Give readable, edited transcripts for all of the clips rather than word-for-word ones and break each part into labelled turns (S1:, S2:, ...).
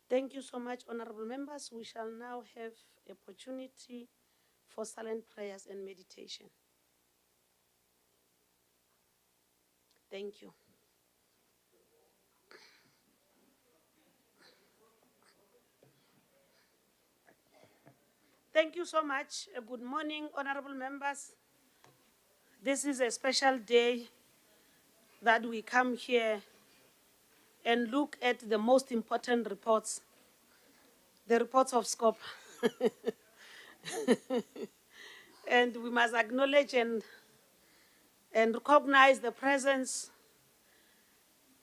S1: Thank you so much, honorable members. We shall now have opportunity for silent prayers and meditation. Thank you. Thank you so much. Good morning, honorable members. This is a special day that we come here and look at the most important reports, the reports of SCOPA. And we must acknowledge and recognize the presence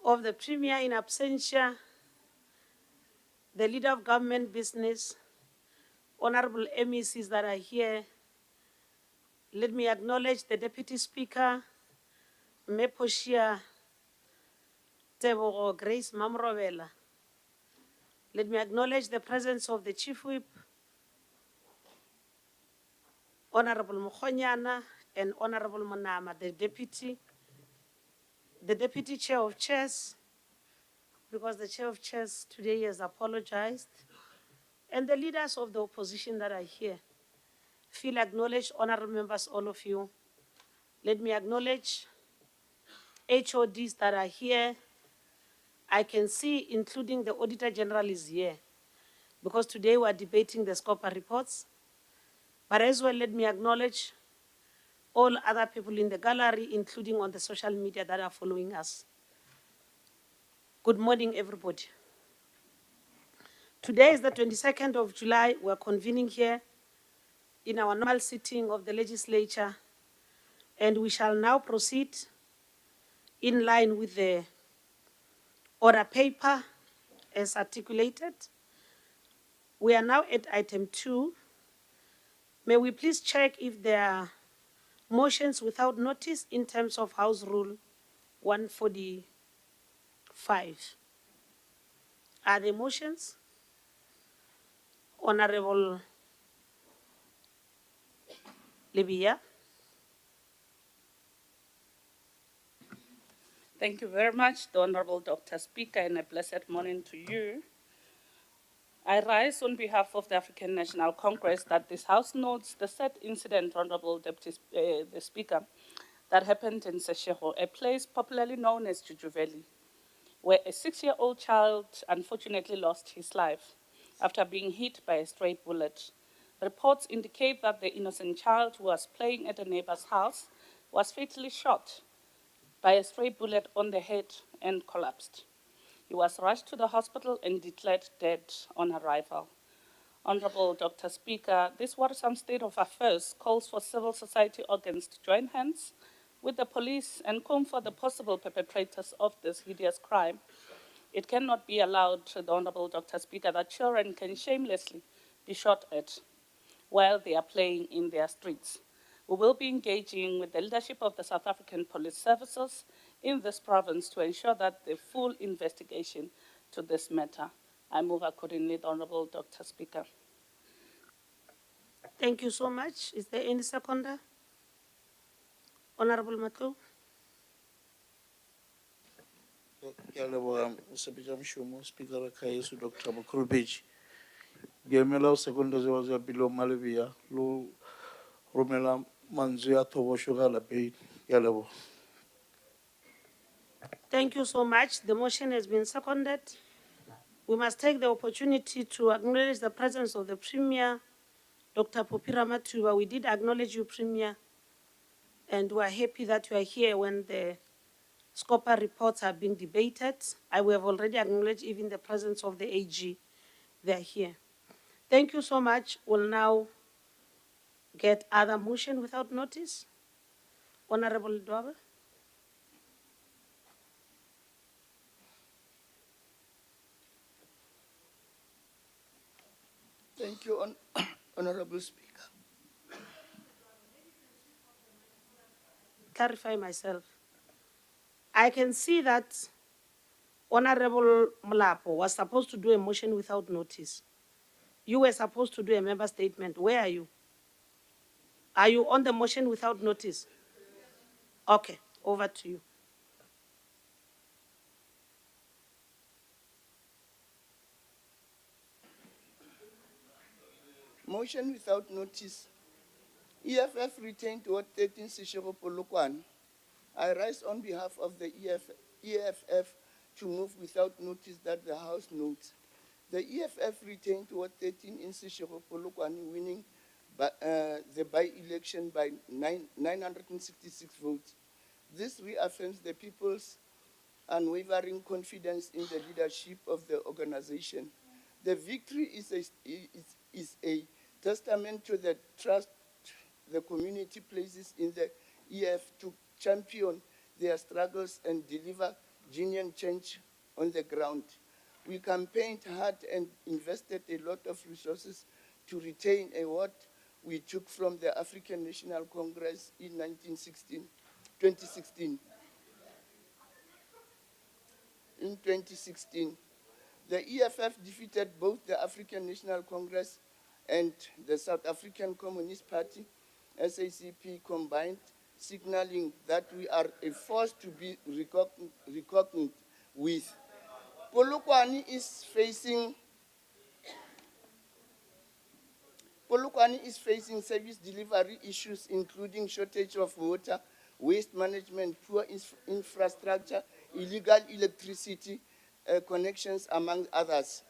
S1: of the Premier in absentia, the leader of government business, honorable MECs that are here. Let me acknowledge the Deputy Speaker, Meposhia Tebogo Grace Mamrovela. Let me acknowledge the presence of the Chief Whip, Honorable Mukhonyana and Honorable Monama, the Deputy Chair of Chairs, because the Chair of Chairs today has apologized, and the leaders of the opposition that are here. Feel acknowledged, honorable members, all of you. Let me acknowledge HODs that are here. I can see, including the Auditor-General is here, because today we are debating the SCOPA reports. But as well, let me acknowledge all other people in the gallery, including on the social media that are following us. Good morning, everybody. Today is the 22nd of July. We're convening here in our normal sitting of the legislature, and we shall now proceed in line with the order paper as articulated. We are now at item 2. May we please check if there are motions without notice in terms of House Rule 145. Are there motions? Honorable Libya.
S2: Thank you very much, the Honorable Dr. Speaker, and a blessed morning to you. I rise on behalf of the African National Congress that this House notes the said incident, Honorable Deputy the Speaker, that happened in Seshego, a place popularly known as Juju Valley, where a 6-year-old child unfortunately lost his life after being hit by a stray bullet. Reports indicate that the innocent child who was playing at a neighbor's house was fatally shot by a stray bullet on the head and collapsed. He was rushed to the hospital and declared dead on arrival. Honorable Dr. Speaker, this worrisome state of affairs calls for civil society organs to join hands with the police and comb for the possible perpetrators of this hideous crime. It cannot be allowed, the Honorable Dr. Speaker, that children can shamelessly be shot at while they are playing in their streets. We will be engaging with the leadership of the South African Police Services in this province to ensure that the full investigation to this matter. I move accordingly, the Honorable Dr. Speaker.
S1: Thank you so much. Is there any seconder? Honorable Matlu.
S3: Speaker Kaisu Dr. Makurubiji. Gemela secondaries was a below Malivia, low Romela Manzia Tobo Sugar Bay, Yellow.
S1: Thank you so much. The motion has been seconded. We must take the opportunity to acknowledge the presence of the Premier, Dr. Popira Matuba. We did acknowledge you, Premier, and we are happy that you are here when the SCOPA reports are being debated. I will have already acknowledged even the presence of the AG. They are here. Thank you so much. We'll now get other motion without notice. Honorable Dwabe.
S4: Thank you, Honorable Speaker.
S1: Clarify myself. I can see that Honorable Mlapo was supposed to do a motion without notice. You were supposed to do a member statement. Where are you? Are you on the motion without notice? Okay, over to you.
S4: motion without notice. EFF retained Ward 13 Seshego Polokwane. I rise on behalf of the EFF to move without notice that the House notes the EFF retained Ward 13 in Seshego Polokwane, winning the by-election by 966 votes. This reaffirms the people's unwavering confidence in the leadership of the organization. The victory is a testament to the trust the community places in the EF to champion their struggles and deliver genuine change on the ground. We campaigned hard and invested a lot of resources to retain a word we took from the African National Congress in 2016. In 2016, the EFF defeated both the African National Congress and the South African Communist Party, SACP combined, signaling that we are a force to be reckoned with. Polokwane is facing service delivery issues, including shortage of water, waste management, poor infrastructure, illegal electricity connections, among others.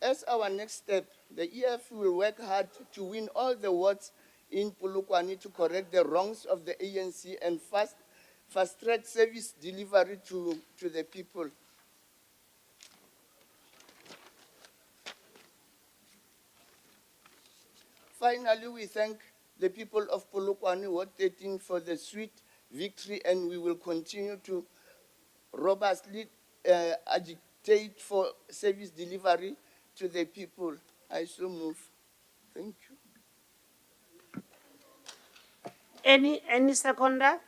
S4: As our next step, the EF will work hard to win all the wards in Polokwane to correct the wrongs of the ANC and fast-track service delivery to the people. Finally, we thank the people of Polokwane Ward 13 for the sweet victory, and we will continue to robustly agitate for service delivery to the people. I so move. Thank you.
S1: Any seconder?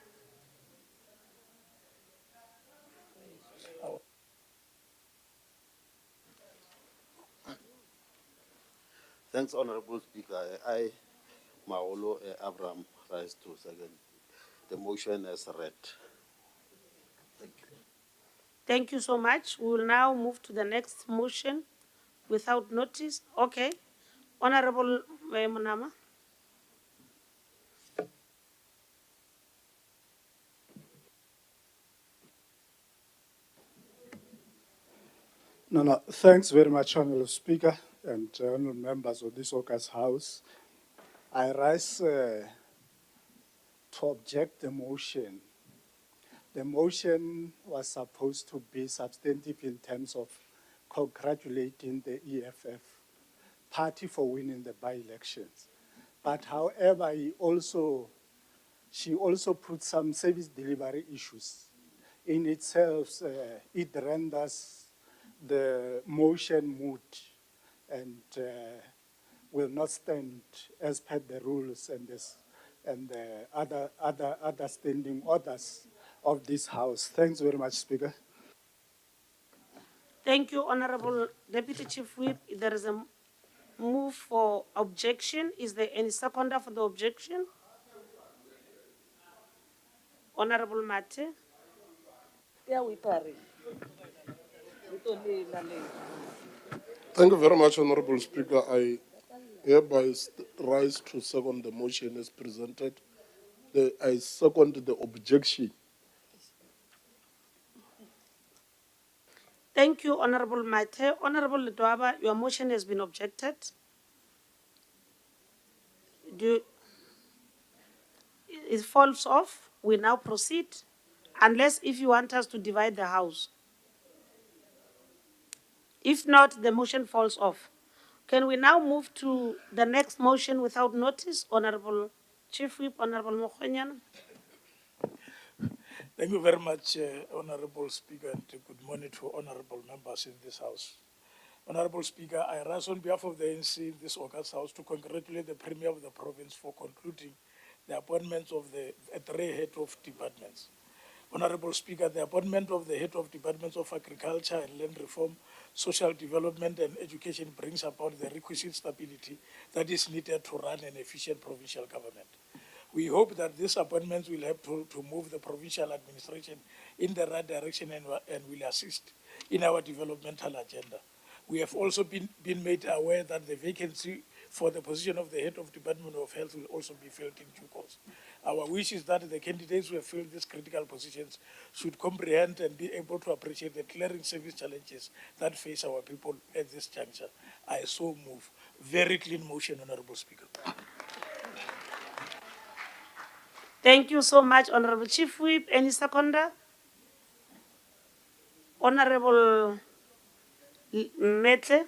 S5: Thanks, Honorable Speaker. I, Maolo Abraham, rise to second the motion as read. Thank you.
S1: Thank you so much. We will now move to the next motion without notice. Okay. Honorable Munama.
S6: No, thanks very much, Honorable Speaker and honorable members of this August House. I rise to object the motion. The motion was supposed to be substantive in terms of congratulating the EFF party for winning the by-elections. But however, she also put some service delivery issues. In itself, it renders the motion moot and will not stand as per the rules and the other standing orders of this House. Thanks very much, Speaker.
S1: Thank you, Honorable Deputy Chief Whip. There is a move for objection. Is there any seconder for the objection? Honorable Mate.
S7: Thank you very much, Honorable Speaker. I hereby rise to second the motion as presented. I second the objection.
S1: Thank you, Honorable Mate. Honorable Ledwaba, your motion has been objected. It falls off. We now proceed, unless if you want us to divide the House. If not, the motion falls off. Can we now move to the next motion without notice? Honorable Chief Whip, Honorable Mokhonyana.
S3: Thank you very much, Honorable Speaker, and good morning to honorable members in this House. Honorable Speaker, I rise on behalf of the ANC in this August House to congratulate the Premier of the province for concluding the appointments of the three head of departments. Honorable Speaker, the appointment of the head of departments of agriculture and land reform, social development and education brings about the requisite stability that is needed to run an efficient provincial government. We hope that these appointments will help to move the provincial administration in the right direction and will assist in our developmental agenda. We have also been made aware that the vacancy for the position of the head of Department of Health will also be filled in due course. Our wish is that the candidates who have filled these critical positions should comprehend and be able to appreciate the clearing service challenges that face our people at this juncture. I so move. Very clean motion, Honorable Speaker.
S1: Thank you so much, Honorable Chief Whip. Any seconder? Honorable Metle.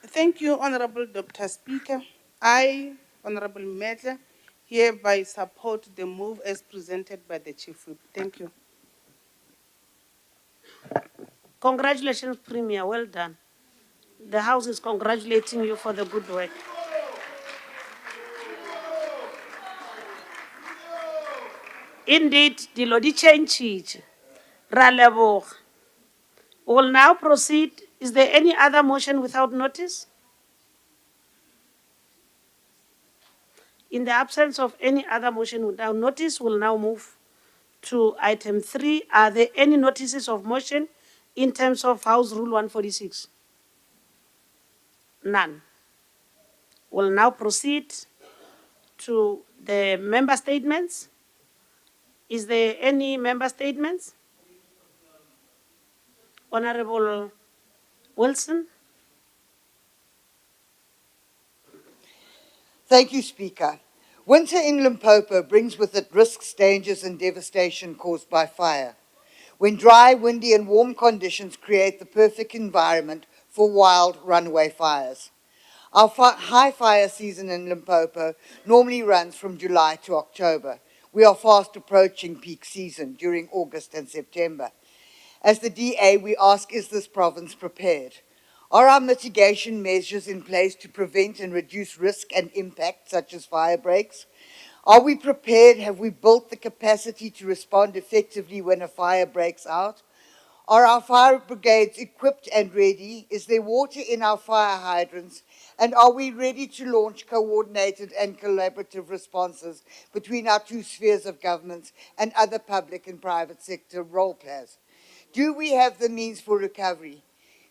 S8: Thank you, Honorable Dr. Speaker. I, Honorable Medler, hereby support the move as presented by the Chief Whip. Thank you.
S1: Congratulations, Premier. Well done. The House is congratulating you for the good work. Indeed, the Lodi change. Ralebo. We will now proceed. Is there any other motion without notice? In the absence of any other motion without notice, we'll now move to item 3. Are there any notices of motion in terms of House Rule 146? None. We'll now proceed to the member statements. Is there any member statements? Honorable Wilson.
S9: Thank you, Speaker. Winter in Limpopo brings with it risks, dangers, and devastation caused by fire. When dry, windy, and warm conditions create the perfect environment for wild runaway fires. Our high fire season in Limpopo normally runs from July to October. We are fast approaching peak season during August and September. As the DA, we ask, is this province prepared? Are our mitigation measures in place to prevent and reduce risk and impact, such as fire breaks? Are we prepared? Have we built the capacity to respond effectively when a fire breaks out? Are our fire brigades equipped and ready? Is there water in our fire hydrants? And are we ready to launch coordinated and collaborative responses between our two spheres of government and other public and private sector role players? Do we have the means for recovery?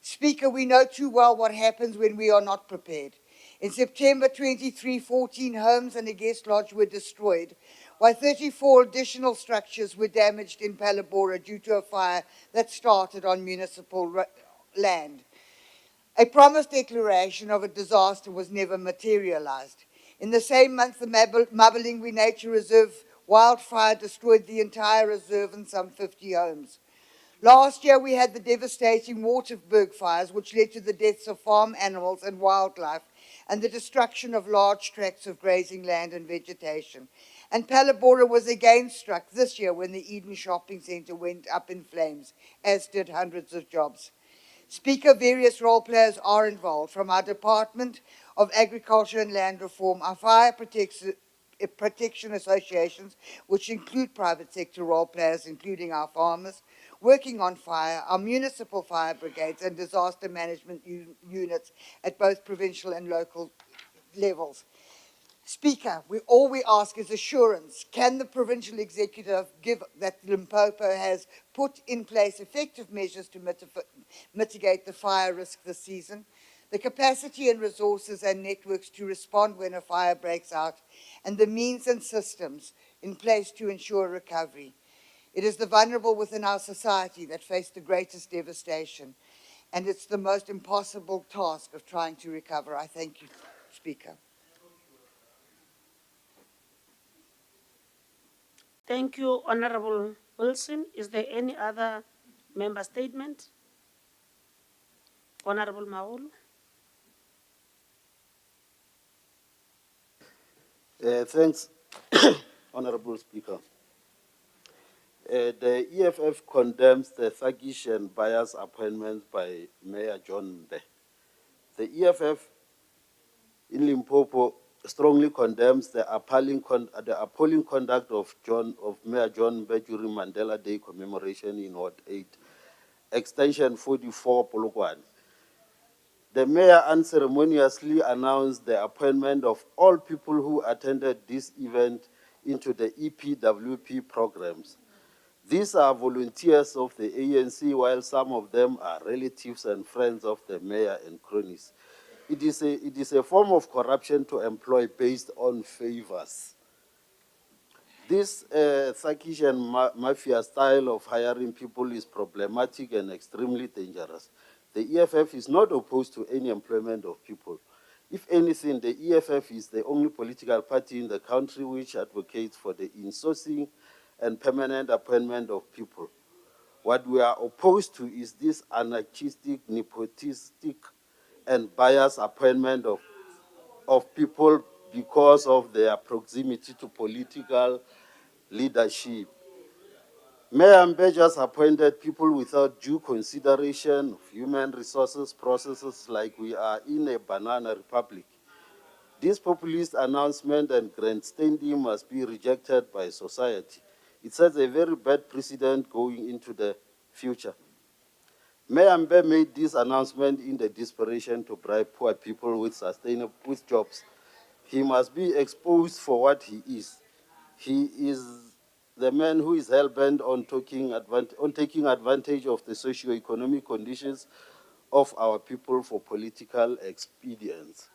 S9: Speaker, we know too well what happens when we are not prepared. In September 23, 14 homes and a guest lodge were destroyed, while 34 additional structures were damaged in Palabora due to a fire that started on municipal land. A promised declaration of a disaster was never materialized. In the same month, the Mabalingwe Nature Reserve wildfire destroyed the entire reserve and some 50 homes. Last year, we had the devastating Waterberg fires, which led to the deaths of farm animals and wildlife and the destruction of large tracts of grazing land and vegetation. And Palabora was again struck this year when the Eden Shopping Centre went up in flames, as did hundreds of jobs. Speaker, various role players are involved, from our Department of Agriculture and Land Reform, our fire protection associations, which include private sector role players, including our farmers, working on fire, our municipal fire brigades and disaster management units at both provincial and local levels. Speaker, all we ask is assurance. Can the provincial executive give that Limpopo has put in place effective measures to mitigate the fire risk this season, the capacity and resources and networks to respond when a fire breaks out, and the means and systems in place to ensure recovery? It is the vulnerable within our society that face the greatest devastation, and it's the most impossible task of trying to recover. I thank you, Speaker.
S1: Thank you, Honorable Wilson. Is there any other member statement? Honorable Maulu.
S5: Thanks, Honorable Speaker. The EFF condemns the thuggish and biased appointments by Mayor John Mbe. The EFF in Limpopo strongly condemns the appalling conduct of Mayor John Mbe during Mandela Day commemoration in Ward 8, Extension 44, Polokwane. The mayor unceremoniously announced the appointment of all people who attended this event into the EPWP programs. These are volunteers of the ANC, while some of them are relatives and friends of the mayor and cronies. It is a form of corruption to employ based on favors. This Turkish and mafia style of hiring people is problematic and extremely dangerous. The EFF is not opposed to any employment of people. If anything, the EFF is the only political party in the country which advocates for the insourcing and permanent appointment of people. What we are opposed to is this anarchistic, nepotistic, and biased appointment of people because of their proximity to political leadership. Mayor Mbe just appointed people without due consideration of human resources processes, like we are in a banana republic. This populist announcement and grandstanding must be rejected by society. It sets a very bad precedent going into the future. Mayor Mbe made this announcement in the desperation to bribe poor people with jobs. He must be exposed for what he is. He is the man who is hell-bent on taking advantage of the socio-economic conditions of our people for political expedience.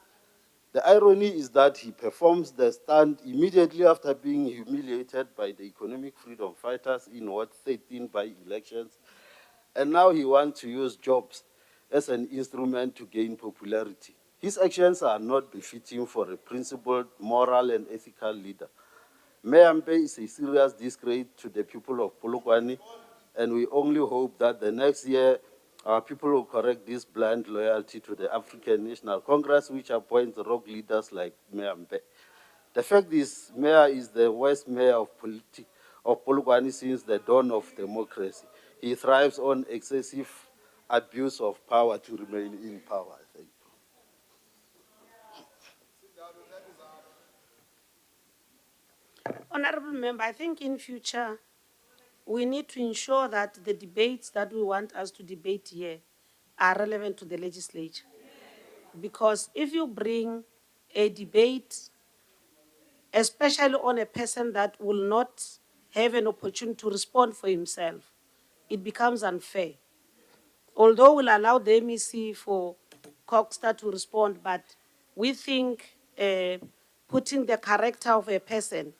S5: The irony is that he performs the stunt immediately after being humiliated by the economic freedom fighters in 13 by-elections, and now he wants to use jobs as an instrument to gain popularity. His actions are not befitting for a principled, moral, and ethical leader. Mayor Mbe is a serious disgrace to the people of Polokwane, and we only hope that the next year our people will correct this blind loyalty to the African National Congress, which appoints rogue leaders like Mayor Mbe. The fact is, Mayor is the worst mayor of Polokwane since the dawn of democracy. He thrives on excessive abuse of power to remain in power. Thank you.
S1: Honorable Member, I think in future, we need to ensure that the debates that we want us to debate here are relevant to the legislature. Because if you bring a debate, especially on a person that will not have an opportunity to respond for himself, it becomes unfair. Although we'll allow the MEC for Coxter to respond, but we think putting the character of a person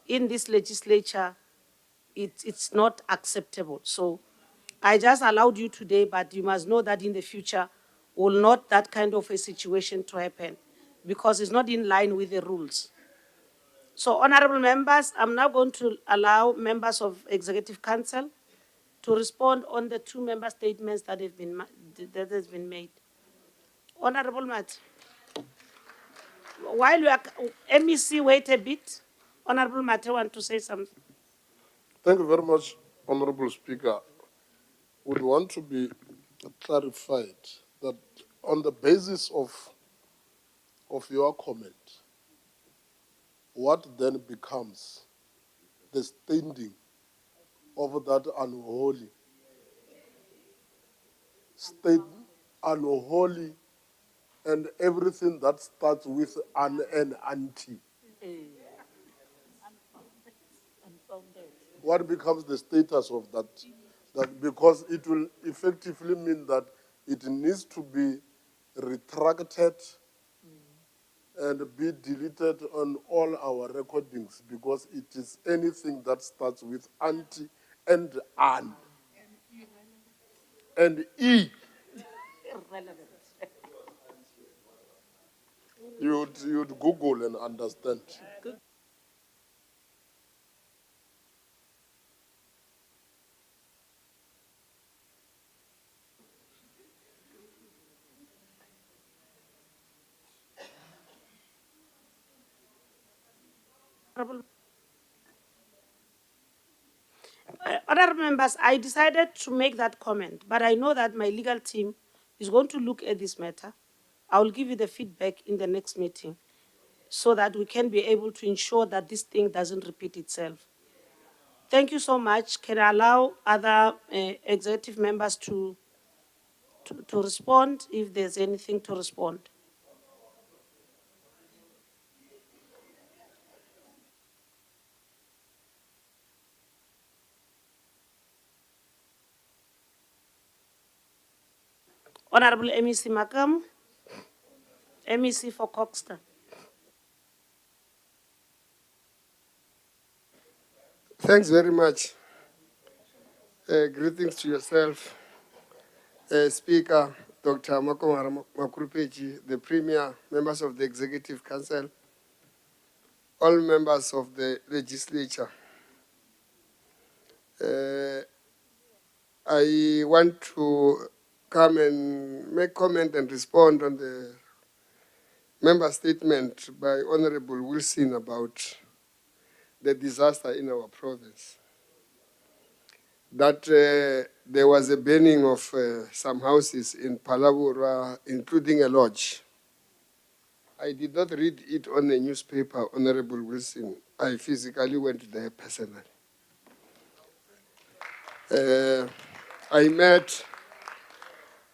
S1: in this legislature, it's not acceptable. So I just allowed you today, but you must know that in the future, will not that kind of a situation to happen, because it's not in line with the rules. So, honorable members, I'm now going to allow members of Executive Council to respond on the two member statements that have been made. Honorable Matt, while you are, MEC, wait a bit. Honorable Matt, I want to say something.
S7: Thank you very much, Honorable Speaker. Would want to be clarified that on the basis of your comment, what then becomes the standing of that unholy state, unholy, and everything that starts with an and anti? What becomes the status of that? That because it will effectively mean that it needs to be retracted and be deleted on all our recordings, because it is anything that starts with anti and an and e. You'd Google and understand.
S1: Honorable members, I decided to make that comment, but I know that my legal team is going to look at this matter. I will give you the feedback in the next meeting so that we can be able to ensure that this thing doesn't repeat itself. Thank you so much. Can I allow other executive members to respond if there's anything to respond? Honorable MEC Makam, MEC for Coxton.
S10: Thanks very much. Greetings to yourself, Speaker Dr. Makomara Makurupechi, the Premier, members of the Executive Council, all members of the legislature. I want to come and make comment and respond on the member statement by Honorable Wilson about the disaster in our province. That there was a burning of some houses in Palabura, including a lodge. I did not read it on a newspaper, Honorable Wilson. I physically went there personally. I met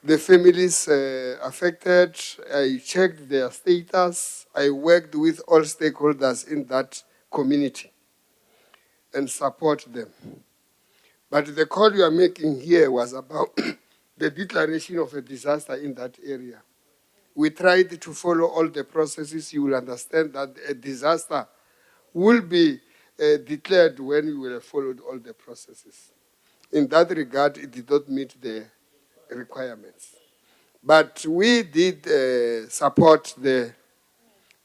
S10: the families affected. I checked their status. I worked with all stakeholders in that community and support them. But the call you are making here was about the declaration of a disaster in that area. We tried to follow all the processes. You will understand that a disaster will be declared when we will have followed all the processes. In that regard, it did not meet the requirements. But we did support the,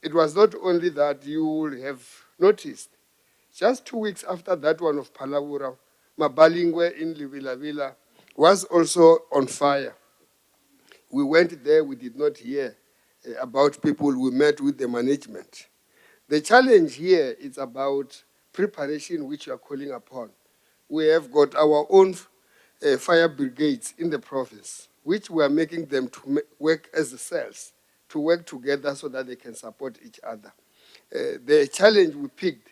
S10: it was not only that you will have noticed, just 2 weeks after that one of Palabura, Mabalingwe in Livilavila was also on fire. We went there, we did not hear about people, we met with the management. The challenge here is about preparation, which you are calling upon. We have got our own fire brigades in the province, which we are making them to work as the cells, to work together so that they can support each other. The challenge we picked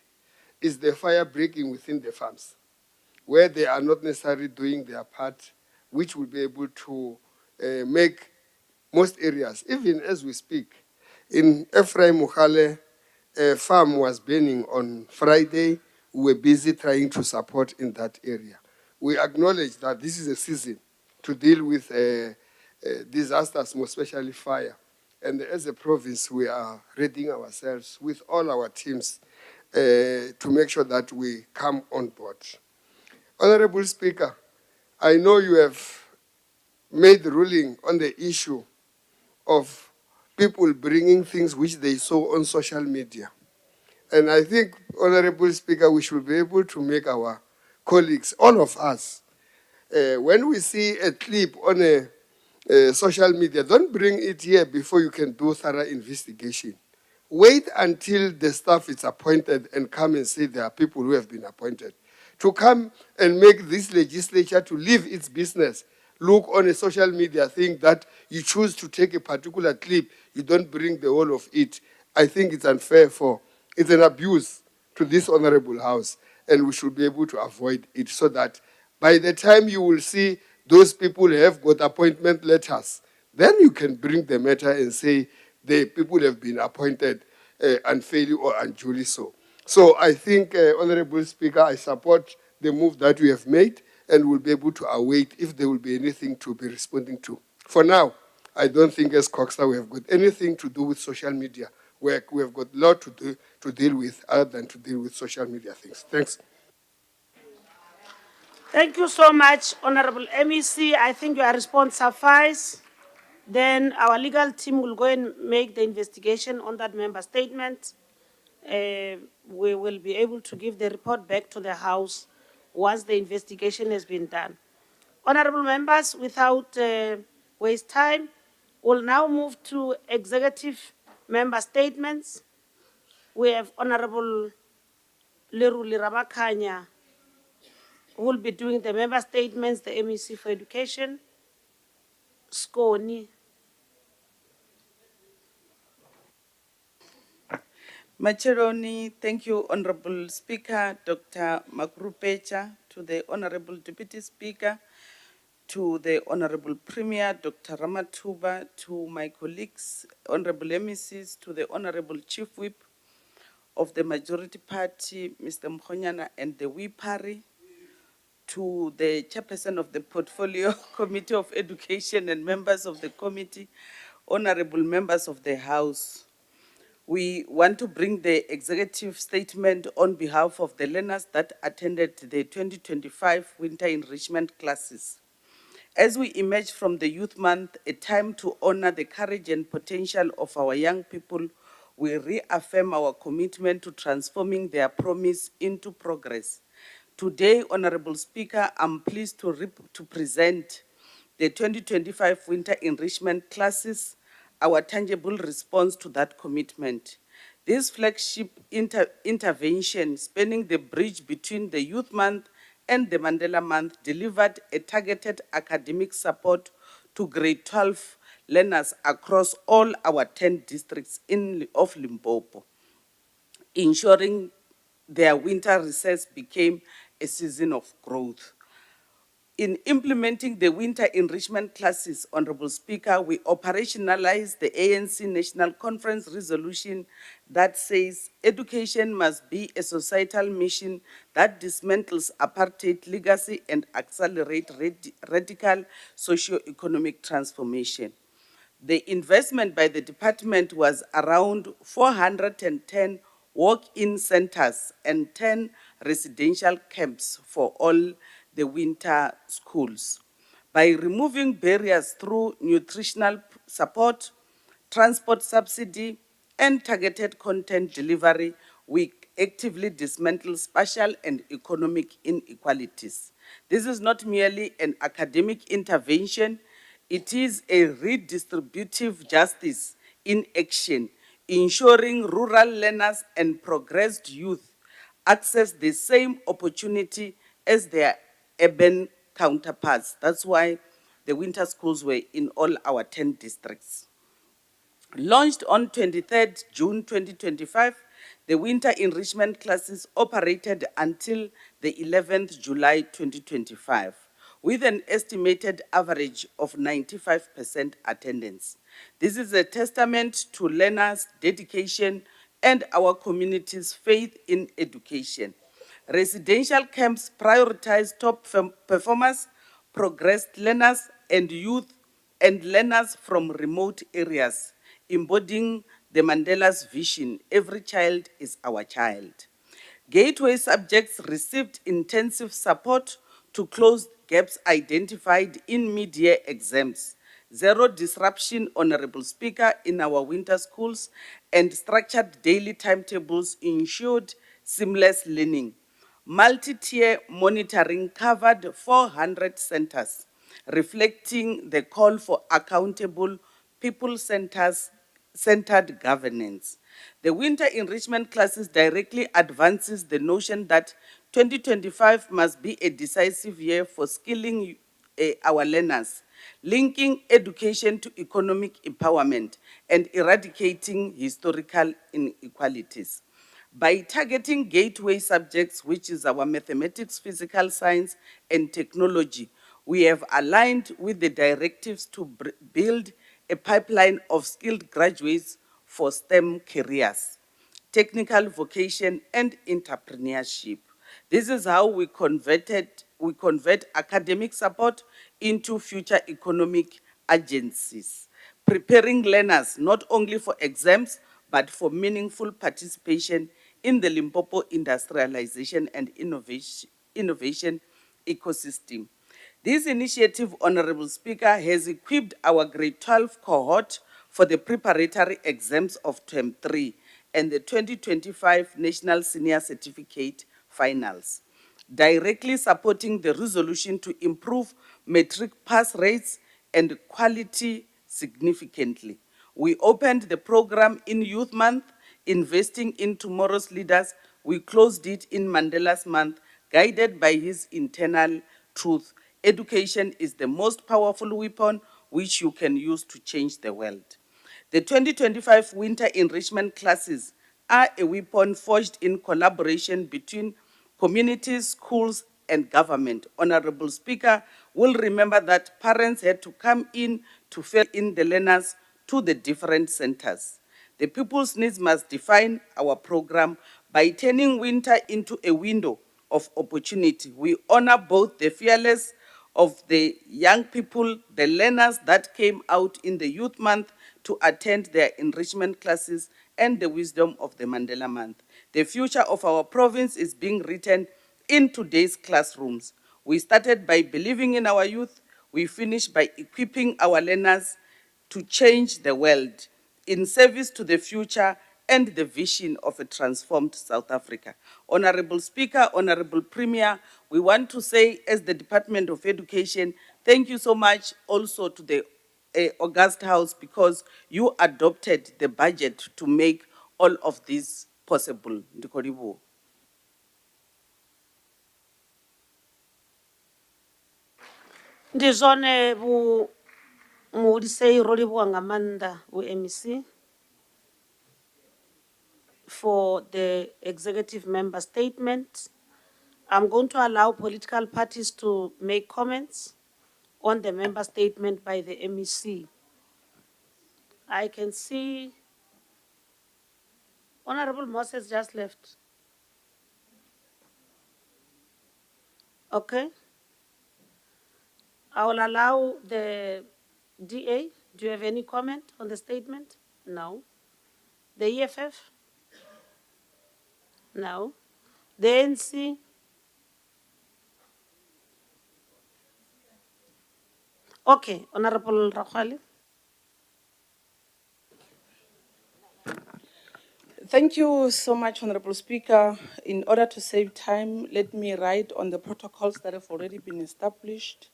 S10: is the fire breaking within the farms, where they are not necessarily doing their part, which will be able to make most areas, even as we speak. In Ephraim Mukhale, a farm was burning on Friday. We were busy trying to support in that area. We acknowledge that this is a season to deal with disasters, most especially fire. And as a province, we are readying ourselves with all our teams to make sure that we come on board. Honorable Speaker, I know you have made the ruling on the issue of people bringing things which they saw on social media. And I think, Honorable Speaker, we should be able to make our colleagues, all of us, when we see a clip on a social media, don't bring it here before you can do thorough investigation. Wait until the staff is appointed and come and say there are people who have been appointed. To come and make this legislature to leave its business, look on a social media thing that you choose to take a particular clip, you don't bring the whole of it. I think it's unfair it's an abuse to this honorable house, and we should be able to avoid it so that by the time you will see those people have got appointment letters, then you can bring the matter and say the people have been appointed unfairly or unduly so. So I think, Honorable Speaker, I support the move that we have made and will be able to await if there will be anything to be responding to. For now, I don't think as Coxstar we have got anything to do with social media, where we have got a lot to deal with other than to deal with social media things. Thanks.
S1: Thank you so much, Honorable MEC. I think your response suffices. Then our legal team will go and make the investigation on that member statement. We will be able to give the report back to the House once the investigation has been done. Honorable members, without waste time, we'll now move to executive member statements. We have Honorable Leruli Rabakanya, who will be doing the member statements, the MEC for Education, Skoni.
S8: Macheloni, thank you, Honorable Speaker, Dr. Makurupecha, to the Honorable Deputy Speaker, to the Honorable Premier, Dr. Ramatuba, to my colleagues, Honorable MECs, to the Honorable Chief Whip of the Majority Party, Mr. Mkhonyana, and the Wipari, to the chairperson of the Portfolio Committee of Education and members of the committee, honorable members of the House. We want to bring the executive statement on behalf of the learners that attended the 2025 winter enrichment classes. As we emerge from the Youth Month, a time to honor the courage and potential of our young people, we reaffirm our commitment to transforming their promise into progress. Today, Honorable Speaker, I'm pleased to present the 2025 winter enrichment classes, our tangible response to that commitment. This flagship intervention spanning the bridge between the Youth Month and the Mandela Month delivered a targeted academic support to grade 12 learners across all our 10 districts of Limpopo, ensuring their winter recess became a season of growth. In implementing the winter enrichment classes, Honorable Speaker, we operationalized the ANC National Conference resolution that says education must be a societal mission that dismantles apartheid legacy and accelerates radical socio-economic transformation. The investment by the department was around 410 walk-in centers and 10 residential camps for all the winter schools. By removing barriers through nutritional support, transport subsidy, and targeted content delivery, we actively dismantle spatial and economic inequalities. This is not merely an academic intervention, it is a redistributive justice in action, ensuring rural learners and progressed youth access the same opportunity as their urban counterparts. That's why the winter schools were in all our 10 districts. Launched on 23rd June 2025, the winter enrichment classes operated until the 11th July 2025, with an estimated average of 95% attendance. This is a testament to learners' dedication and our community's faith in education. Residential camps prioritize top performers, progressed learners, and youth and learners from remote areas, embodying the Mandela's vision, every child is our child. Gateway subjects received intensive support to close gaps identified in mid-year exams, zero disruption, Honorable Speaker, in our winter schools, and structured daily timetables ensured seamless learning. Multi-tier monitoring covered 400 centers, reflecting the call for accountable, people-centered governance. The winter enrichment classes directly advances the notion that 2025 must be a decisive year for skilling our learners, linking education to economic empowerment and eradicating historical inequalities. By targeting gateway subjects, which is our mathematics, physical science, and technology, we have aligned with the directives to build a pipeline of skilled graduates for STEM careers, technical vocation, and entrepreneurship. This is how we convert academic support into future economic agencies, preparing learners not only for exams, but for meaningful participation in the Limpopo industrialization and innovation ecosystem. This initiative, Honorable Speaker, has equipped our grade 12 cohort for the preparatory exams of Term 3 and the 2025 National Senior Certificate Finals, directly supporting the resolution to improve matric pass rates and quality significantly. We opened the program in Youth Month, investing in tomorrow's leaders. We closed it in Mandela's Month, guided by his internal truth. Education is the most powerful weapon which you can use to change the world. The 2025 winter enrichment classes are a weapon forged in collaboration between communities, schools, and government. Honorable Speaker will remember that parents had to come in to fill in the learners to the different centers. The people's needs must define our program by turning winter into a window of opportunity. We honor both the fearless of the young people, the learners that came out in the Youth Month to attend their enrichment classes, and the wisdom of the Mandela Month. The future of our province is being written in today's classrooms. We started by believing in our youth. We finished by equipping our learners to change the world in service to the future and the vision of a transformed South Africa. Honorable Speaker, Honorable Premier, we want to say, as the Department of Education, thank you so much also to the August House, because you adopted the budget to make all of this possible. Ndikolibo.
S1: Ndi zwone vhu muhudisei ro livhuwa nga maanḓa vhu MEC for the executive member statement. I'm going to allow political parties to make comments on the member statement by the MEC. I can see Honorable Moses just left. Okay. I will allow the DA. Do you have any comment on the statement? No. The EFF? No. The NC? Okay, Honorable Rakhwali.
S2: Thank you so much, Honorable Speaker. In order to save time, let me write on the protocols that have already been established.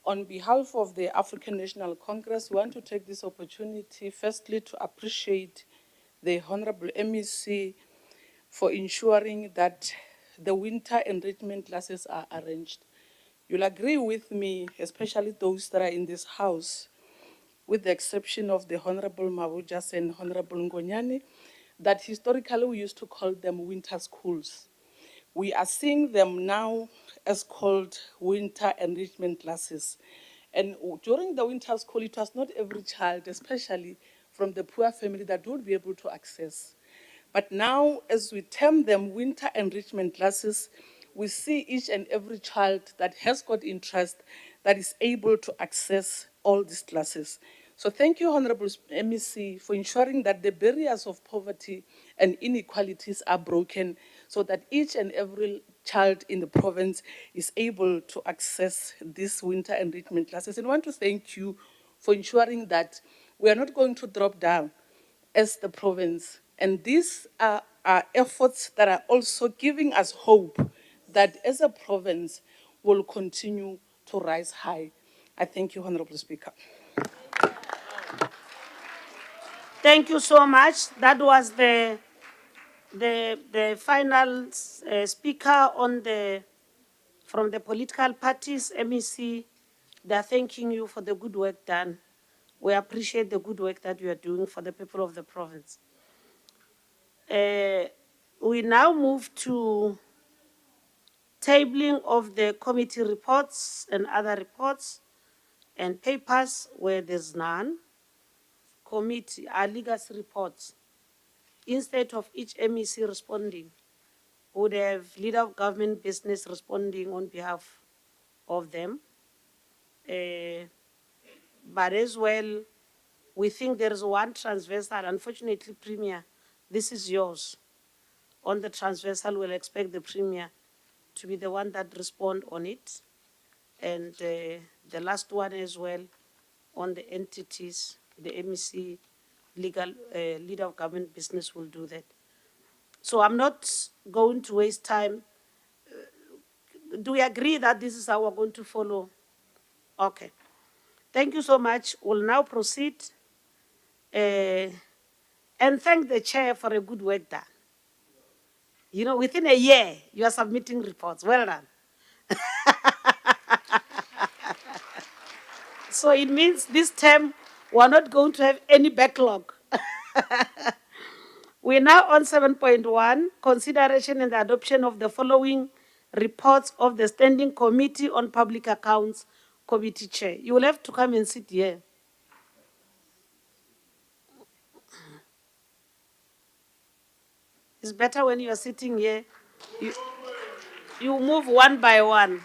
S2: On behalf of the African National Congress, we want to take this opportunity, firstly, to appreciate the Honorable MEC for ensuring that the winter enrichment classes are arranged. You'll agree with me, especially those that are in this house, with the exception of the Honorable Mavujas and Honorable Ngonyani, that historically we used to call them winter schools. We are seeing them now as called winter enrichment classes. And during the winter school, it was not every child, especially from the poor family, that would be able to access. But now, as we term them winter enrichment classes, we see each and every child that has got interest that is able to access all these classes. So thank you, Honorable MEC, for ensuring that the barriers of poverty and inequalities are broken so that each and every child in the province is able to access these winter enrichment classes. And I want to thank you for ensuring that we are not going to drop down as the province. And these are efforts that are also giving us hope that as a province will continue to rise high. I thank you, Honorable Speaker.
S1: Thank you so much. That was the final speaker on from the political parties, MEC. They are thanking you for the good work done. We appreciate the good work that you are doing for the people of the province. We now move to tabling of the committee reports and other reports and papers where there's none. Committee, our legacy reports. Instead of each MEC responding, would have leader of government business responding on behalf of them. But as well, we think there is one transversal. Unfortunately, Premier, this is yours. On the transversal, we'll expect the Premier to be the one that respond on it. And the last one as well, on the entities, the MEC legal leader of government business will do that. So I'm not going to waste time. Do we agree that this is how we're going to follow? Okay. Thank you so much. We'll now proceed and thank the chair for a good work done. You know, within a year, you are submitting reports. Well done. So it means this term, we're not going to have any backlog. We're now on 7.1, consideration and the adoption of the following reports of the Standing Committee on Public Accounts Committee Chair. You will have to come and sit here. It's better when you are sitting here. You move one by one.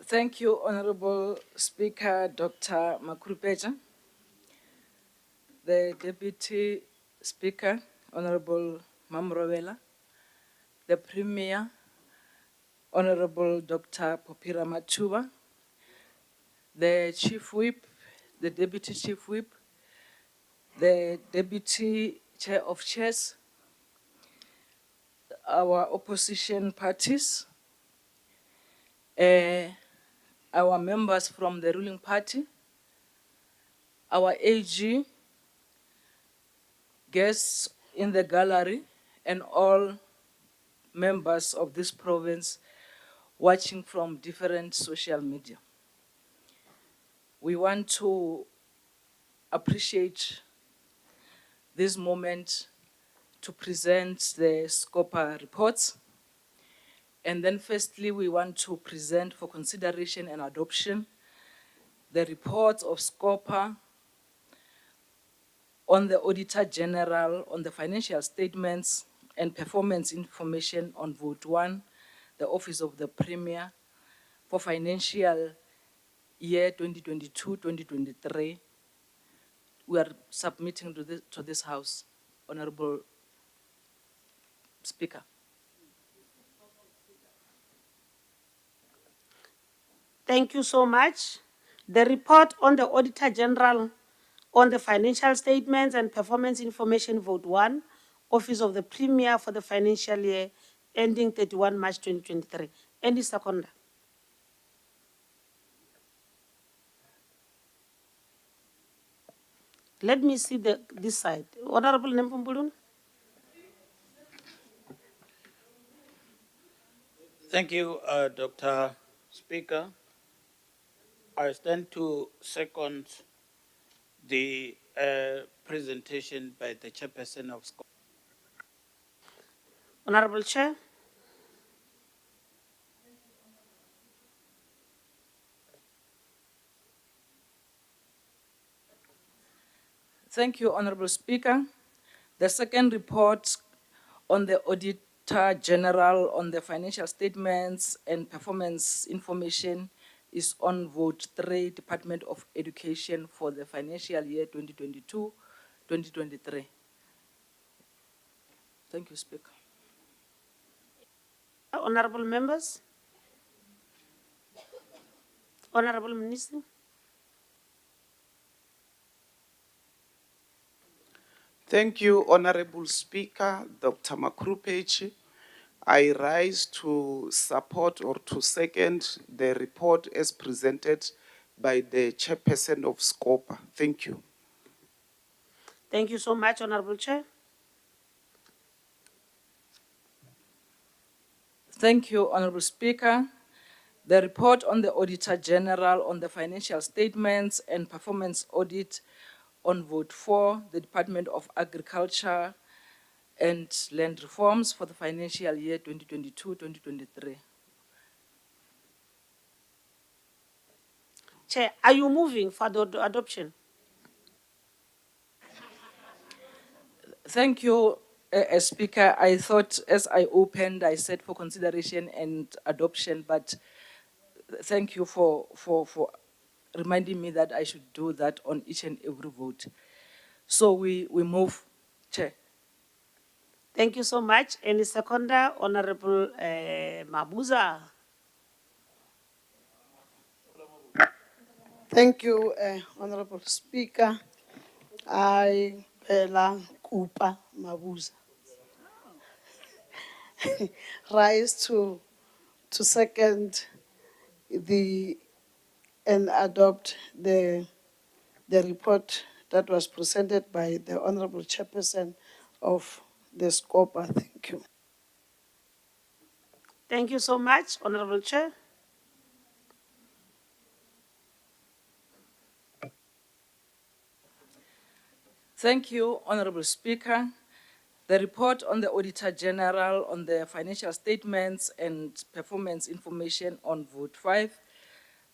S11: Thank you, Honorable Speaker, Dr. Makurupeja. The Deputy Speaker, Honorable Mamrovela. The Premier, Honorable Dr. Popira Machuba. The Chief Whip, the Deputy Chief Whip, the Deputy Chair of Chairs, our opposition parties, our members from the ruling party, our AG, guests in the gallery, and all members of this province watching from different social media. We want to appreciate this moment to present the SCOPA reports. And then firstly, we want to present for consideration and adoption the reports of SCOPA on the Auditor-General, on the financial statements and performance information on Vote 1, the Office of the Premier, for financial year 2022-2023. We are submitting to this House, Honorable Speaker.
S1: Thank you so much. The report on the Auditor General on the financial statements and performance information, Vote 1, Office of the Premier for the financial year ending 31 March 2023. Any seconder? Let me see this side. Honorable Nempumbulun.
S12: Thank you, Dr. Speaker. I stand to second the presentation by the chairperson of SCOPA.
S1: Honorable Chair.
S11: Thank you, Honorable Speaker. The second report on the Auditor-General on the financial statements and performance information is on Vote 3, Department of Education for the financial year 2022-2023. Thank you, Speaker.
S1: Honorable members. Honorable Minister.
S13: Thank you, Honorable Speaker, Dr. Makurupeja. I rise to support or to second the report as presented by the chairperson of SCOPA. Thank you.
S1: Thank you so much, Honorable Chair.
S11: Thank you, Honorable Speaker. The report on the Auditor-General on the financial statements and performance audit on Vote 4, the Department of Agriculture and Land Reforms for the financial year 2022-2023.
S1: Chair, are you moving for the adoption?
S11: Thank you, Speaker. I thought as I opened, I said for consideration and adoption, but thank you for reminding me that I should do that on each and every vote. So we move, Chair.
S1: Thank you so much. Any seconder, Honorable Mabuza.
S14: Thank you, Honorable Speaker. I, Bella Kupa Mabuza, rise to second and adopt the report that was presented by the Honorable Chairperson of the SCOPA. Thank you.
S1: Thank you so much, Honorable Chair.
S11: Thank you, Honorable Speaker. The report on the Auditor-General on the financial statements and performance information on Vote 5,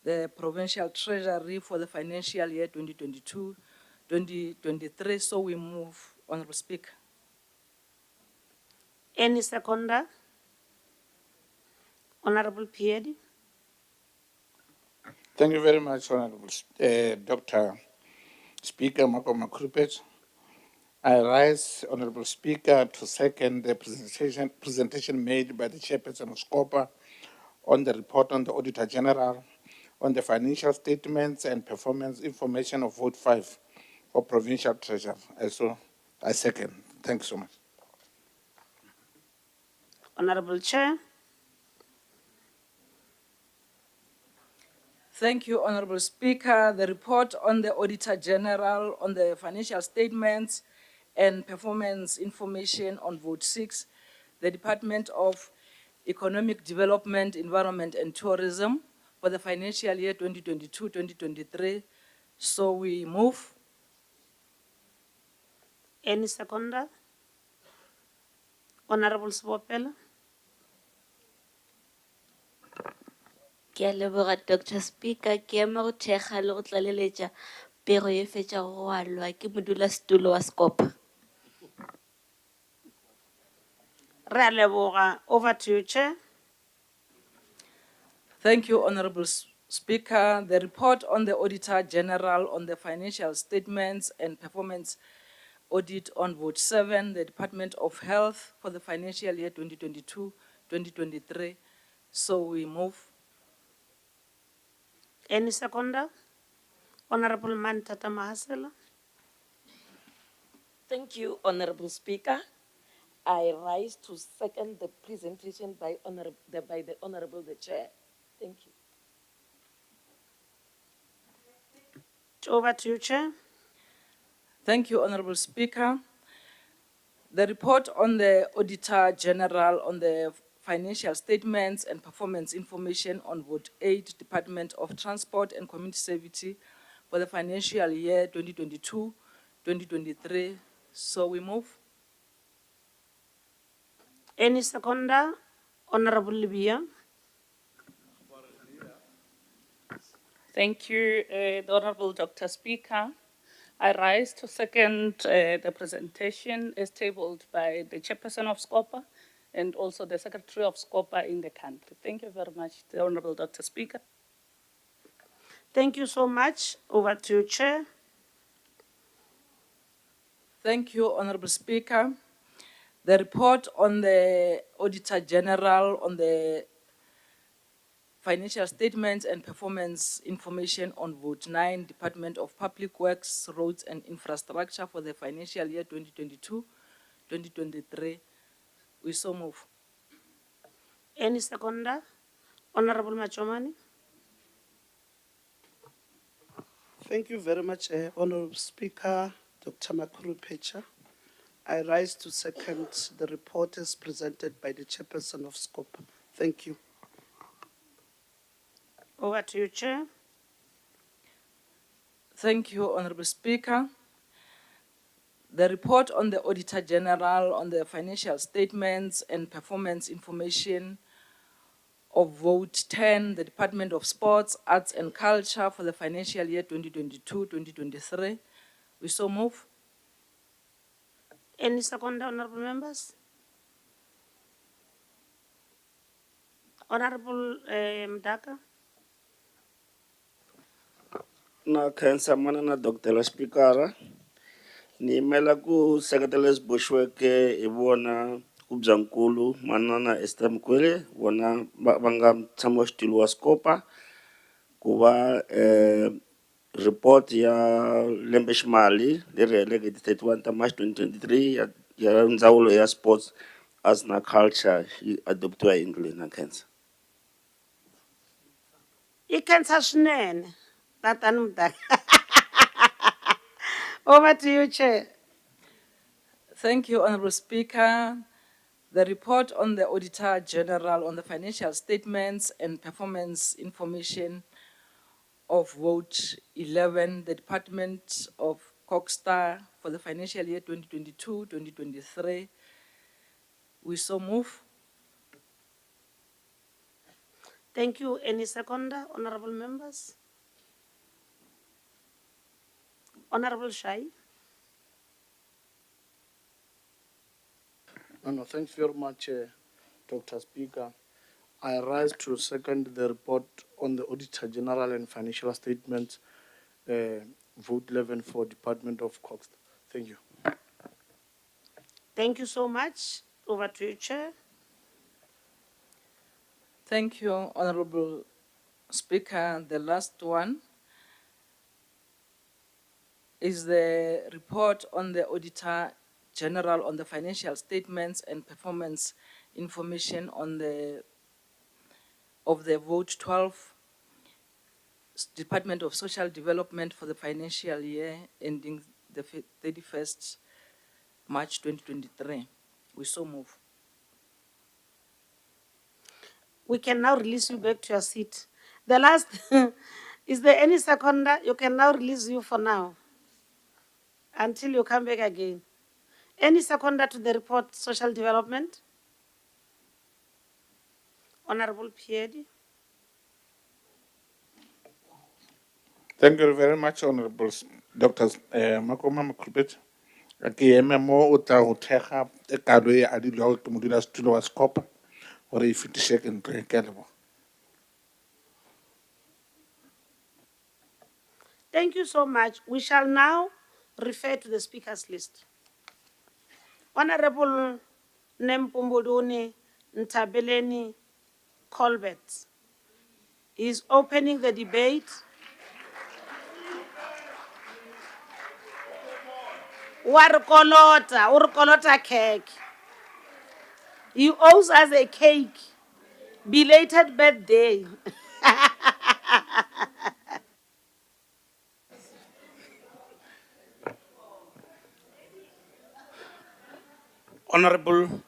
S11: the Provincial Treasury for the financial year 2022-2023. So we move, Honorable Speaker.
S1: Any seconder? Honorable Piedi?
S12: Thank you very much, Honorable Dr. Speaker Mako Makrupet. I rise, Honorable Speaker, to second the presentation made by the Chairperson of SCOPA on the report on the Auditor General on the financial statements and performance information of Vote 5 for Provincial Treasurer. I second. Thanks so much.
S1: Honorable Chair?
S11: Thank you, Honorable Speaker. The report on the Auditor General on the financial statements and performance information on Vote 6, the Department of Economic Development, Environment and Tourism for the financial year 2022-2023. So we move.
S1: Any seconder? Honorable Swapela?
S15: Ke a leboga, Dr. Speaker, ke ema go thekga le go tlaleletša pego e fetša go alwa ke modulasetulo wa SCOPA.
S1: Re a leboga. Over to you, Chair.
S11: Thank you, Honorable Speaker. The report on the Auditor General on the financial statements and performance audit on Vote 7, the Department of Health for the financial year 2022-2023. So we move.
S1: Any seconder? Honorable Mantata Mahasela?
S16: Thank you, Honorable Speaker. I rise to second the presentation by the Honorable the Chair. Thank you.
S1: Over to you, Chair.
S11: Thank you, Honorable Speaker. The report on the Auditor General on the financial statements and performance information on Vote 8, Department of Transport and Community Safety for the financial year 2022-2023. So we move.
S1: Any seconder? Honorable Libya?
S2: Thank you, the Honorable Dr. Speaker. I rise to second the presentation as tabled by the Chairperson of SCOPA and also the Secretary of SCOPA in the country. Thank you very much, the Honorable Dr. Speaker.
S1: Thank you so much. Over to you, Chair.
S11: Thank you, Honorable Speaker. The report on the Auditor General on the financial statements and performance information on Vote 9, Department of Public Works, Roads and Infrastructure for the financial year 2022-2023. We so move.
S1: Any seconder? Honorable Machomani?
S14: Thank you very much, Honorable Speaker, Dr. Makurupecha. I rise to second the report as presented by the Chairperson of SCOPA. Thank you.
S1: Over to you, Chair.
S11: Thank you, Honorable Speaker. The report on the Auditor General on the financial statements and performance information of Vote 10, the Department of Sports, Arts and Culture for the financial year 2022-2023. We so move.
S1: Any seconder, honorable members? Honorable Mdaka?
S17: Na khensa manana Dr. Speaker. Ni mela ku Secretary Bushwork ibona kubzankulu manana Esther Mkwele wana banga tsamwa stilu wa SCOPA kuba report ya lembe shimali leri heleke 31 ta March 2023 ya ndzawulo ya sports arts na culture yi adoptiwa hi English na khensa.
S1: Ikhensa swinene. Tatani Mdaka. Over to you, Chair.
S11: Thank you, Honorable Speaker. The report on the Auditor General on the financial statements and performance information of Vote 11, the Department of Cockstar for the financial year 2022-2023. We so move.
S1: Thank you. Any seconder, honorable members? Honorable Shai?
S14: No, thanks very much, Dr. Speaker. I rise to second the report on the Auditor-General and financial statements, vote 11 for Department of Cost. Thank you.
S1: Thank you so much. Over to you, Chair.
S11: Thank you, Honorable Speaker. The last one is the report on the Auditor General on the financial statements and performance information on the vote 12 Department of Social Development for the financial year ending the 31st March 2023. We so move.
S1: We can now release you back to your seat. The last, is there any seconder? You can now release you for now until you come back again. Any seconder to the report, social development? Honorable Piedi.
S12: Thank you very much, Honorable Dr. Makoma Makrupet. Ke eme mo o tla go thekga tekano e adilwego ke modulasetulo wa SCOPA gore e fetiše ke ntho e. Ke a leboga.
S1: Thank you so much. We shall now refer to the speakers list. Honorable Nempumboduni Ntabeleni Colbert is opening the debate. Urukolota cake. He owes us a cake. Belated birthday.
S17: Honorable,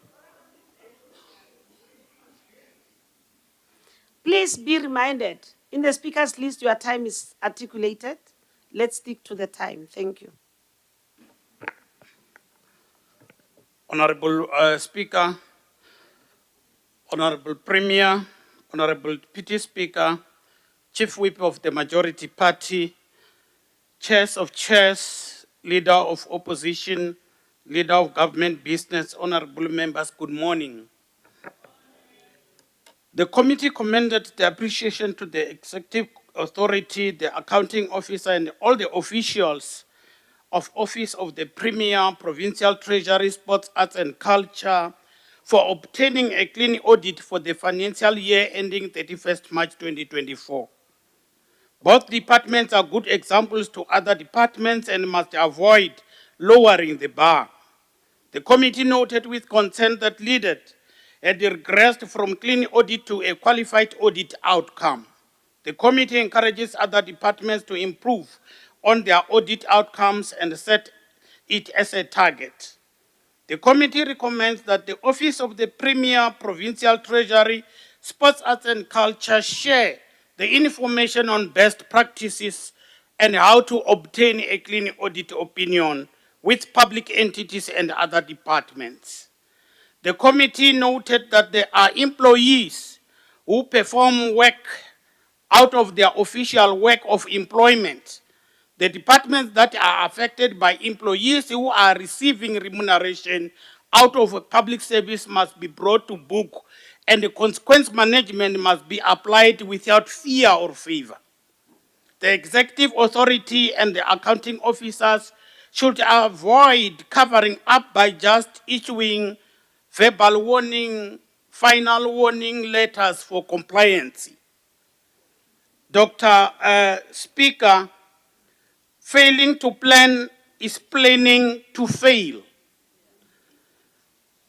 S1: Please be reminded, in the speakers list, your time is articulated. Let's stick to the time. Thank you.
S17: Honorable Speaker, Honorable Premier, Honorable Deputy Speaker, Chief Whip of the Majority Party, Chairs of Chairs, Leader of Opposition, Leader of Government Business, Honorable Members, good morning. The committee commended the appreciation to the Executive Authority, the Accounting Officer, and all the officials of Office of the Premier, Provincial Treasury, Sports, Arts and Culture for obtaining a clean audit for the financial year ending 31st March 2024. Both departments are good examples to other departments and must avoid lowering the bar. The committee noted with concern that leaders had regressed from clean audit to a qualified audit outcome. The committee encourages other departments to improve on their audit outcomes and set it as a target. The committee recommends that the Office of the Premier, Provincial Treasury, Sports, Arts and Culture share the information on best practices and how to obtain a clean audit opinion with public entities and other departments. The committee noted that there are employees who perform work out of their official work of employment. The departments that are affected by employees who are receiving remuneration out of a public service must be brought to book, and the consequence management must be applied without fear or favor. The executive authority and the accounting officers should avoid covering up by just issuing verbal warning, final warning letters for compliance. Dr. Speaker, failing to plan is planning to fail.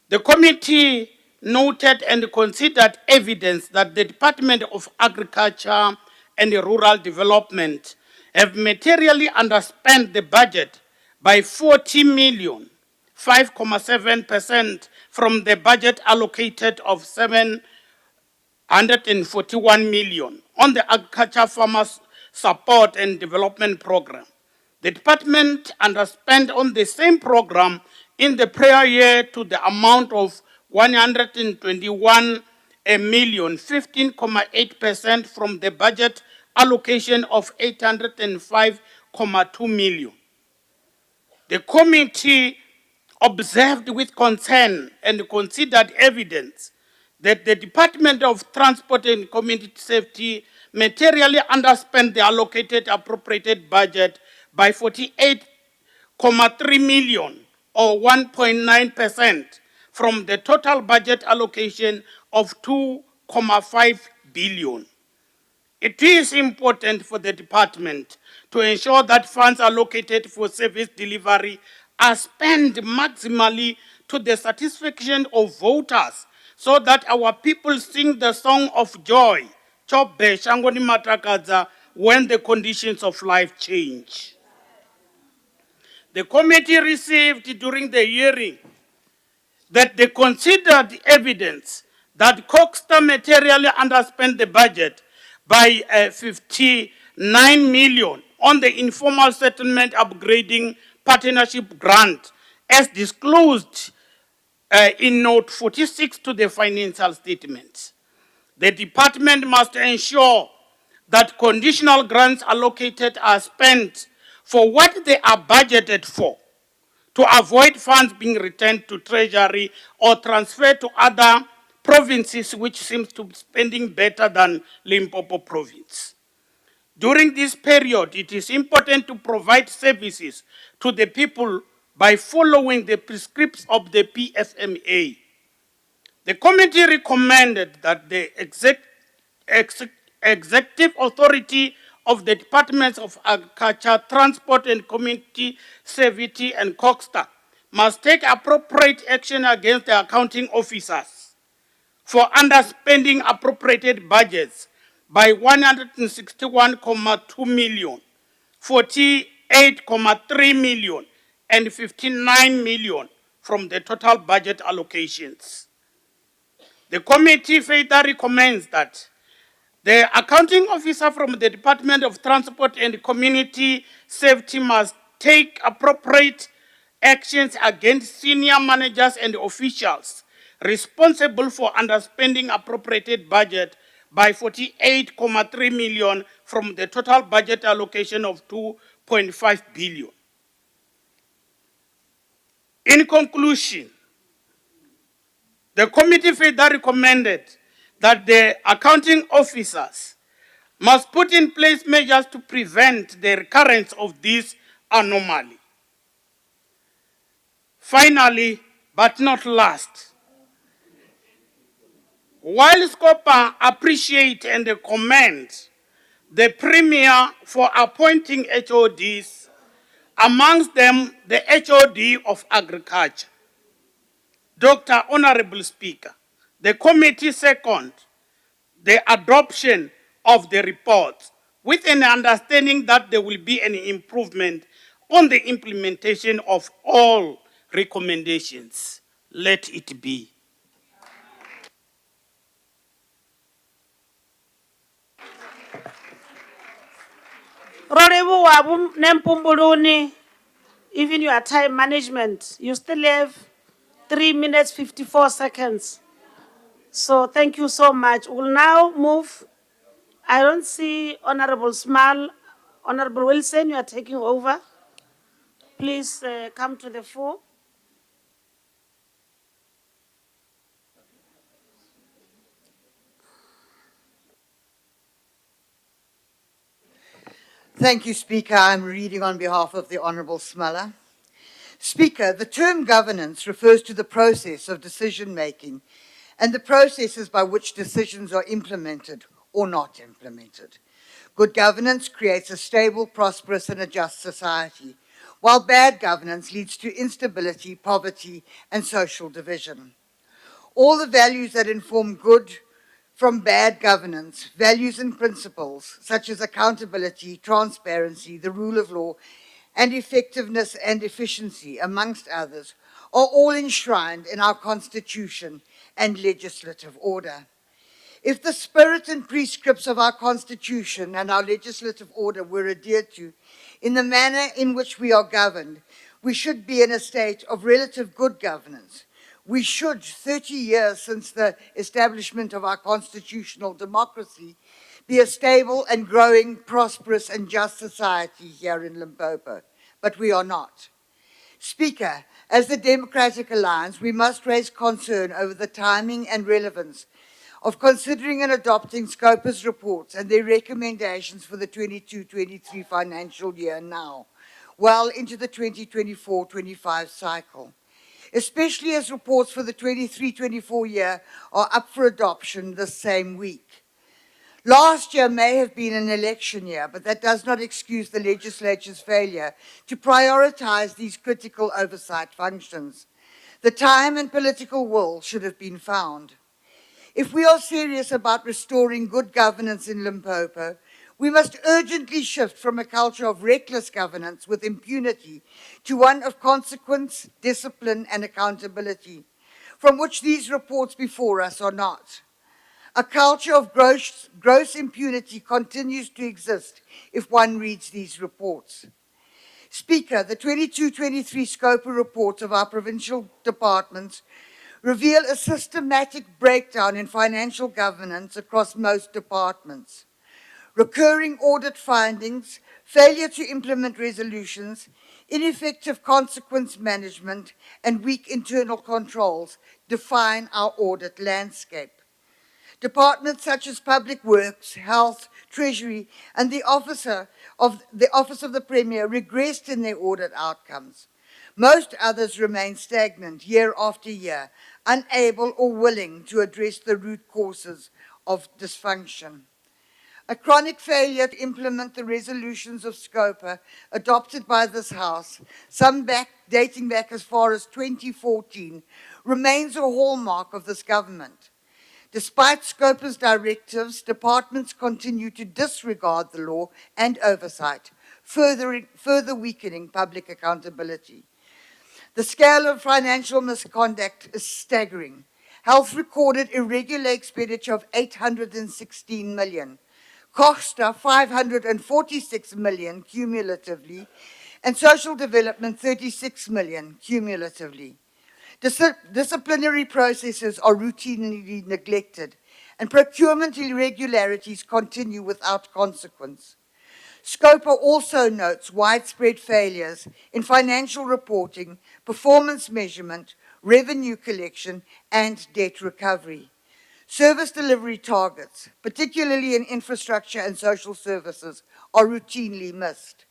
S17: The committee noted and considered evidence that the Department of Agriculture and Rural Development have materially underspent the budget by 40 million, 5.7% from the budget allocated of 741 million on the Agriculture Farmers Support and Development Program. The department underspent on the same program in the prior year to the amount of 121 million, 15.8% from the budget allocation of 805.2 million. The committee
S18: observed with concern and considered evidence that the Department of Transport and Community Safety materially underspent the allocated appropriated budget by 48.3 million or 1.9% from the total budget allocation of 2.5 billion. It is important for the department to ensure that funds allocated for service delivery are spent maximally to the satisfaction of voters so that our people sing the song of joy, Chobe Shangoni Matrakadza, when the conditions of life change. The committee received during the hearing that they considered evidence that Coxter materially underspent the budget by 59 million on the informal settlement upgrading partnership grant as disclosed in note 46 to the financial statements. The department must ensure that conditional grants allocated are spent for what they are budgeted for, to avoid funds being returned to Treasury or transferred to other provinces which seems to be spending better than Limpopo province. During this period, it is important to provide services to the people by following the prescriptions of the PFMA. The committee recommended that the executive authority of the Departments of Agriculture, Transport and Community Safety and Coxter must take appropriate action against the accounting officers for underspending appropriated budgets by 161.2 million, 48.3 million, and 59 million from the total budget allocations. The committee further recommends that the accounting officer from the Department of Transport and Community Safety must take appropriate actions against senior managers and officials responsible for underspending appropriated budget by 48.3 million from the total budget allocation of 2.5 billion. In conclusion, the committee further recommended that the accounting officers must put in place measures to prevent the recurrence of this anomaly. Finally, but not last, while SCOPA appreciate and commend the Premier for appointing HODs, amongst them the HOD of Agriculture, Dr. Honorable Speaker, the committee second the adoption of the report with an understanding that there will be an improvement on the implementation of all recommendations. Let it be.
S1: Rorebu wabu nempumbuluni, even your time management, you still have 3 minutes 54 seconds. So thank you so much. We'll now move. I don't see Honorable Small. Honorable Wilson, you are taking over. Please come to the fore.
S9: Thank you, Speaker. I'm reading on behalf of the Honourable Smaller. Speaker, the term governance refers to the process of decision-making and the processes by which decisions are implemented or not implemented. Good governance creates a stable, prosperous and a just society, while bad governance leads to instability, poverty and social division. All the values that inform good from bad governance, values and principles such as accountability, transparency, the rule of law, and effectiveness and efficiency, amongst others, are all enshrined in our Constitution and legislative order. If the spirit and prescripts of our Constitution and our legislative order were adhered to in the manner in which we are governed, we should be in a state of relative good governance. We should, 30 years since the establishment of our constitutional democracy, be a stable and growing, prosperous and just society here in Limpopo. But we are not. Speaker, as the Democratic Alliance, we must raise concern over the timing and relevance of considering and adopting SCOPA's reports and their recommendations for the 22-23 financial year now, well into the 2024-25 cycle, especially as reports for the 23-24 year are up for adoption this same week. Last year may have been an election year, but that does not excuse the legislature's failure to prioritize these critical oversight functions. The time and political will should have been found. If we are serious about restoring good governance in Limpopo, we must urgently shift from a culture of reckless governance with impunity to one of consequence, discipline, and accountability, from which these reports before us are not. A culture of gross impunity continues to exist if one reads these reports. Speaker, the 22-23 SCOPA reports of our provincial departments reveal a systematic breakdown in financial governance across most departments. Recurring audit findings, failure to implement resolutions, ineffective consequence management, and weak internal controls define our audit landscape. Departments such as Public Works, Health, Treasury, and the Office of the Premier regressed in their audit outcomes. Most others remain stagnant year after year, unable or willing to address the root causes of dysfunction. A chronic failure to implement the resolutions of SCOPA adopted by this House, some dating back as far as 2014, remains a hallmark of this government. Despite SCOPA's directives, departments continue to disregard the law and oversight, further weakening public accountability. The scale of financial misconduct is staggering. Health recorded irregular expenditure of 816 million, Costa 546 million cumulatively, and social development 36 million cumulatively. Disciplinary processes are routinely neglected, and procurement irregularities continue without consequence. SCOPA also notes widespread failures in financial reporting, performance measurement, revenue collection, and debt recovery. Service delivery targets, particularly in infrastructure and social services, are routinely missed.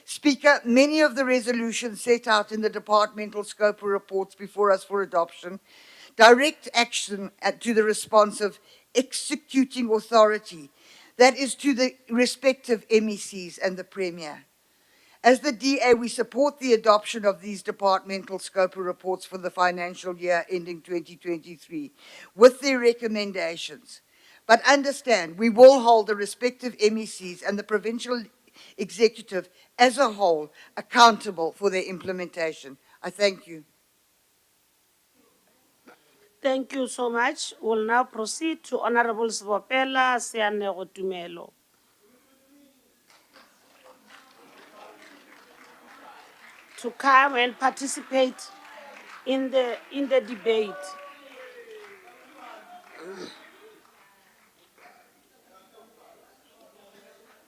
S9: Speaker, many of the resolutions set out in the departmental SCOPA reports before us for adoption direct action to the responsive executing authority, that is to the respective MECs and the Premier. As the DA, we support the adoption of these departmental SCOPA reports for the financial year ending 2023 with their recommendations. But understand, we will hold the respective MECs and the provincial executive as a whole accountable for their implementation. I thank you.
S1: Thank you so much. We'll now proceed to Honorable Svopela Sianego Tumelo. To come and participate in the debate.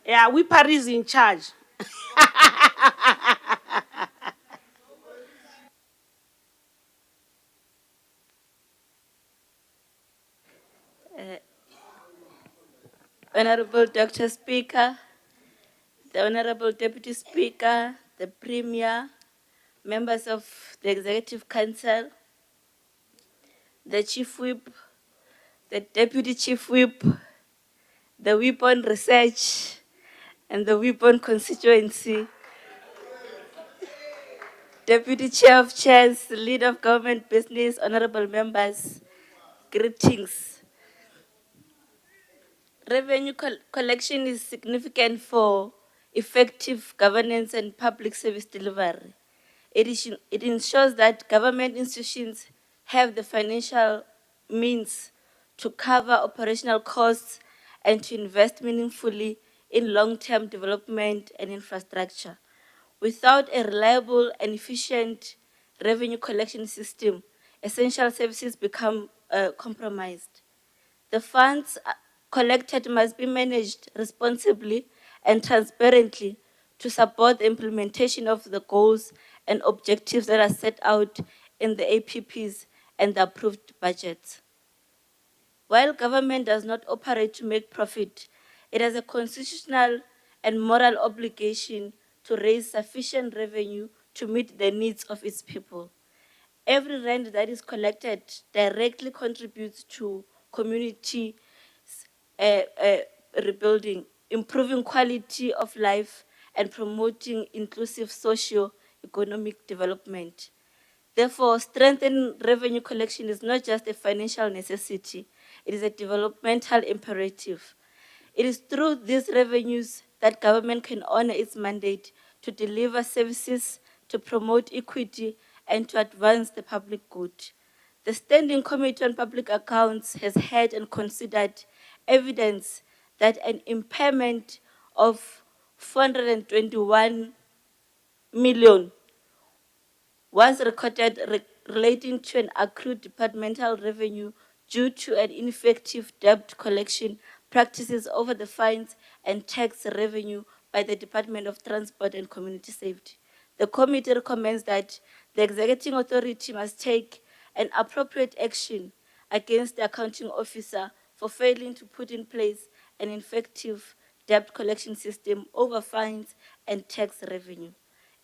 S1: Yeah, Wipar is in charge.
S15: Honorable Dr. Speaker, the Honorable Deputy Speaker, the Premier, members of the Executive Council, the Chief Whip, the Deputy Chief Whip, the Whip on Research, and the Whip on Constituency, Deputy Chair of Chairs, Leader of Government Business, honorable members, greetings. Revenue collection is significant for effective governance and public service delivery. It ensures that government institutions have the financial means to cover operational costs and to invest meaningfully in long-term development and infrastructure. Without a reliable and efficient revenue collection system, essential services become compromised. The funds collected must be managed responsibly and transparently to support the implementation of the goals and objectives that are set out in the APPs and the approved budgets. While government does not operate to make profit, it has a constitutional and moral obligation to raise sufficient revenue to meet the needs of its people. Every rand that is collected directly contributes to community rebuilding, improving quality of life, and promoting inclusive socio-economic development. Therefore, strengthening revenue collection is not just a financial necessity, it is a developmental imperative. It is through these revenues that government can honor its mandate to deliver services, to promote equity, and to advance the public good. The Standing Committee on Public Accounts has heard and considered evidence that an impairment of 421 million was recorded relating to an accrued departmental revenue due to an ineffective debt collection practices over the fines and tax revenue by the Department of Transport and Community Safety. The committee recommends that the executing authority must take an appropriate action against the accounting officer for failing to put in place an effective debt collection system over fines and tax revenue.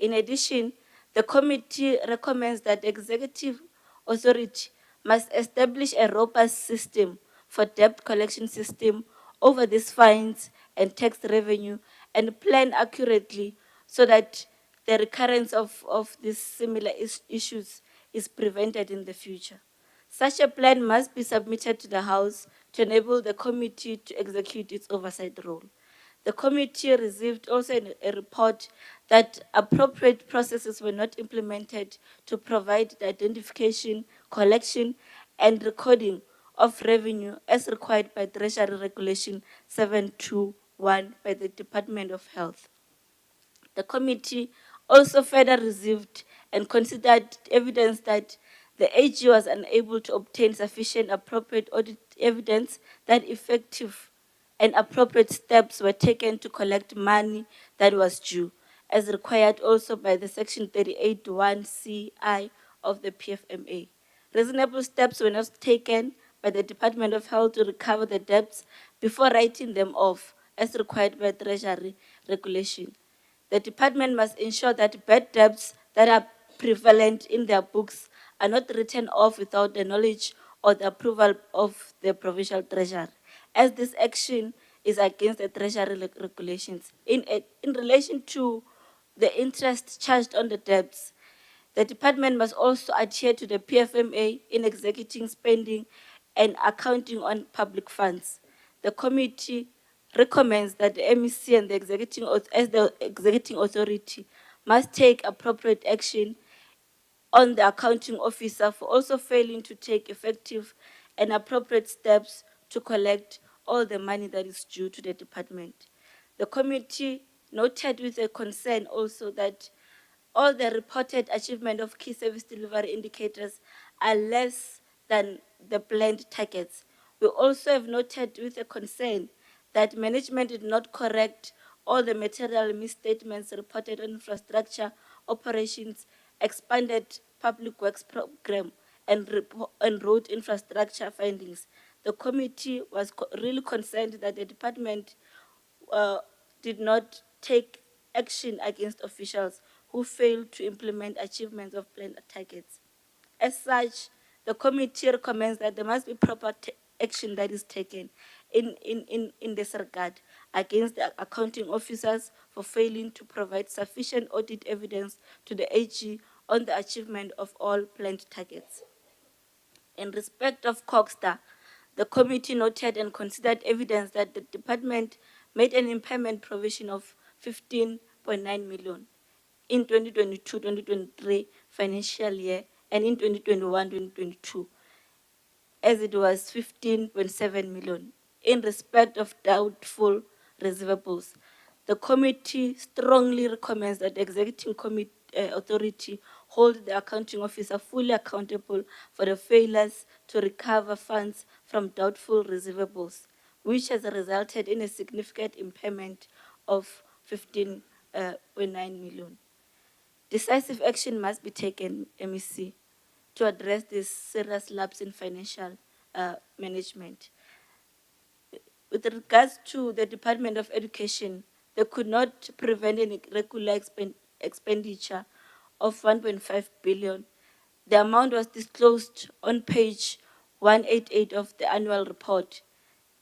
S15: In addition, the committee recommends that the executive authority must establish a robust system for debt collection system over these fines and tax revenue and plan accurately so that the recurrence of these similar issues is prevented in the future. Such a plan must be submitted to the House to enable the committee to execute its oversight role. The committee received also a report that appropriate processes were not implemented to provide the identification, collection, and recording of revenue as required by Treasury Regulation 721 by the Department of Health. The committee also further received and considered evidence that the AG was unable to obtain sufficient appropriate audit evidence that effective and appropriate steps were taken to collect money that was due, as required also by the Section 38(1)(ci) of the PFMA. Reasonable steps were not taken by the Department of Health to recover the debts before writing them off, as required by Treasury Regulation. The department must ensure that bad debts that are prevalent in their books are not written off without the knowledge or the approval of the provincial treasurer, as this action is against the treasury regulations. In relation to the interest charged on the debts, the department must also adhere to the PFMA in executing spending and accounting on public funds. The committee recommends that the MEC and the executing authority must take appropriate action on the accounting officer for also failing to take effective and appropriate steps to collect all the money that is due to the department. The committee noted with a concern also that all the reported achievement of key service delivery indicators are less than the planned targets. We also have noted with a concern that management did not correct all the material misstatements reported on infrastructure, operations, expanded public works program, and road infrastructure findings. The committee was really concerned that the department did not take action against officials who failed to implement achievements of planned targets. As such, the committee recommends that there must be proper action that is taken in this regard against the accounting officers for failing to provide sufficient audit evidence to the AG on the achievement of all planned targets. In respect of Cogstar, the committee noted and considered evidence that the department made an impairment provision of 15.9 million in 2022-2023 financial year and in 2021-2022, as it was 15.7 million in respect of doubtful receivables. The committee strongly recommends that the executive authority hold the accounting officer fully accountable for the failures to recover funds from doubtful receivables, which has resulted in a significant impairment of 15.9 million. Decisive action must be taken, MEC, to address this serious lapse in financial management. With regards to the Department of Education, they could not prevent any regular expenditure of 1.5 billion. The amount was disclosed on page 188 of the annual report.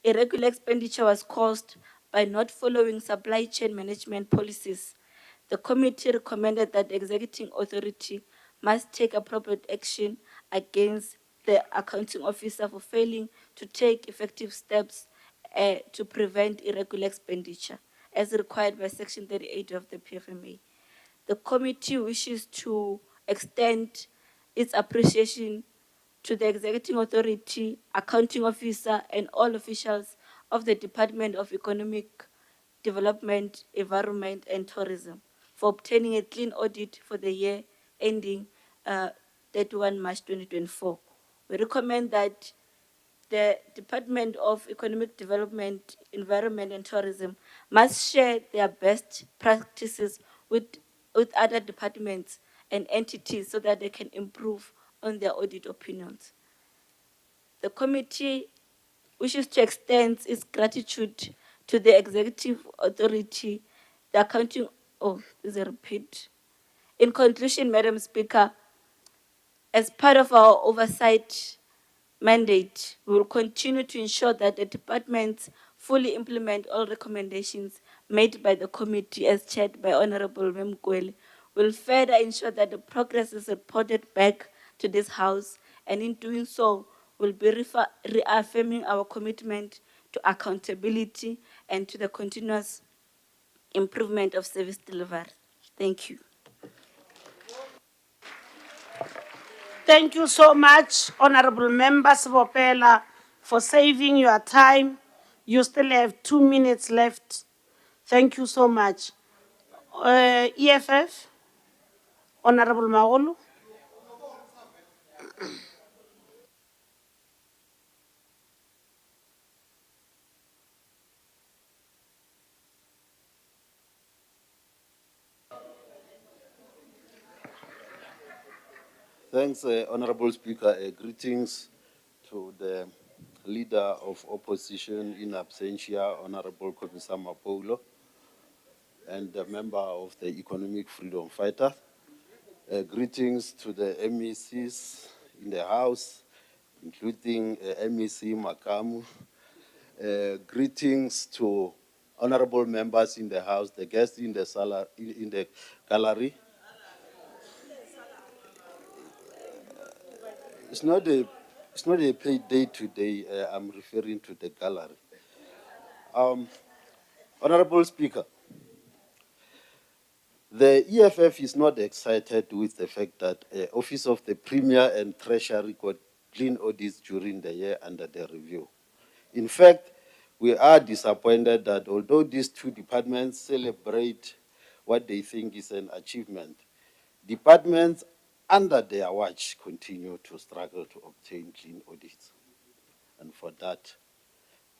S15: Irregular expenditure was caused by not following supply chain management policies. The committee recommended that the executing authority must take appropriate action against the accounting officer for failing to take effective steps to prevent irregular expenditure, as required by Section 38 of the PFMA. The committee wishes to extend its appreciation to the executing authority, accounting officer, and all officials of the Department of Economic Development, Environment, and Tourism for obtaining a clean audit for the year ending 31 March 2024. We recommend that the Department of Economic Development, Environment, and Tourism must share their best practices with other departments and entities so that they can improve on their audit opinions. The committee wishes to extend its gratitude to the executive authority, the accounting, oh, there's a repeat. In conclusion, Madam Speaker, as part of our oversight mandate, we will continue to ensure that the departments fully implement all recommendations made by the committee as chaired by Honorable Memkwele. Will further ensure that the progress is reported back to this House, and in doing so, will be reaffirming our commitment to accountability and to the continuous improvement of service delivery. Thank you.
S1: Thank you so much, Honorable Members Vopela, for saving your time. You still have 2 minutes left. Thank you so much. EFF, Honorable Magolo.
S5: Thanks, Honorable Speaker. Greetings to the Leader of Opposition in absentia, Honorable Kommissar Mapolo, and the member of the Economic Freedom Fighter. Greetings to the MECs in the House, including MEC Makamu. Greetings to honorable members in the House, the guests in the gallery. It's not a paid day today. I'm referring to the gallery. Honorable Speaker, the EFF is not excited with the fact that Office of the Premier and Treasury got clean audits during the year under the review. In fact, we are disappointed that although these two departments celebrate what they think is an achievement, departments under their watch continue to struggle to obtain clean audits. And for that,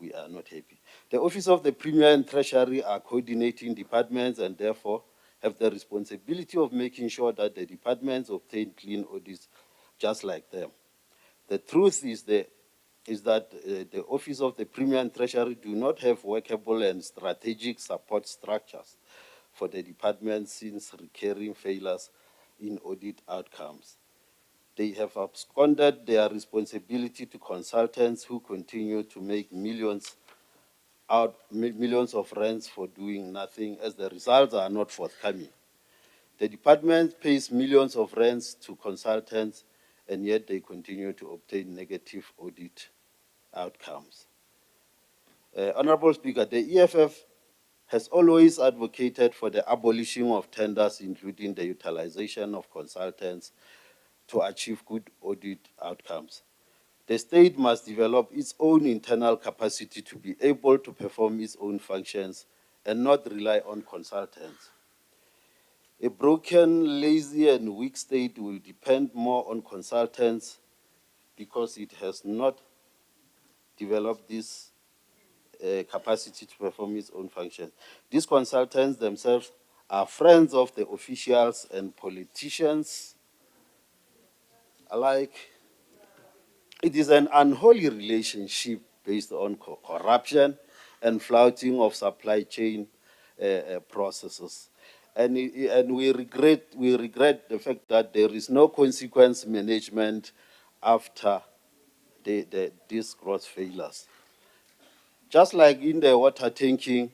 S5: we are not happy. The Office of the Premier and Treasury are coordinating departments and therefore have the responsibility of making sure that the departments obtain clean audits just like them. The truth is that the Office of the Premier and Treasury do not have workable and strategic support structures for the department since recurring failures in audit outcomes. They have absconded their responsibility to consultants who continue to make millions of rands for doing nothing, as the results are not forthcoming. The department pays millions of rands to consultants, and yet they continue to obtain negative audit outcomes. Honorable Speaker, the EFF has always advocated for the abolition of tenders, including the utilization of consultants to achieve good audit outcomes. The state must develop its own internal capacity to be able to perform its own functions and not rely on consultants. A broken, lazy, and weak state will depend more on consultants because it has not developed this capacity to perform its own function. These consultants themselves are friends of the officials and politicians alike. It is an unholy relationship based on corruption and flouting of supply chain processes. And we regret the fact that there is no consequence management after these gross failures. Just like in the water tanking,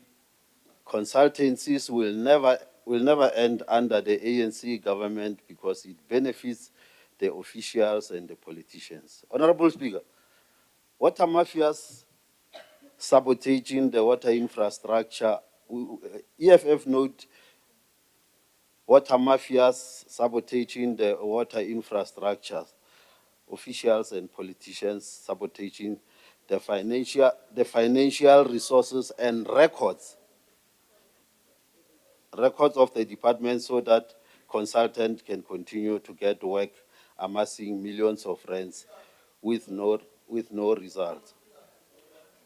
S5: consultancies will never end under the ANC government because it benefits the officials and the politicians. Honorable Speaker, water mafias sabotaging the water infrastructure. EFF note water mafias sabotaging the water infrastructure, officials and politicians sabotaging the financial resources and records of the department so that consultants can continue to get work, amassing millions of rands with no results.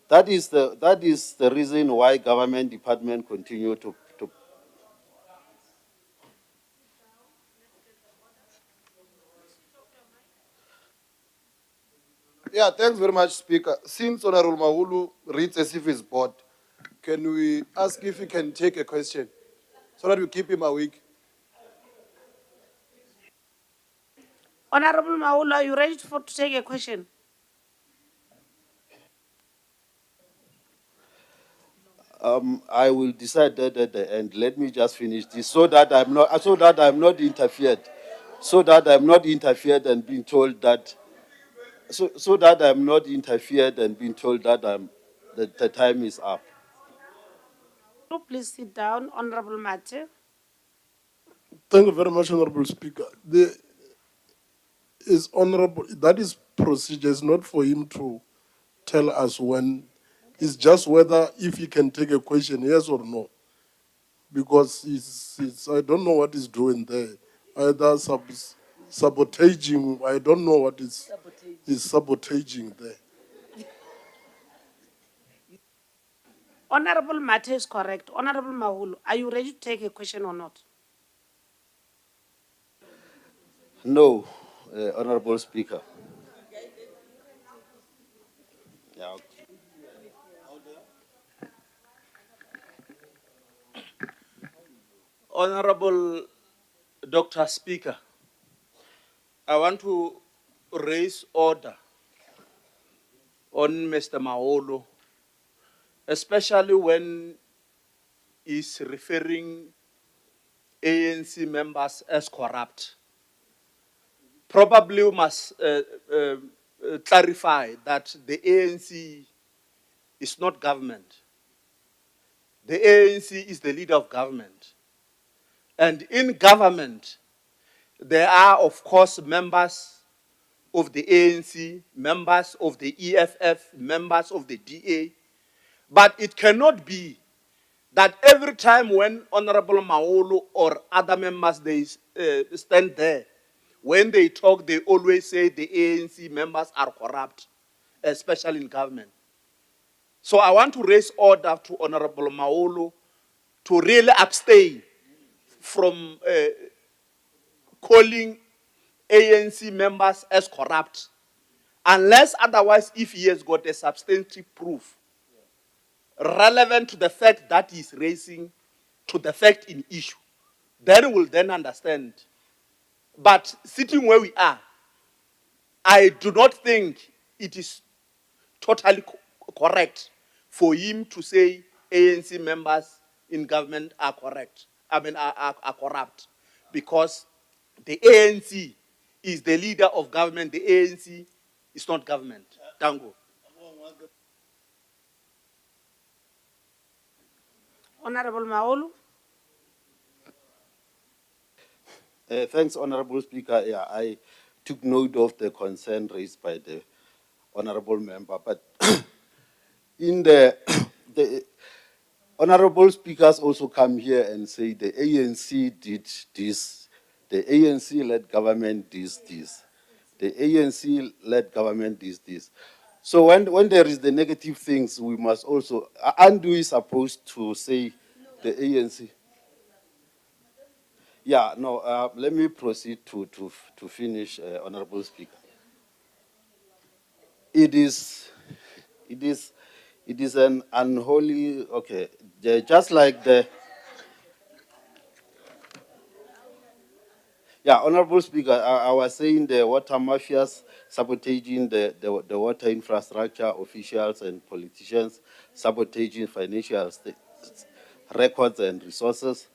S5: That is the reason why government department continue to.
S7: Yeah, thanks very much, Speaker. Since Honorable Mahulu reads as if he's bored, can we ask if he can take a question so that we keep him awake?
S1: Honorable Maula, are you ready to take a question?
S5: I will decide that at the end. Let me just finish this so that I'm not interfered. So that I'm not interfered and being told that so that I'm not interfered and being told that the time is up.
S1: Please sit down, Honorable Mate.
S7: Thank you very much, Honorable Speaker. That is procedure. It's not for him to tell us when. It's just whether if he can take a question, yes or no. Because I don't know what he's doing there. Either sabotaging, I don't know what he's sabotaging there.
S1: Honorable Mate is correct. Honorable Mahulu, are you ready to take a question or not?
S5: No, Honorable Speaker. Yeah, okay.
S19: Honorable Dr. Speaker, I want to raise order on Mr. Maolo, especially when he's referring ANC members as corrupt. Probably we must clarify that the ANC is not government. The ANC is the leader of government. And in government, there are, of course, members of the ANC, members of the EFF, members of the DA. But it cannot be that every time when Honorable Maolo or other members, they stand there, when they talk, they always say the ANC members are corrupt, especially in government. So I want to raise order to Honorable Maolo to really abstain from calling ANC members as corrupt, unless otherwise, if he has got a substantive proof relevant to the fact that he is raising, to the fact in issue, then we'll then understand. But sitting where we are, I do not think it is totally correct for him to say ANC members in government are correct. Are corrupt, because the ANC is the leader of government. The ANC is not government. Tango.
S1: Honorable Maulu.
S5: Thanks, Honorable Speaker. Yeah, I took note of the concern raised by the Honorable Member, but in the Honorable Speakers also come here and say the ANC did this, the ANC-led government did this, the ANC-led government did this. So when there is the negative things, we must also, aren't we supposed to say the ANC? Yeah, no, let me proceed to finish, Honorable Speaker. It is, it is, it is an unholy, okay, just like the, yeah, Honorable Speaker, I was saying the water mafias sabotaging the water infrastructure, officials and politicians sabotaging financial records and resources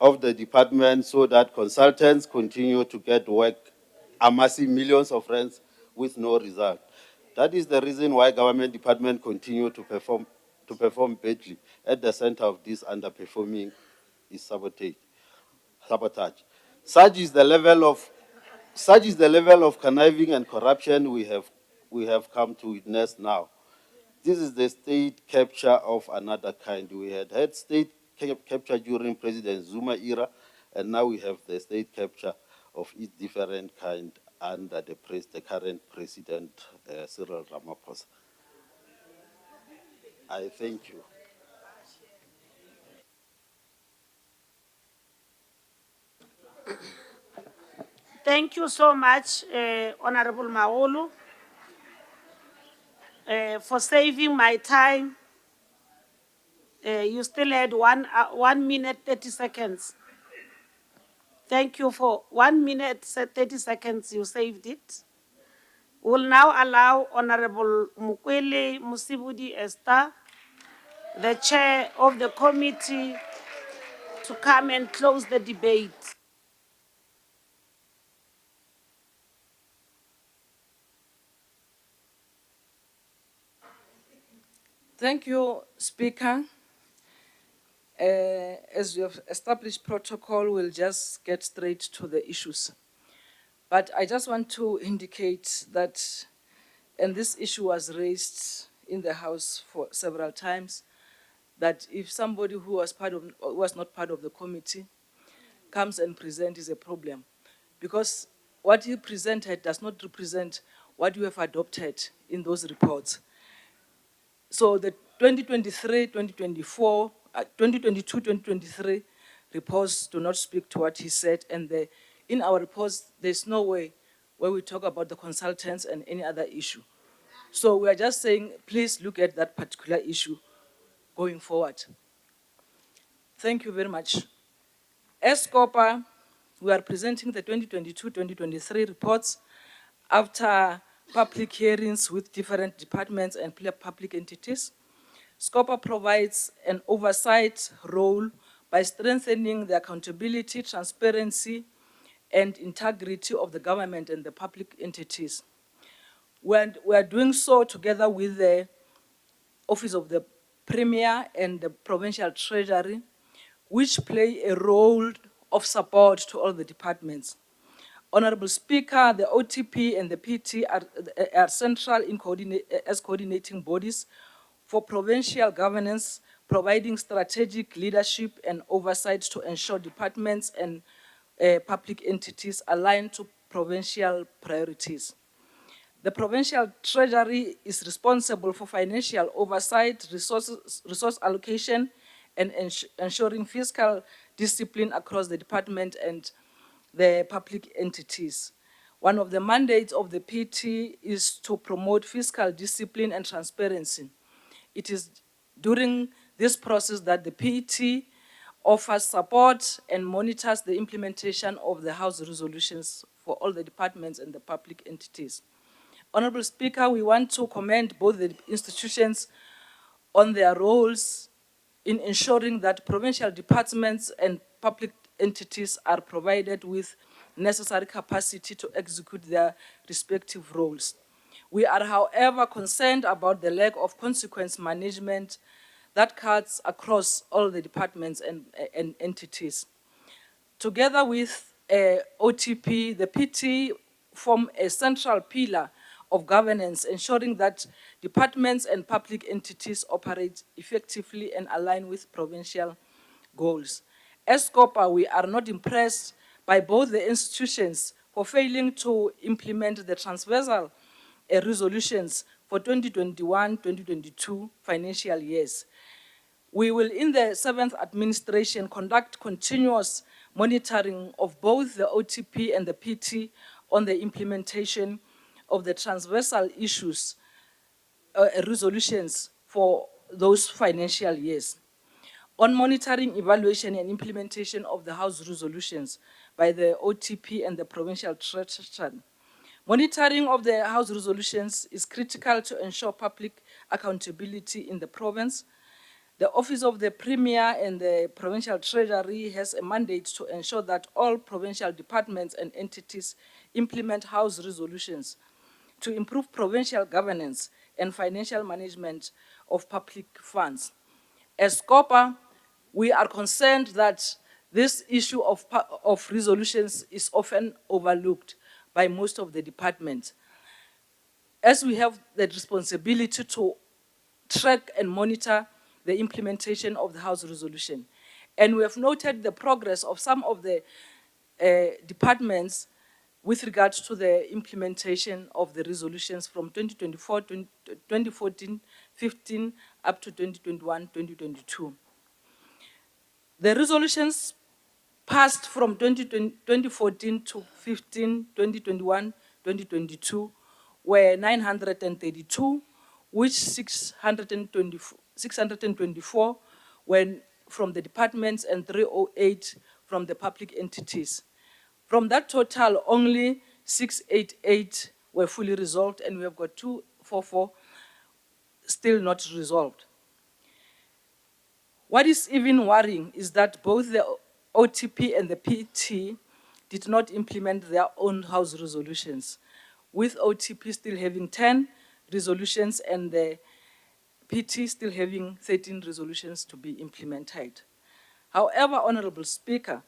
S5: of the department so that consultants continue to get work, amassing millions of rands with no result. That is the reason why government department continue to perform badly. At the center of this underperforming is sabotage. Such is the level of conniving and corruption we have come to witness now. This is the state capture of another kind. We had state capture during President Zuma era, and now we have the state capture of its different kind under the current President Cyril Ramaphosa. I thank you.
S1: Thank you so much, Honorable Maolu, for saving my time. You still had 1 minute, 30 seconds. Thank you for 1 minute, 30 seconds, you saved it. We'll now allow Honorable Mukwele Musibudi Esther, the chair of the committee, to come and close the debate.
S11: Thank you, Speaker. As we have established protocol, we'll just get straight to the issues. But I just want to indicate that, and this issue was raised in the House for several times, that if somebody who was not part of the committee comes and presents is a problem, because what he presented does not represent what you have adopted in those reports. So the 2023, 2024, 2022, 2023 reports do not speak to what he said, and in our reports, there's no way where we talk about the consultants and any other issue. So we are just saying, please look at that particular issue going forward. Thank you very much. As SCOPA, we are presenting the 2022-2023 reports after public hearings with different departments and public entities. SCOPA provides an oversight role by strengthening the accountability, transparency, and integrity of the government and the public entities. We are doing so together with the Office of the Premier and the Provincial Treasury, which play a role of support to all the departments. Honorable Speaker, the OTP and the PT are central as coordinating bodies for provincial governance, providing strategic leadership and oversight to ensure departments and public entities align to provincial priorities. The Provincial Treasury is responsible for financial oversight, resource allocation, and ensuring fiscal discipline across the department and the public entities. One of the mandates of the PT is to promote fiscal discipline and transparency. It is during this process that the PT offers support and monitors the implementation of the House resolutions for all the departments and the public entities. Honorable Speaker, we want to commend both the institutions on their roles in ensuring that provincial departments and public entities are provided with necessary capacity to execute their respective roles. We are, however, concerned about the lack of consequence management that cuts across all the departments and entities. Together with OTP, the PT form a central pillar of governance, ensuring that departments and public entities operate effectively and align with provincial goals. As SCOPA, we are not impressed by both the institutions for failing to implement the transversal resolutions for 2021-2022 financial years. We will, in the 7th administration, conduct continuous monitoring of both the OTP and the PT on the implementation of the transversal issues, resolutions for those financial years. On monitoring, evaluation, and implementation of the House resolutions by the OTP and the provincial treasurer. Monitoring of the House resolutions is critical to ensure public accountability in the province. The Office of the Premier and the Provincial Treasury has a mandate to ensure that all provincial departments and entities implement House resolutions to improve provincial governance and financial management of public funds. As SCOPA, we are concerned that this issue of resolutions is often overlooked by most of the departments, as we have the responsibility to track and monitor the implementation of the House resolution. And we have noted the progress of some of the departments with regards to the implementation of the resolutions from 2024, 2014, 15, up to 2021, 2022. The resolutions passed from 2014 to 15, 2021, 2022 were 932, which 624 were from the departments and 308 from the public entities. From that total, only 688 were fully resolved, and we have got 244 still not resolved. What is even worrying is that both the OTP and the PT did not implement their own House resolutions, with OTP still having 10 resolutions and the PT still having 13 resolutions to be implemented. However, Honorable Speaker,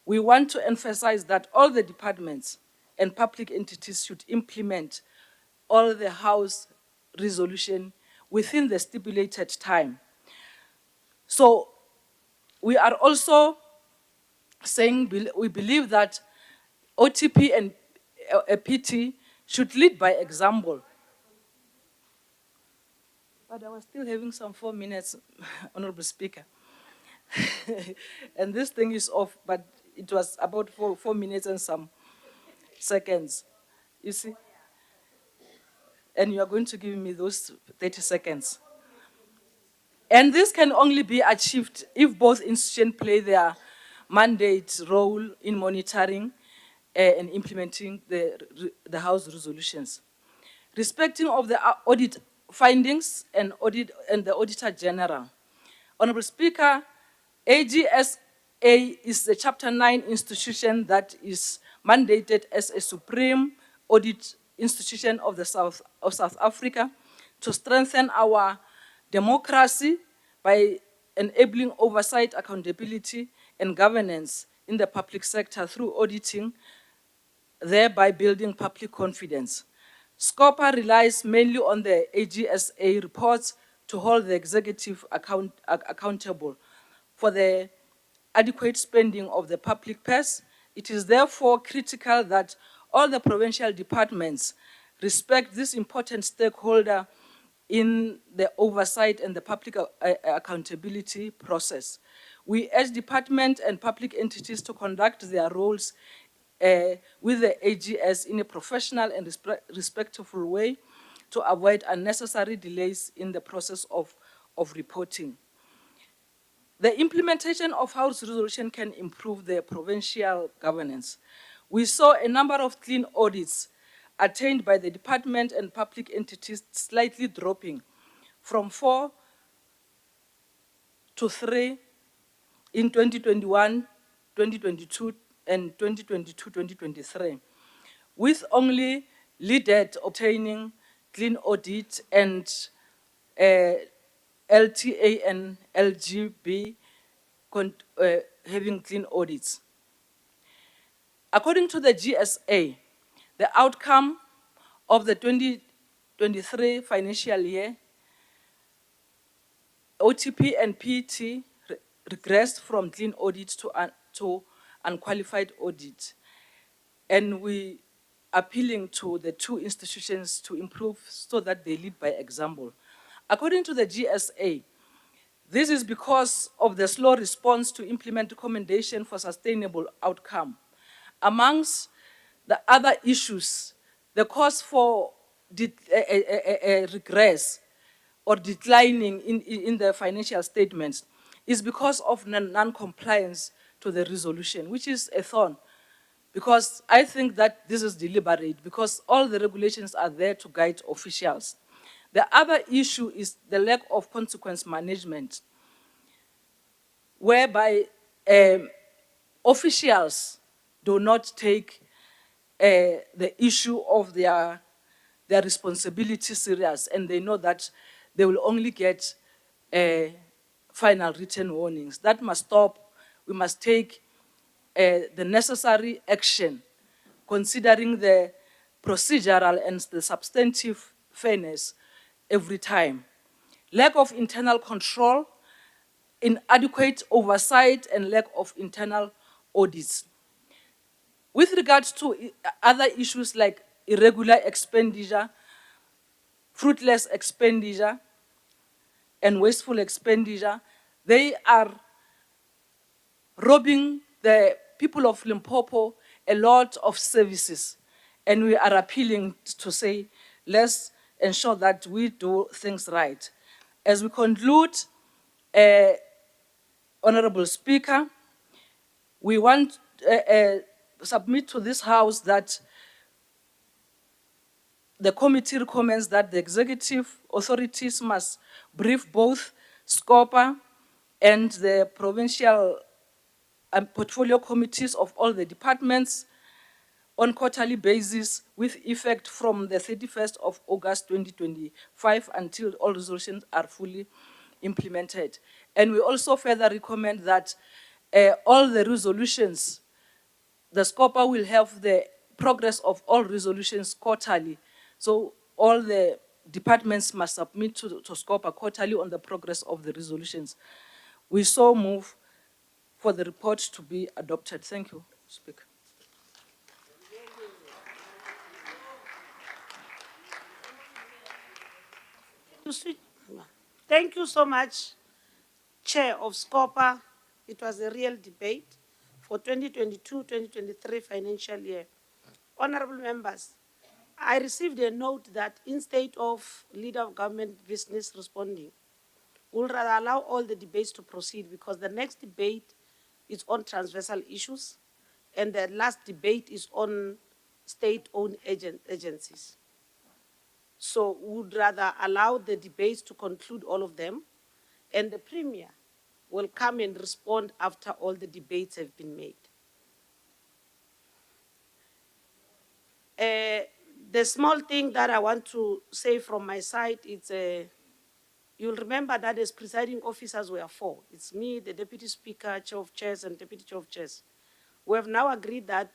S11: we want to emphasize that all the departments and public entities should implement all the House resolution within the stipulated time. So we are also saying we believe that OTP and PT should lead by example. But I was still having some 4 minutes, Honorable Speaker. And this thing is off, but it was about 4 minutes and some seconds. You see? And you are going to give me those 30 seconds. And this can only be achieved if both institutions play their mandate role in monitoring and implementing the House resolutions. Respecting of the audit findings and the Auditor-General. Honorable Speaker, AGSA is the Chapter 9 institution that is mandated as a supreme audit institution of South Africa to strengthen our democracy by enabling oversight, accountability, and governance in the public sector through auditing, thereby building public confidence. SCOPA relies mainly on the AGSA reports to hold the executive accountable for the adequate spending of the public purse. It is therefore critical that all the provincial departments respect this important stakeholder in the oversight and the public accountability process. We urge department and public entities to conduct their roles with the AGS in a professional and respectful way to avoid unnecessary delays in the process of reporting. The implementation of House resolution can improve the provincial governance. We saw a number of clean audits attained by the department and public entities slightly dropping from 4 to 3 in 2021, 2022, and 2022-2023, with only LEADED obtaining clean audit and LTA and LGB having clean audits. According to the GSA, the outcome of the 2023 financial year, OTP and PT regressed from clean audit to unqualified audit. And we appealing to the two institutions to improve so that they lead by example. According to the GSA, This is because of the slow response to implement recommendation for sustainable outcome. Amongst the other issues, the cause for regress or declining in the financial statements is because of non-compliance to the resolution, which is a thorn. Because I think that this is deliberate, because all the regulations are there to guide officials. The other issue is the lack of consequence management, whereby officials do not take the issue of their responsibility serious, and they know that they will only get final written warnings. That must stop. We must take the necessary action, considering the procedural and the substantive fairness every time. Lack of internal control, inadequate oversight, and lack of internal audits. With regards to other issues like irregular expenditure, fruitless expenditure, and wasteful expenditure, they are robbing the people of Limpopo a lot of services. And we are appealing to say, let's ensure that we do things right. As we conclude, Honorable Speaker, we want to submit to this House that the committee recommends that the executive authorities must brief both SCOPA and the provincial portfolio committees of all the departments on quarterly basis with effect from the 31st of August 2025 until all resolutions are fully implemented. And we also further recommend that all the resolutions, the SCOPA will have the progress of all resolutions quarterly. So all the departments must submit to SCOPA quarterly on the progress of the resolutions. We so move for the report to be adopted. Thank you, Speaker.
S1: Thank you so much, Chair of SCOPA. It was a real debate for 2022-2023 financial year. Honorable members, I received a note that instead of leader of government business responding, we'll rather allow all the debates to proceed because the next debate is on transversal issues and the last debate is on state-owned agencies. So we would rather allow the debates to conclude all of them, and the Premier will come and respond after all the debates have been made. The small thing that I want to say from my side is, you'll remember that as presiding officers we are four. It's me, the Deputy Speaker, Chair of Chairs, and Deputy Chair of Chairs. We have now agreed that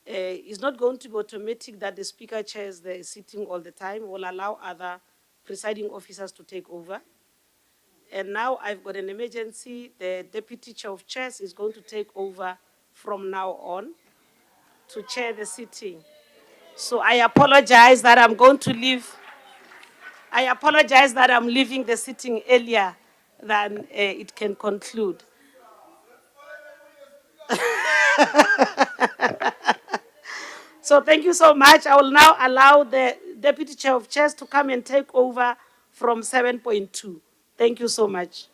S1: it's not going to be automatic that the Speaker chairs the sitting all the time. We'll allow other presiding officers to take over. And now I've got an emergency. The Deputy Chair of Chairs is going to take over from now on to chair the sitting. So I apologize that I'm going to leave. I apologize that I'm leaving the sitting earlier than it can conclude. So thank you so much. I will now allow the Deputy Chair of Chairs to come and take over from 7.2. Thank you so much.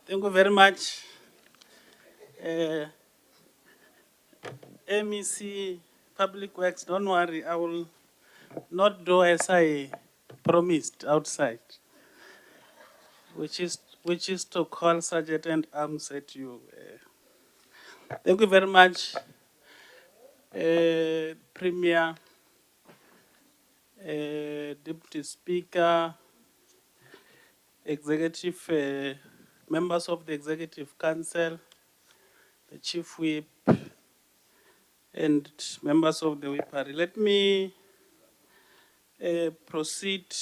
S18: Thank you very much. MEC Public Works, don't worry, I will not do as I promised outside, which is to call Sergeant and Arms at you. Thank you very much, Premier, Deputy Speaker, Executive, members of the Executive Council, the Chief Whip, and members of the WIPARI. Let me proceed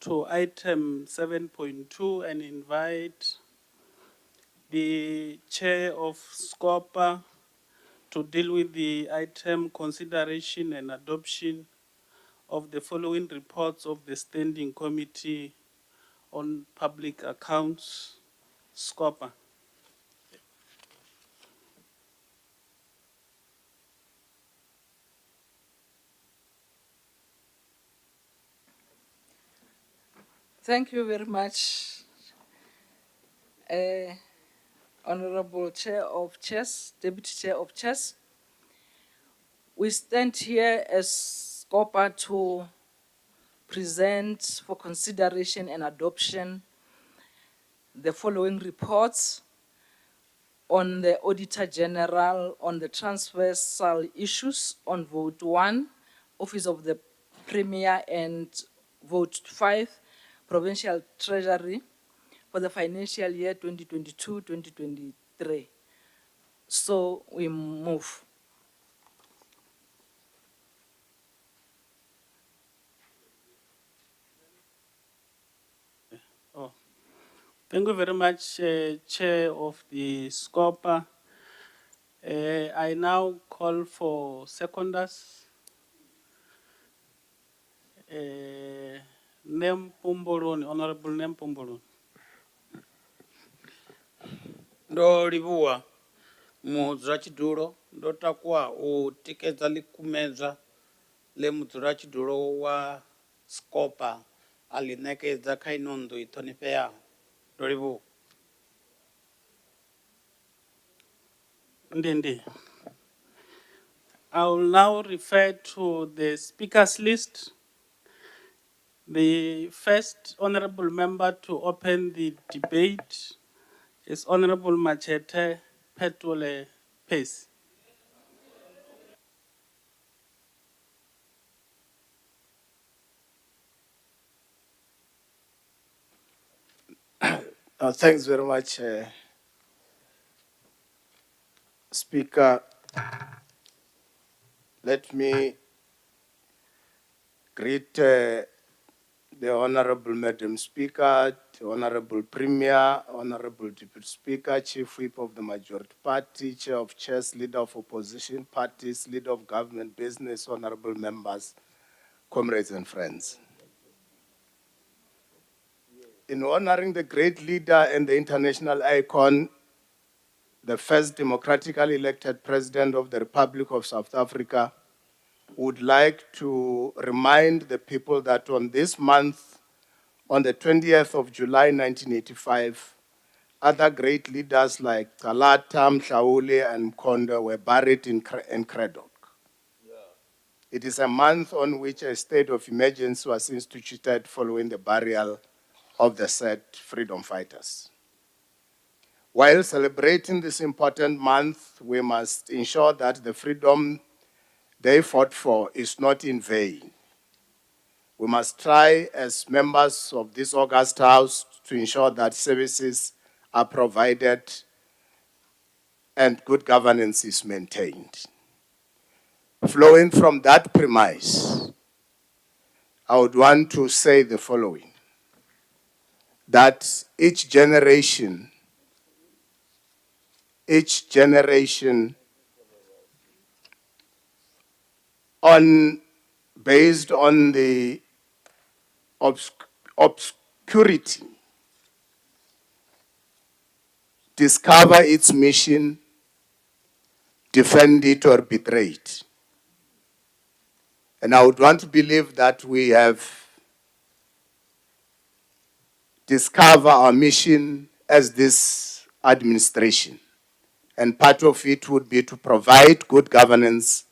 S18: to item 7.2 and invite the chair of SCOPA to deal with the item consideration and adoption of the following reports of the Standing Committee on Public Accounts, SCOPA.
S11: Thank you very much, Honorable Chair of Chess, Deputy Chair of Chess. We stand here as SCOPA to present for consideration and adoption the following reports on the Auditor-General on the transversal issues on vote 1, Office of the Premier, and vote 5, Provincial Treasury, for the financial year 2022-2023. So we move.
S18: Oh, thank you very much, Chair of the SCOPA. I now call for seconders. Nempumboloni, Honorable Nempumboloni. Ndo livhuwa mudzulatshidulo ndo takuwa u tikedza likumedzwa le mudzulatshidulo wa SCOPA a ḽi ṋekedza kha ino nnḓu i ṱhonifheaho. Ndo livhuwa. Ndi. I will now refer to the speakers list. The first honorable member to open the debate is Honorable Machete Petole Pace.
S20: Thanks very much, Speaker. Let me greet the Honorable Madam Speaker, the Honorable Premier, Honorable Deputy Speaker, Chief Whip of the Majority Party, Chair of Chess, Leader of Opposition Parties, Leader of Government Business, Honorable Members, comrades and friends. In honoring the great leader and the international icon, the first democratically elected President of the Republic of South Africa, would like to remind the people that on this month, on the 20th of July 1985, other great leaders like Kalata, Mhlauli, and Mkhondo were buried in Craddock. It is a month on which a state of emergency was instituted following the burial of the said freedom fighters. While celebrating this important month, we must ensure that the freedom they fought for is not in vain. We must try as members of this august house to ensure that services are provided and good governance is maintained. Flowing from that premise, I would want to say the following, that each generation based on the obscurity, discover its mission, defend it, or betray it. And I would want to believe that we have discovered our mission as this administration. And part of it would be to provide good governance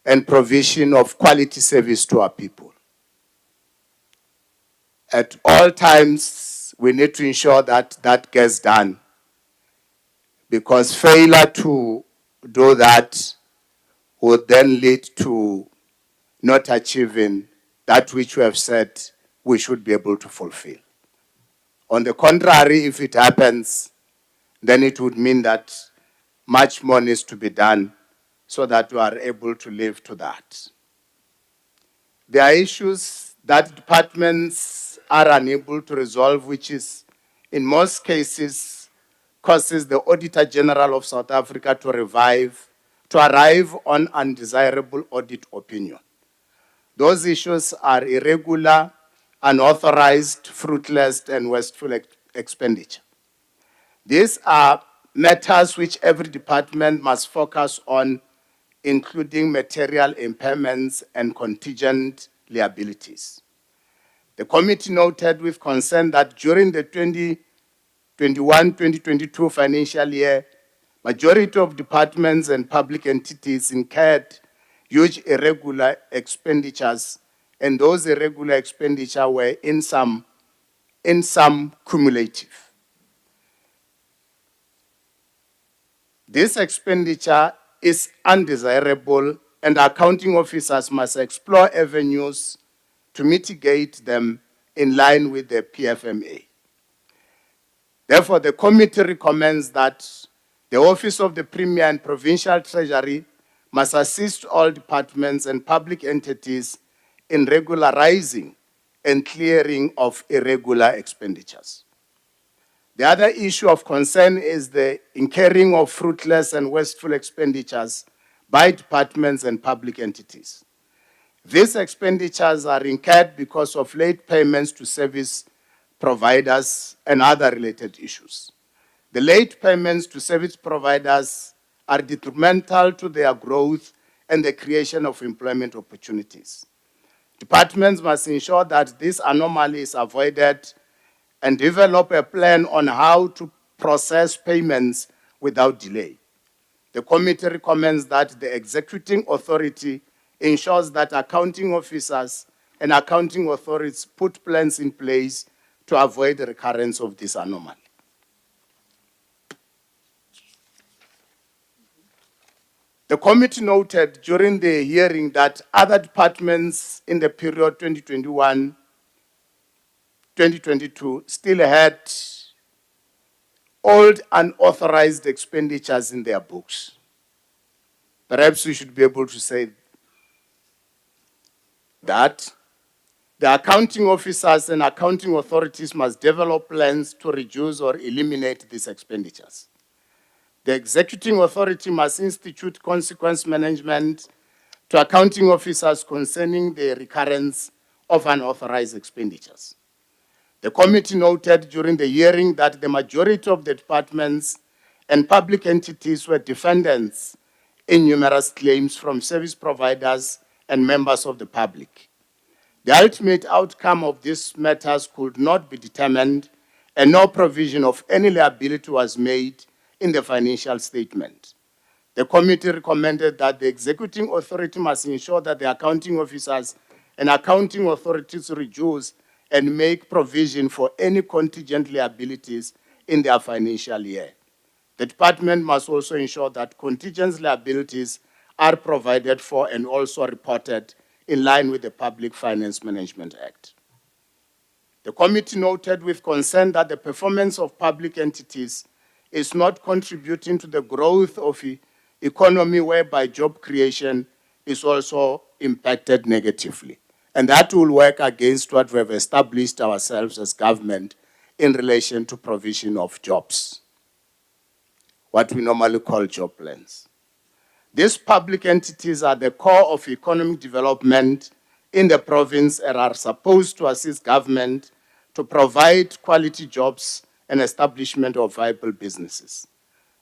S20: and provision of quality service to our people. At all times, we need to ensure that that gets done, because failure to do that would then lead to not achieving that which we have said we should be able to fulfill. On the contrary, if it happens, then it would mean that much more needs to be done so that we are able to live to that. There are issues that departments are unable to resolve, which is, in most cases, causes the Auditor-General of South Africa to arrive on undesirable audit opinion. Those issues are irregular, unauthorized, fruitless, and wasteful expenditure. These are matters which every department must focus on, including material impairments and contingent liabilities. The committee noted with concern that during the 2021-2022 financial year, majority of departments and public entities incurred huge irregular expenditures, and those irregular expenditures were in some cumulative. This expenditure is undesirable, and accounting officers must explore avenues to mitigate them in line with the PFMA. Therefore, the committee recommends that the Office of the Premier and Provincial Treasury must assist all departments and public entities in regularizing and clearing of irregular expenditures. The other issue of concern is the incurring of fruitless and wasteful expenditures by departments and public entities. These expenditures are incurred because of late payments to service providers and other related issues. The late payments to service providers are detrimental to their growth and the creation of employment opportunities. Departments must ensure that this anomaly is avoided and develop a plan on how to process payments without delay. The committee recommends that the executing authority ensures that accounting officers and accounting authorities put plans in place to avoid the recurrence of this anomaly. The committee noted during the hearing that other departments in the period 2021-2022 still had old unauthorized expenditures in their books. Perhaps we should be able to say that the accounting officers and accounting authorities must develop plans to reduce or eliminate these expenditures. The executing authority must institute consequence management to accounting officers concerning the recurrence of unauthorized expenditures. The committee noted during the hearing that the majority of the departments and public entities were defendants in numerous claims from service providers and members of the public. The ultimate outcome of these matters could not be determined, and no provision of any liability was made in the financial statement. The committee recommended that the executing authority must ensure that the accounting officers and accounting authorities reduce and make provision for any contingent liabilities in their financial year. The department must also ensure that contingent liabilities are provided for and also reported in line with the Public Finance Management Act. The committee noted with concern that the performance of public entities is not contributing to the growth of the economy, whereby job creation is also impacted negatively. And that will work against what we have established ourselves as government in relation to provision of jobs, what we normally call job plans. These public entities are the core of economic development in the province and are supposed to assist government to provide quality jobs and establishment of viable businesses.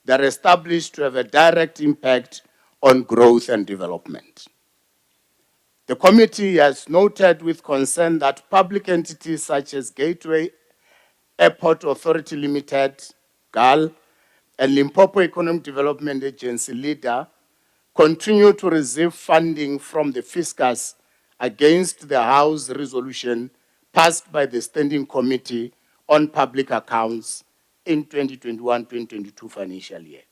S20: They are established to have a direct impact on growth and development. The committee has noted with concern that public entities such as Gateway Airport Authority Limited, GAL, and Limpopo Economic Development Agency, LEADER, continue to receive funding from the fiscus against the House resolution passed by the Standing Committee on Public Accounts in 2021-2022 financial year.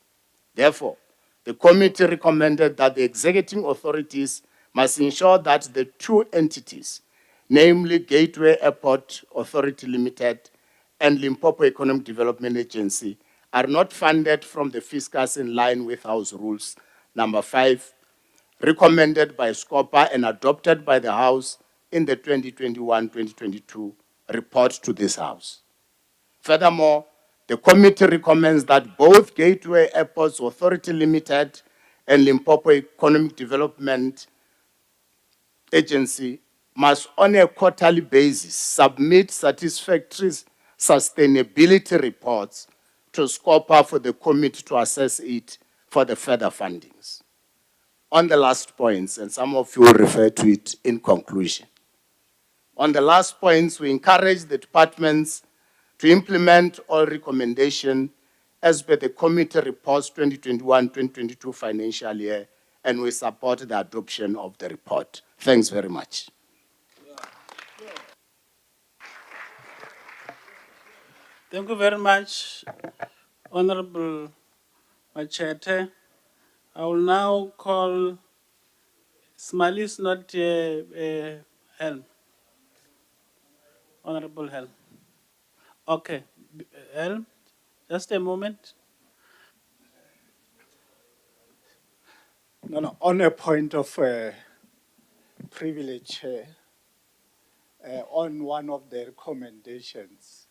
S20: Therefore, the committee recommended that the executing authorities must ensure that the two entities, namely Gateway Airport Authority Limited and Limpopo Economic Development Agency, are not funded from the fiscus in line with House rules Number 5, recommended by SCOPA and adopted by the House in the 2021-2022 report to this House. Furthermore, the committee recommends that both Gateway Airports Authority Limited and Limpopo Economic Development Agency must on a quarterly basis submit satisfactory sustainability reports to SCOPA for the committee to assess it for the further fundings. On the last points, and some of you will refer to it in conclusion. On the last points, we encourage the departments to implement all recommendations as per the committee reports 2021-2022 financial year, and we support the adoption of the report. Thanks very much.
S18: Thank you very much, Honorable Machete. I will now call Smalis, not Helm. Honorable Helm. Okay, Helm, just a moment.
S6: No, on a point of privilege, Chair, on one of the recommendations,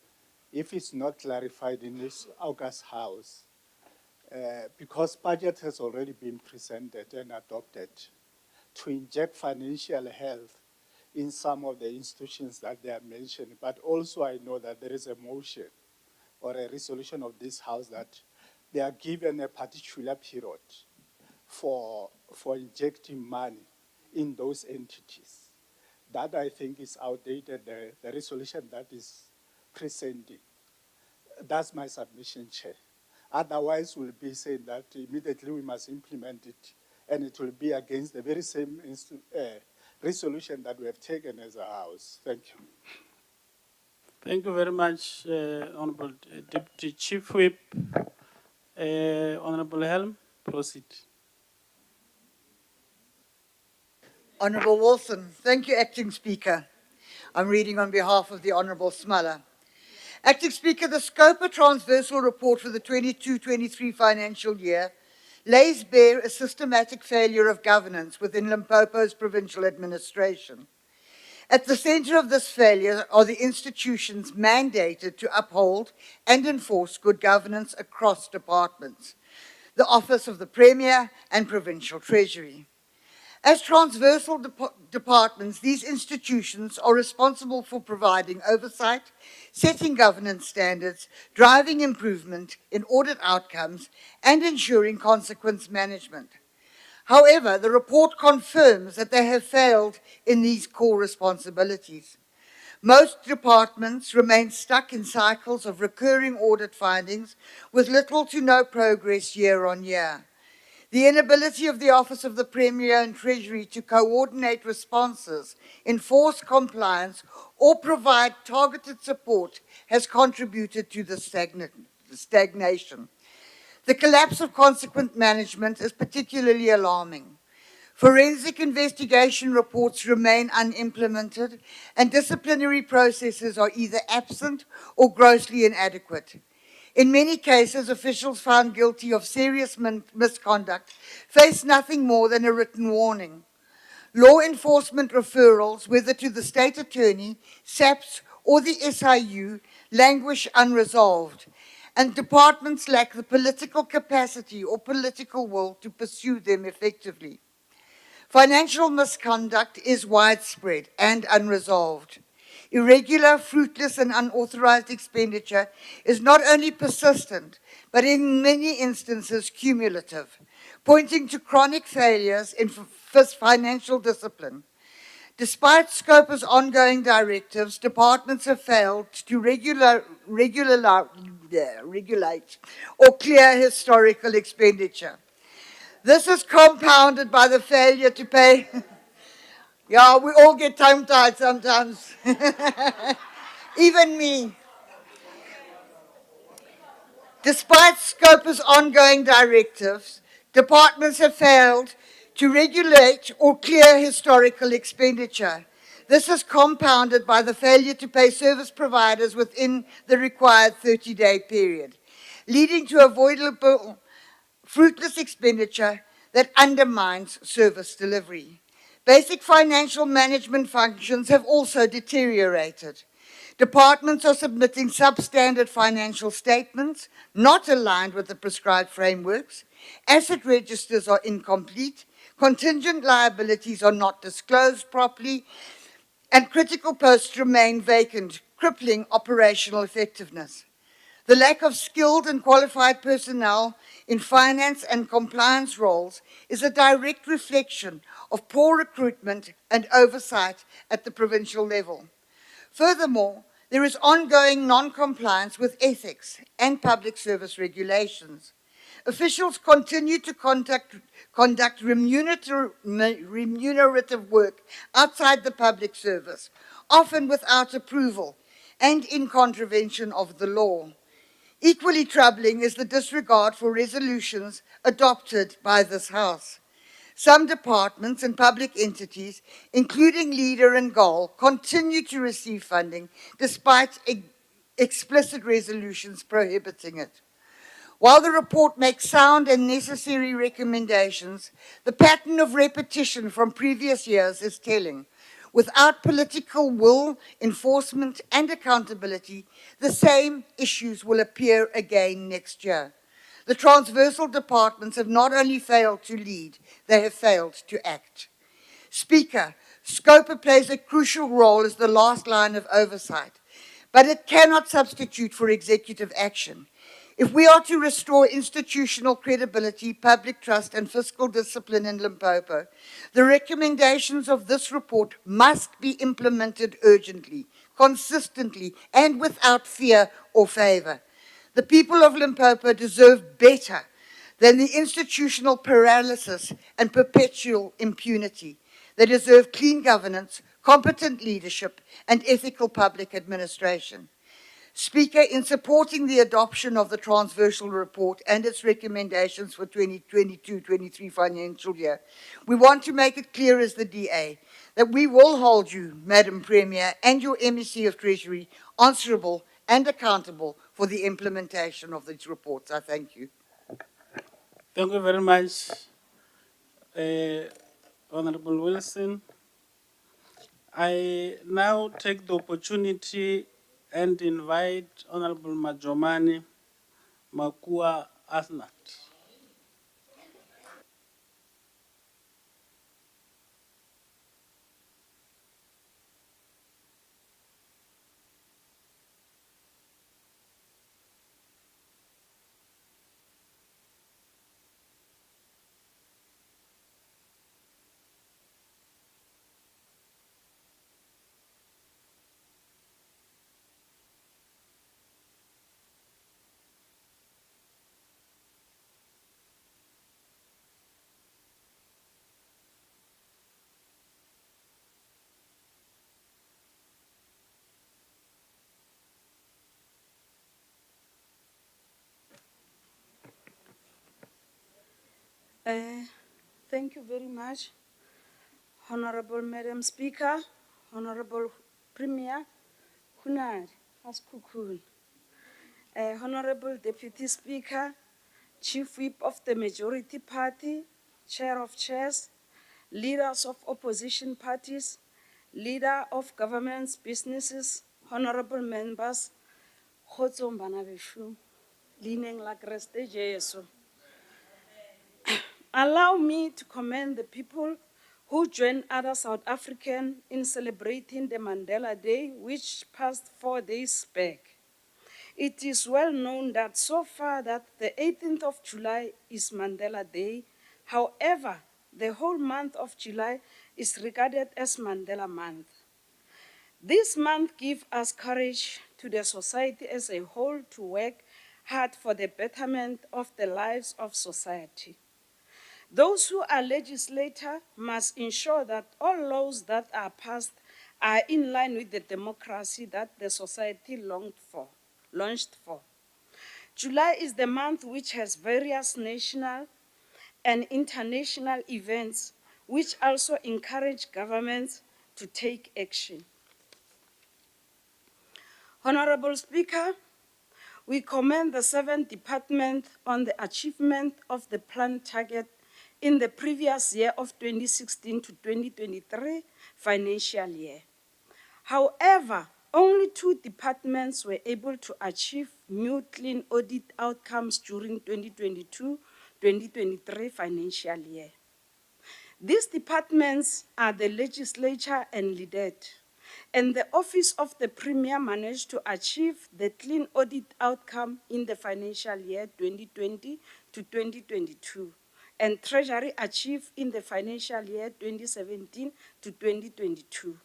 S6: if it's not clarified in this August House, because budget has already been presented and adopted to inject financial health in some of the institutions that they are mentioning, but also I know that there is a motion or a resolution of this House that they are given a particular period for injecting money in those entities. That I think is outdated, the resolution that is presenting. That's my submission, Chair. Otherwise, we'll be saying that immediately we must implement it, and it will be against the very same resolution that we have taken as a House. Thank you.
S18: Thank you very much, Honorable Deputy Chief Whip. Honorable Helm, proceed.
S9: Honourable Wilson. Thank you, Acting Speaker. I'm reading on behalf of the Honourable Smuller. Acting Speaker, the SCOPA transversal report for the 22-23 financial year lays bare a systematic failure of governance within Limpopo's provincial administration. At the centre of this failure are the institutions mandated to uphold and enforce good governance across departments, the Office of the Premier and Provincial Treasury. As transversal departments, these institutions are responsible for providing oversight, setting governance standards, driving improvement in audit outcomes, and ensuring consequence management. However, the report confirms that they have failed in these core responsibilities. Most departments remain stuck in cycles of recurring audit findings with little to no progress year on year. The inability of the Office of the Premier and Treasury to coordinate responses, enforce compliance, or provide targeted support has contributed to the stagnation. The collapse of consequent management is particularly alarming. Forensic investigation reports remain unimplemented, and disciplinary processes are either absent or grossly inadequate. In many cases, officials found guilty of serious misconduct face nothing more than a written warning. Law enforcement referrals, whether to the State Attorney, SAPS, or the SIU, languish unresolved, and departments lack the political capacity or political will to pursue them effectively. Financial misconduct is widespread and unresolved. Irregular, fruitless, and unauthorized expenditure is not only persistent, but in many instances cumulative, pointing to chronic failures in financial discipline. Despite SCOPA's ongoing directives, departments have failed to regulate or clear historical expenditure. This is compounded by the failure to pay. Yeah, we all get tongue-tied sometimes. Even me. Despite SCOPA's ongoing directives, departments have failed to regulate or clear historical expenditure. This is compounded by the failure to pay service providers within the required 30-day period, leading to avoidable fruitless expenditure, that undermines service delivery. Basic financial management functions have also deteriorated. Departments are submitting substandard financial statements not aligned with the prescribed frameworks. Asset registers are incomplete. Contingent liabilities are not disclosed properly. And critical posts remain vacant, crippling operational effectiveness. The lack of skilled and qualified personnel in finance and compliance roles is a direct reflection of poor recruitment and oversight at the provincial level. Furthermore, there is ongoing non-compliance with ethics and public service regulations. Officials continue to conduct remunerative work outside the public service, often without approval and in contravention of the law. Equally troubling is the disregard for resolutions adopted by this House. Some departments and public entities, including Leader and Goal, continue to receive funding despite explicit resolutions prohibiting it. While the report makes sound and necessary recommendations, the pattern of repetition from previous years is telling. Without political will, enforcement, and accountability, the same issues will appear again next year. The transversal departments have not only failed to lead, they have failed to act. Speaker, SCOPA plays a crucial role as the last line of oversight, but it cannot substitute for executive action. If we are to restore institutional credibility, public trust, and fiscal discipline in Limpopo, the recommendations of this report must be implemented urgently, consistently, and without fear or favor. The people of Limpopo deserve better than the institutional paralysis and perpetual impunity. They deserve clean governance, competent leadership, and ethical public administration. Speaker, in supporting the adoption of the transversal report and its recommendations for 2022-23 financial year, we want to make it clear as the DA that we will hold you, Madam Premier, and your MEC of Treasury answerable and accountable for the implementation of these reports. I thank you.
S18: Thank you very much, Honorable Wilson. I now take the opportunity and invite Honorable Majomani Makua Asnat.
S1: Thank you very much, Honorable Madam Speaker, Honorable Premier, Hunari, Askukun, Honorable Deputy Speaker, Chief Whip of the Majority Party, Chair of Chairs, leaders of opposition parties, leader of governments, businesses, honorable members, Khotso Mbana beshu, leaning like Reste Jesu. Allow me to commend the people who joined other South Africans in celebrating the Mandela Day, which passed 4 days back. It is well known that so far that the 18th of July is Mandela Day. However, the whole month of July is regarded as Mandela Month. This month gives us courage to the society as a whole to work hard for the betterment of the lives of society. Those who are legislators must ensure that all laws that are passed are in line with the democracy that the society launched for. July is the month which has various national and international events which also encourage governments to take action. Honorable Speaker, we commend the 7th department on the achievement of the planned target in the previous year of 2016 to 2023 financial year. However, only 2 departments were able to achieve new clean audit outcomes during 2022-2023 financial year. These departments are the legislature and LIDET, and the Office of the Premier managed to achieve the clean audit outcome in the financial year 2020 to 2022, and Treasury achieved in the financial year 2017 to 2022.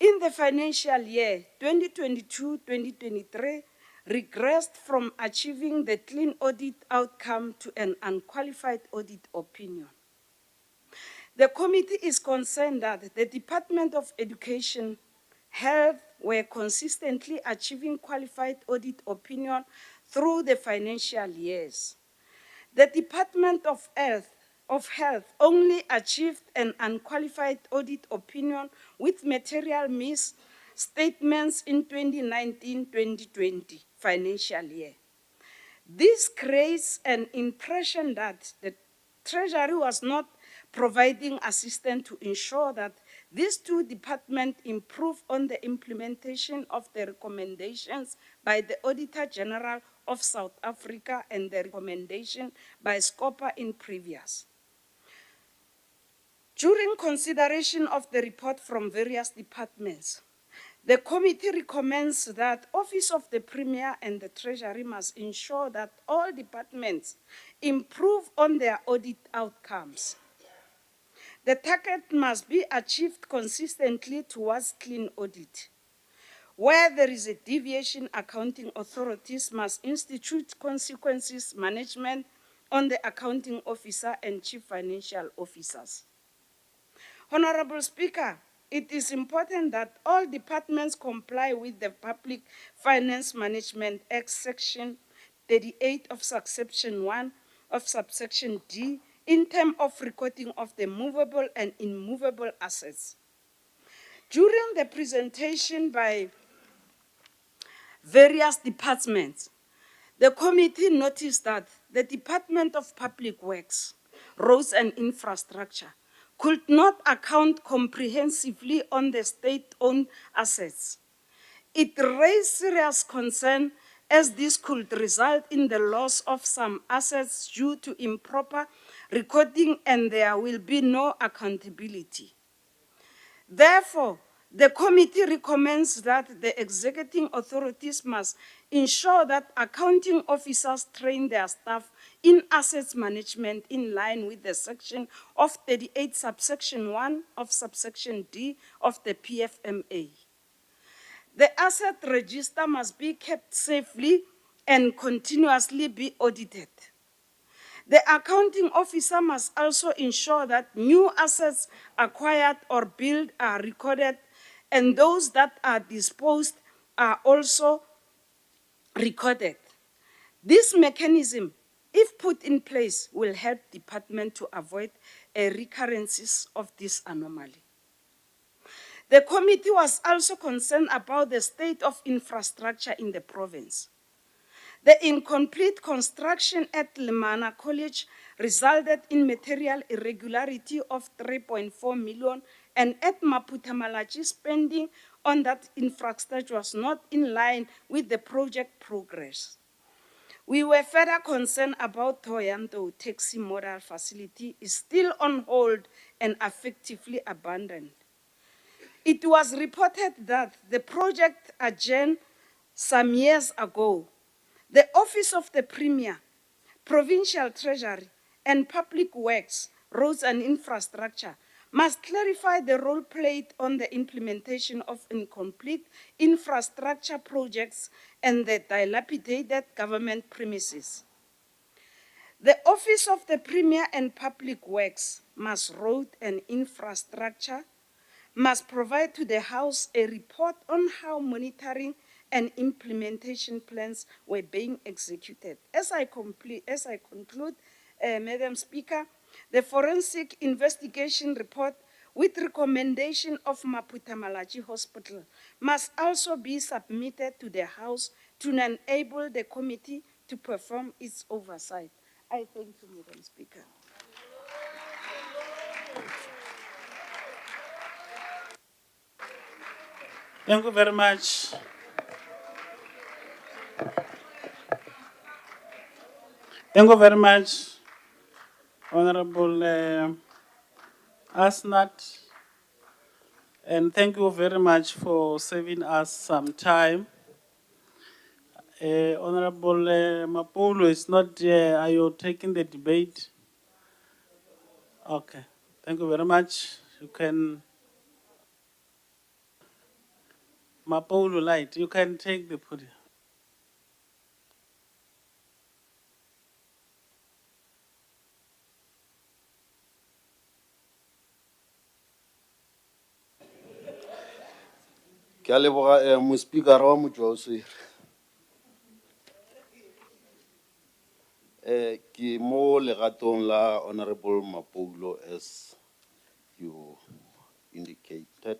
S1: In the financial year 2022-2023, regressed from achieving the clean audit outcome to an unqualified audit opinion. The committee is concerned that the Department of Education, Health were consistently achieving qualified audit opinion through the financial years. The Department of Health only achieved an unqualified audit opinion with material misstatements in 2019-2020 financial year. This creates an impression that the Treasury was not providing assistance to ensure that these 2 departments improve on the implementation of the recommendations by the Auditor-General of South Africa and the recommendation by SCOPA in previous. During consideration of the report from various departments, the committee recommends that Office of the Premier and the Treasury must ensure that all departments improve on their audit outcomes. The target must be achieved consistently towards clean audit. Where there is a deviation, accounting authorities must institute consequences management on the accounting officer and chief financial officers. Honorable Speaker, it is important that all departments comply with the Public Finance Management Act Section 38 of subsection 1 of subsection D in terms of recording of the movable and immovable assets. During the presentation by various departments, the committee noticed that the Department of Public Works, Roads and Infrastructure could not account comprehensively on the state-owned assets. It raised serious concern as this could result in the loss of some assets due to improper recording and there will be no accountability. Therefore, the committee recommends that the executing authorities must ensure that accounting officers train their staff in assets management in line with the section of 38 subsection 1 of subsection D of the PFMA. The asset register must be kept safely and continuously be audited. The accounting officer must also ensure that new assets acquired or built are recorded and those that are disposed are also recorded. This mechanism, if put in place, will help the department to avoid a recurrence of this anomaly. The committee was also concerned about the state of infrastructure in the province. The incomplete construction at Lemana College resulted in material irregularity of 3.4 million, and at Maputa Malachi, spending on that infrastructure was not in line with the project progress. We were further concerned about Toyanto taxi modal facility is still on hold and effectively abandoned. It was reported that the project adjourned some years ago. The Office of the Premier, Provincial Treasury, and Public Works, Roads and Infrastructure must clarify the role played on the implementation of incomplete infrastructure projects and the dilapidated government premises. The Office of the Premier and Public Works, Road and Infrastructure, must provide to the House a report on how monitoring and implementation plans were being executed. As I conclude, Madam Speaker, the forensic investigation report with recommendation of Maputa Malachi Hospital must also be submitted to the House to enable the committee to perform its oversight. I thank you, Madam Speaker.
S18: Thank you very much. Thank you very much, Honorable Asnat. And thank you very much for saving us some time. Honorable Mapolo is not here. Are you taking the debate? Okay. Thank you very much. You can, Mapolo Light, you can take the podium.
S5: Ke a leboga Mospikara wa Motšwaoswere. Ke mo legatong la Honorable Mapolo as you indicated.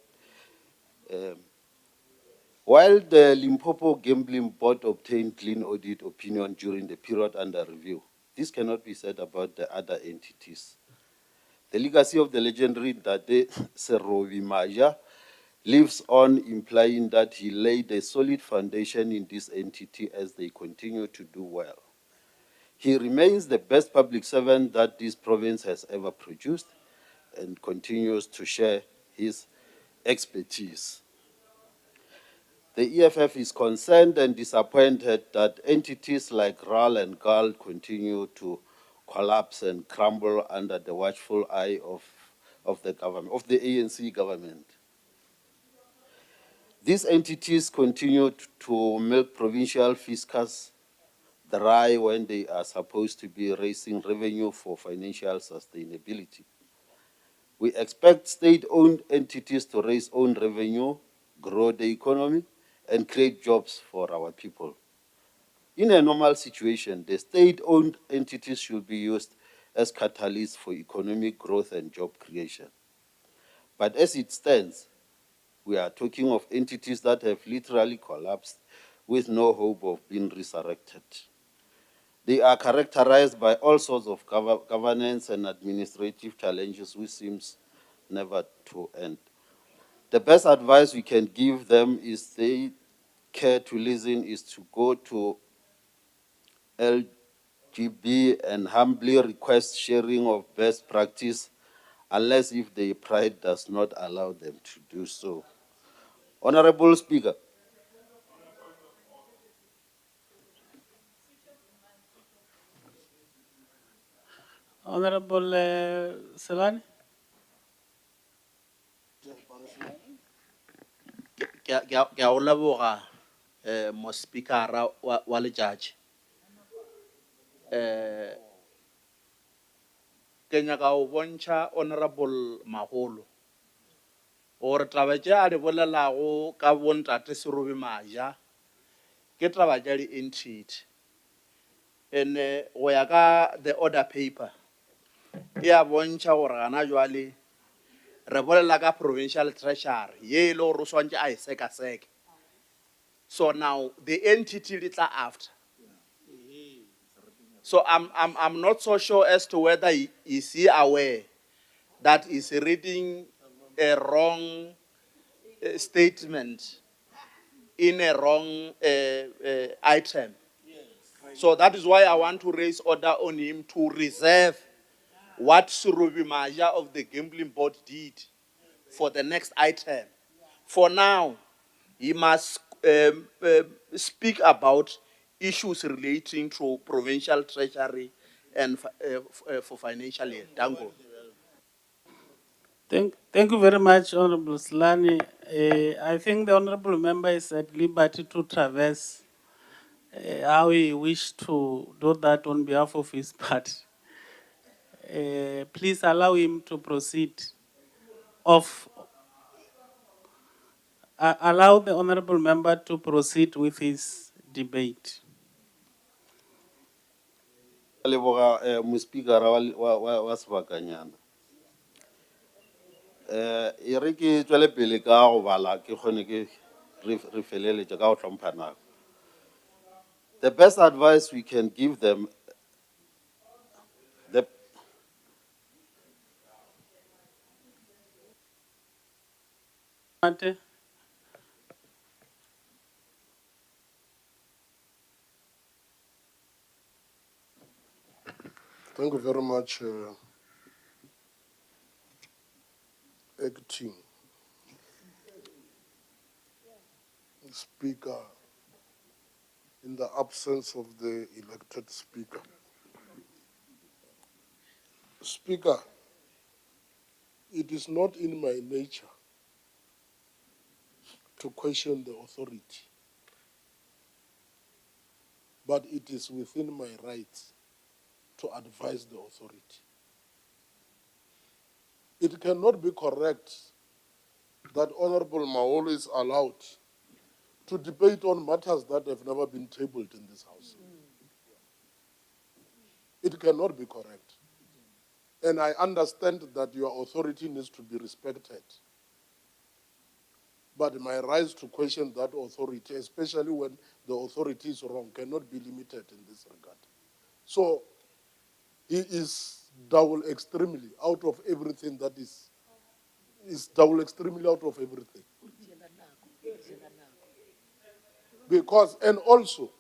S5: While the Limpopo Gambling Board obtained clean audit opinion during the period under review, this cannot be said about the other entities. The legacy of the legendary Dade Serovi Maja lives on, implying that he laid a solid foundation in this entity as they continue to do well. He remains the best public servant that this province has ever produced and continues to share his expertise. The EFF is concerned and disappointed that entities like RAL and GAL continue to collapse and crumble under the watchful eye of the government, of the ANC government. These entities continue to milk provincial fiscus dry when they are supposed to be raising revenue for financial sustainability. We expect state-owned entities to raise own revenue, grow the economy, and create jobs for our people. In a normal situation, the state-owned entities should be used as catalysts for economic growth and job creation. But as it stands, we are talking of entities that have literally collapsed with no hope of being resurrected. They are characterized by all sorts of governance and administrative challenges which seems never to end. The best advice we can give them is they care to listen is to go to LGB and humbly request sharing of best practice unless if their pride does not allow them to do so. Honorable Speaker,
S18: Honorable Selani.
S19: Ke a o leboga mo speakera wa letšatši. Ke nyaka o bontšha Honorable Magolo gore taba tše a di bolelago ka bontate Serobe Maja ke taba tša di-entity. And go ya ka the order paper e a bontšha gore gana jwale re bolela ka provincial treasury ye e le gore o swantše a e seka-seka. So now the entity little after. So I'm not so sure as to whether is he aware that he's reading a wrong statement in a wrong item. So that is why I want to raise order on him to reserve what Surubi Maja of the Gambling Board did for the next item. For now, he must speak about issues relating to provincial treasury and for financial year. Dango.
S18: Thank you very much, Honorable Slani. I think the Honorable Member is at liberty to traverse how he wished to do that on behalf of his party. Please allow him to proceed. Allow the Honorable Member to proceed with his debate.
S5: leboga Mospikara wa sebakanyana. E re ke tswele pele ka go bala ke kgone ke re feleletše ka go hlompha nako. The best advice we can give them, the
S7: Thank you very much, Acting Speaker, in the absence of the elected Speaker. Speaker, it is not in my nature to question the authority, but it is within my rights to advise the authority. It cannot be correct that Honorable Maolo is allowed to debate on matters that have never been tabled in this House. It cannot be correct. And I understand that your authority needs to be respected. But my rights to question that authority, especially when the authority is wrong, cannot be limited in this regard. So he is double extremely out of everything that is double extremely out of everything. Because, and also,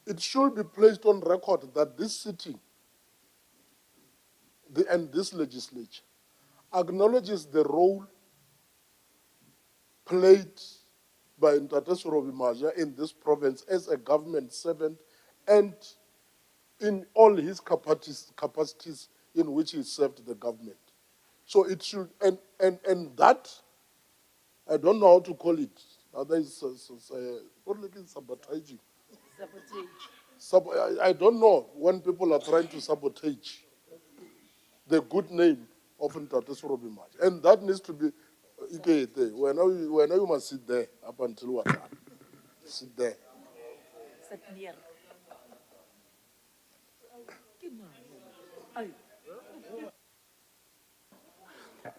S7: it should be placed on record that this sitting and this legislature acknowledges the role played by Ntate Sorobi in this province as a government servant and in all his capacities in which he served the government. So it should, and that, I don't know how to call it. That is sabotaging. I don't know when people are trying to sabotage the good name of Ntate Sorobi. And that needs to be, when you must sit there up until what time? Sit there.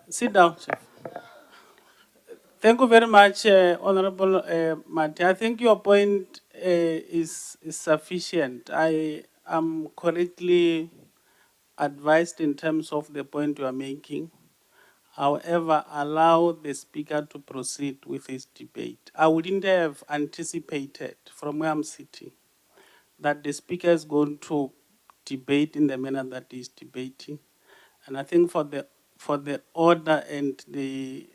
S18: Sit down, Chef. Thank you very much, Honorable Mati. I think your point is sufficient. I am correctly advised in terms of the point you are making. However, allow the speaker to proceed with his debate. I wouldn't have anticipated from where I'm sitting that the speaker is going to debate in the manner that he's debating. And I think for the order and the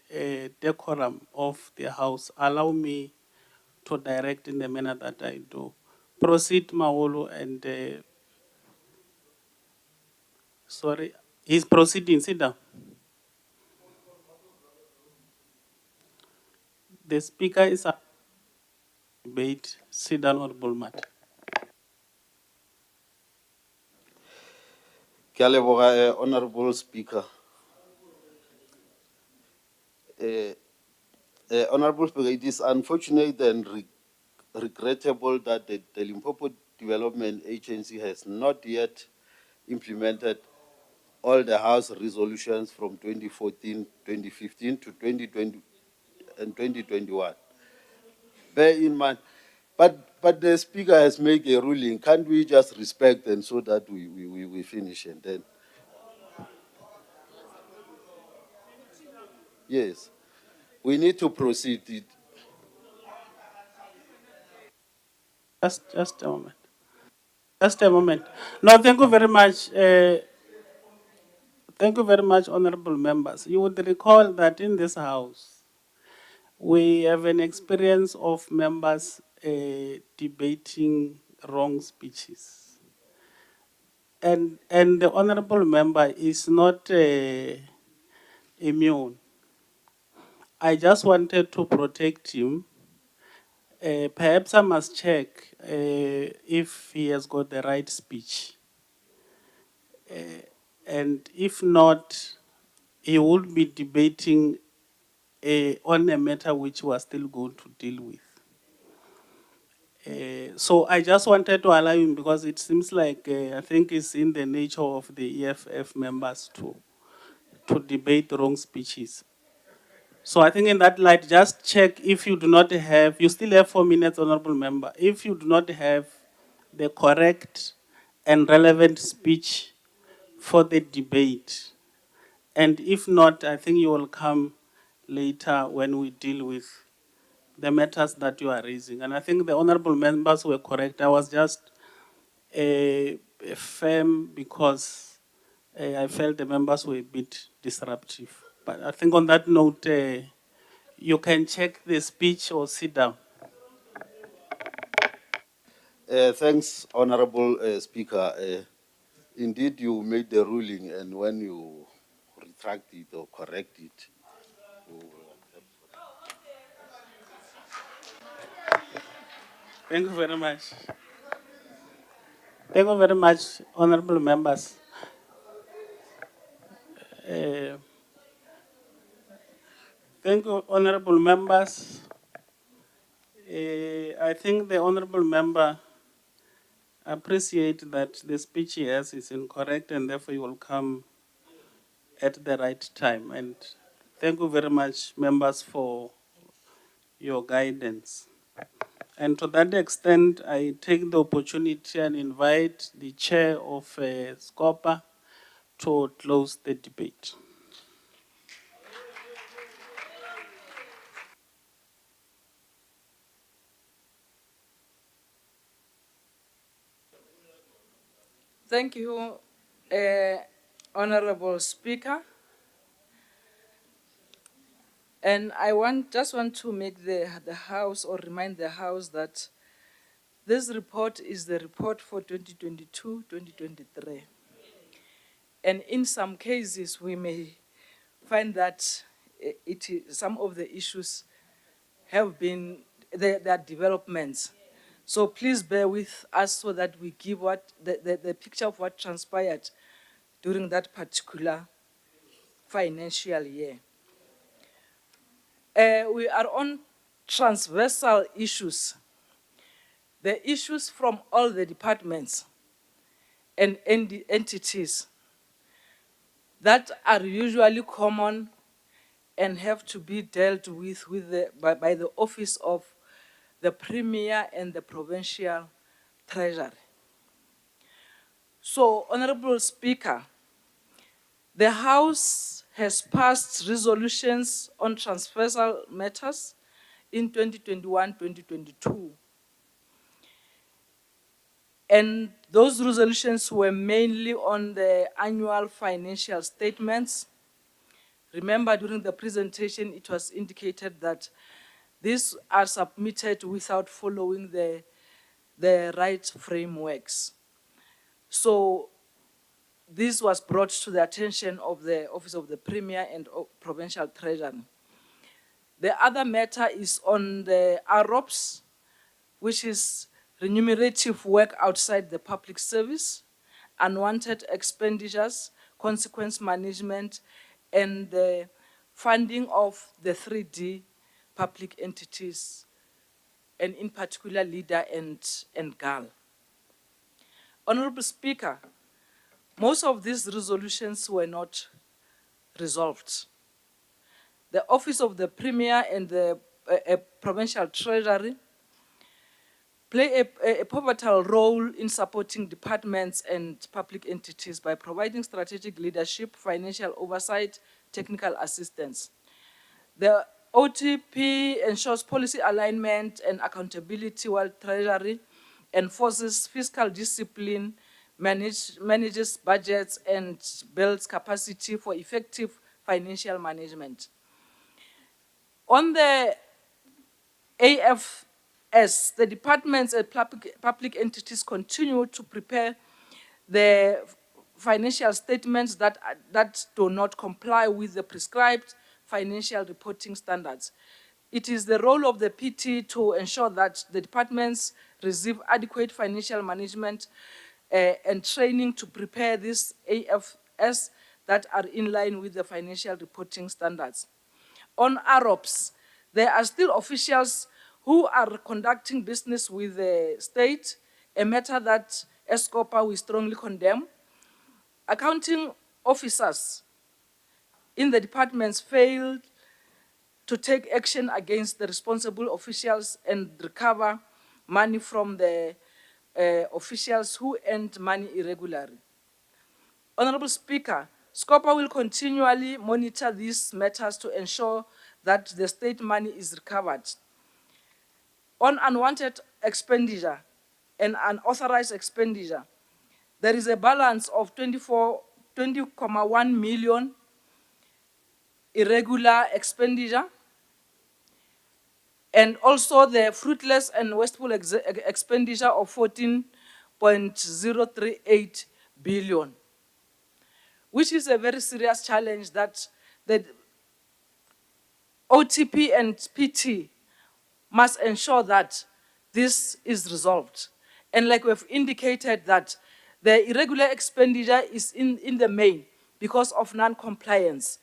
S18: decorum of the House, allow me to direct in the manner that I do. Proceed, Maolo, and sorry, he's proceeding. Sit down. The speaker is a debate. Sit down, Honorable Matt.
S5: Ke a leboga, Honorable Speaker. Honorable Speaker, it is unfortunate and regrettable that the Limpopo Development Agency has not yet implemented all the House resolutions from 2014, 2015 to 2020 and 2021. Bear in mind, but the Speaker has made a ruling. Can't we just respect and so that we finish and then? Yes, we need to proceed.
S18: Just a moment. Just a moment. No, thank you very much. Thank you very much, honorable members. You would recall that in this House, we have an experience of members debating wrong speeches. And the honorable member is not immune. I just wanted to protect him. Perhaps I must check if he has got the right speech. And if not, he would be debating on a matter which we are still going to deal with. So I just wanted to allow him because it seems like I think it's in the nature of the EFF members to debate wrong speeches. So I think in that light, just check if you do not have, you still have 4 minutes, honorable member. If you do not have the correct and relevant speech for the debate, and if not, I think you will come later when we deal with the matters that you are raising. And I think the honorable members were correct. I was just firm because I felt the members were a bit disruptive. But I think on that note, you can check the speech or sit down.
S5: Thanks, Honorable Speaker. Indeed, you made the ruling, and when you retract it or correct it, we will accept.
S18: Thank you very much. Thank you very much, honorable members. Thank you, honorable members. I think the honorable member appreciate that the speech he has is incorrect, and therefore you will come at the right time. And thank you very much, members, for your guidance. And to that extent, I take the opportunity and invite the chair of SCOPA to close the debate.
S11: Thank you, Honorable Speaker. And I just want to make the House or remind the House that this report is the report for 2022-2023. And in some cases, we may find that some of the issues have been, there are developments. So please bear with us so that we give the picture of what transpired during that particular financial year. We are on transversal issues, the issues from all the departments and entities that are usually common and have to be dealt with by the Office of the Premier and the Provincial Treasury. So, Honorable Speaker, the House has passed resolutions on transversal matters in 2021-2022. And those resolutions were mainly on the annual financial statements. Remember, during the presentation, it was indicated that these are submitted without following the right frameworks. So this was brought to the attention of the Office of the Premier and Provincial Treasury. The other matter is on the AROPS, which is remunerative work outside the public service, unwanted expenditures, consequence management, and the funding of the 3D public entities, and in particular LEADER and GAL. Honorable Speaker, most of these resolutions were not resolved. The Office of the Premier and the Provincial Treasury play a pivotal role in supporting departments and public entities by providing strategic leadership, financial oversight, technical assistance. The OTP ensures policy alignment and accountability, while Treasury enforces fiscal discipline, manages budgets, and builds capacity for effective financial management. On the AFS, the departments and public entities continue to prepare the financial statements that do not comply with the prescribed financial reporting standards. It is the role of the PT to ensure that the departments receive adequate financial management and training to prepare these AFS that are in line with the financial reporting standards. On AROPS, there are still officials who are conducting business with the state, a matter that SCOPA we strongly condemn. Accounting officers in the departments failed to take action against the responsible officials and recover money from the officials who earned money irregularly. Honorable Speaker, SCOPA will continually monitor these matters to ensure that the state money is recovered. On unwanted expenditure, and unauthorized expenditure, there is a balance of 20.1 million irregular expenditure, and also the fruitless and wasteful expenditure of 14.038 billion, which is a very serious challenge that the OTP and PT must ensure that this is resolved. And like we've indicated that the irregular expenditure is in the main because of non-compliance.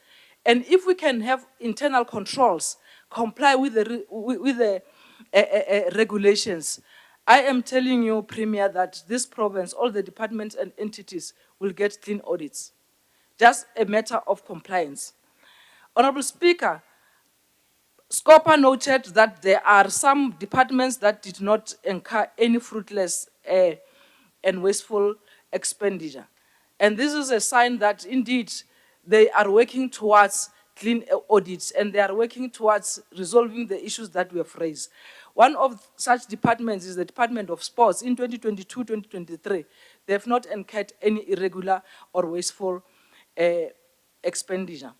S11: And if we can have internal controls, comply with the regulations, I am telling you, Premier, that this province, all the departments and entities will get clean audits. Just a matter of compliance. Honorable Speaker, SCOPA noted that there are some departments that did not incur any fruitless and wasteful expenditure. And this is a sign that indeed they are working towards clean audits and they are working towards resolving the issues that we have raised. One of such departments is the Department of Sports. In 2022-2023, they have not incurred any irregular or wasteful expenditure.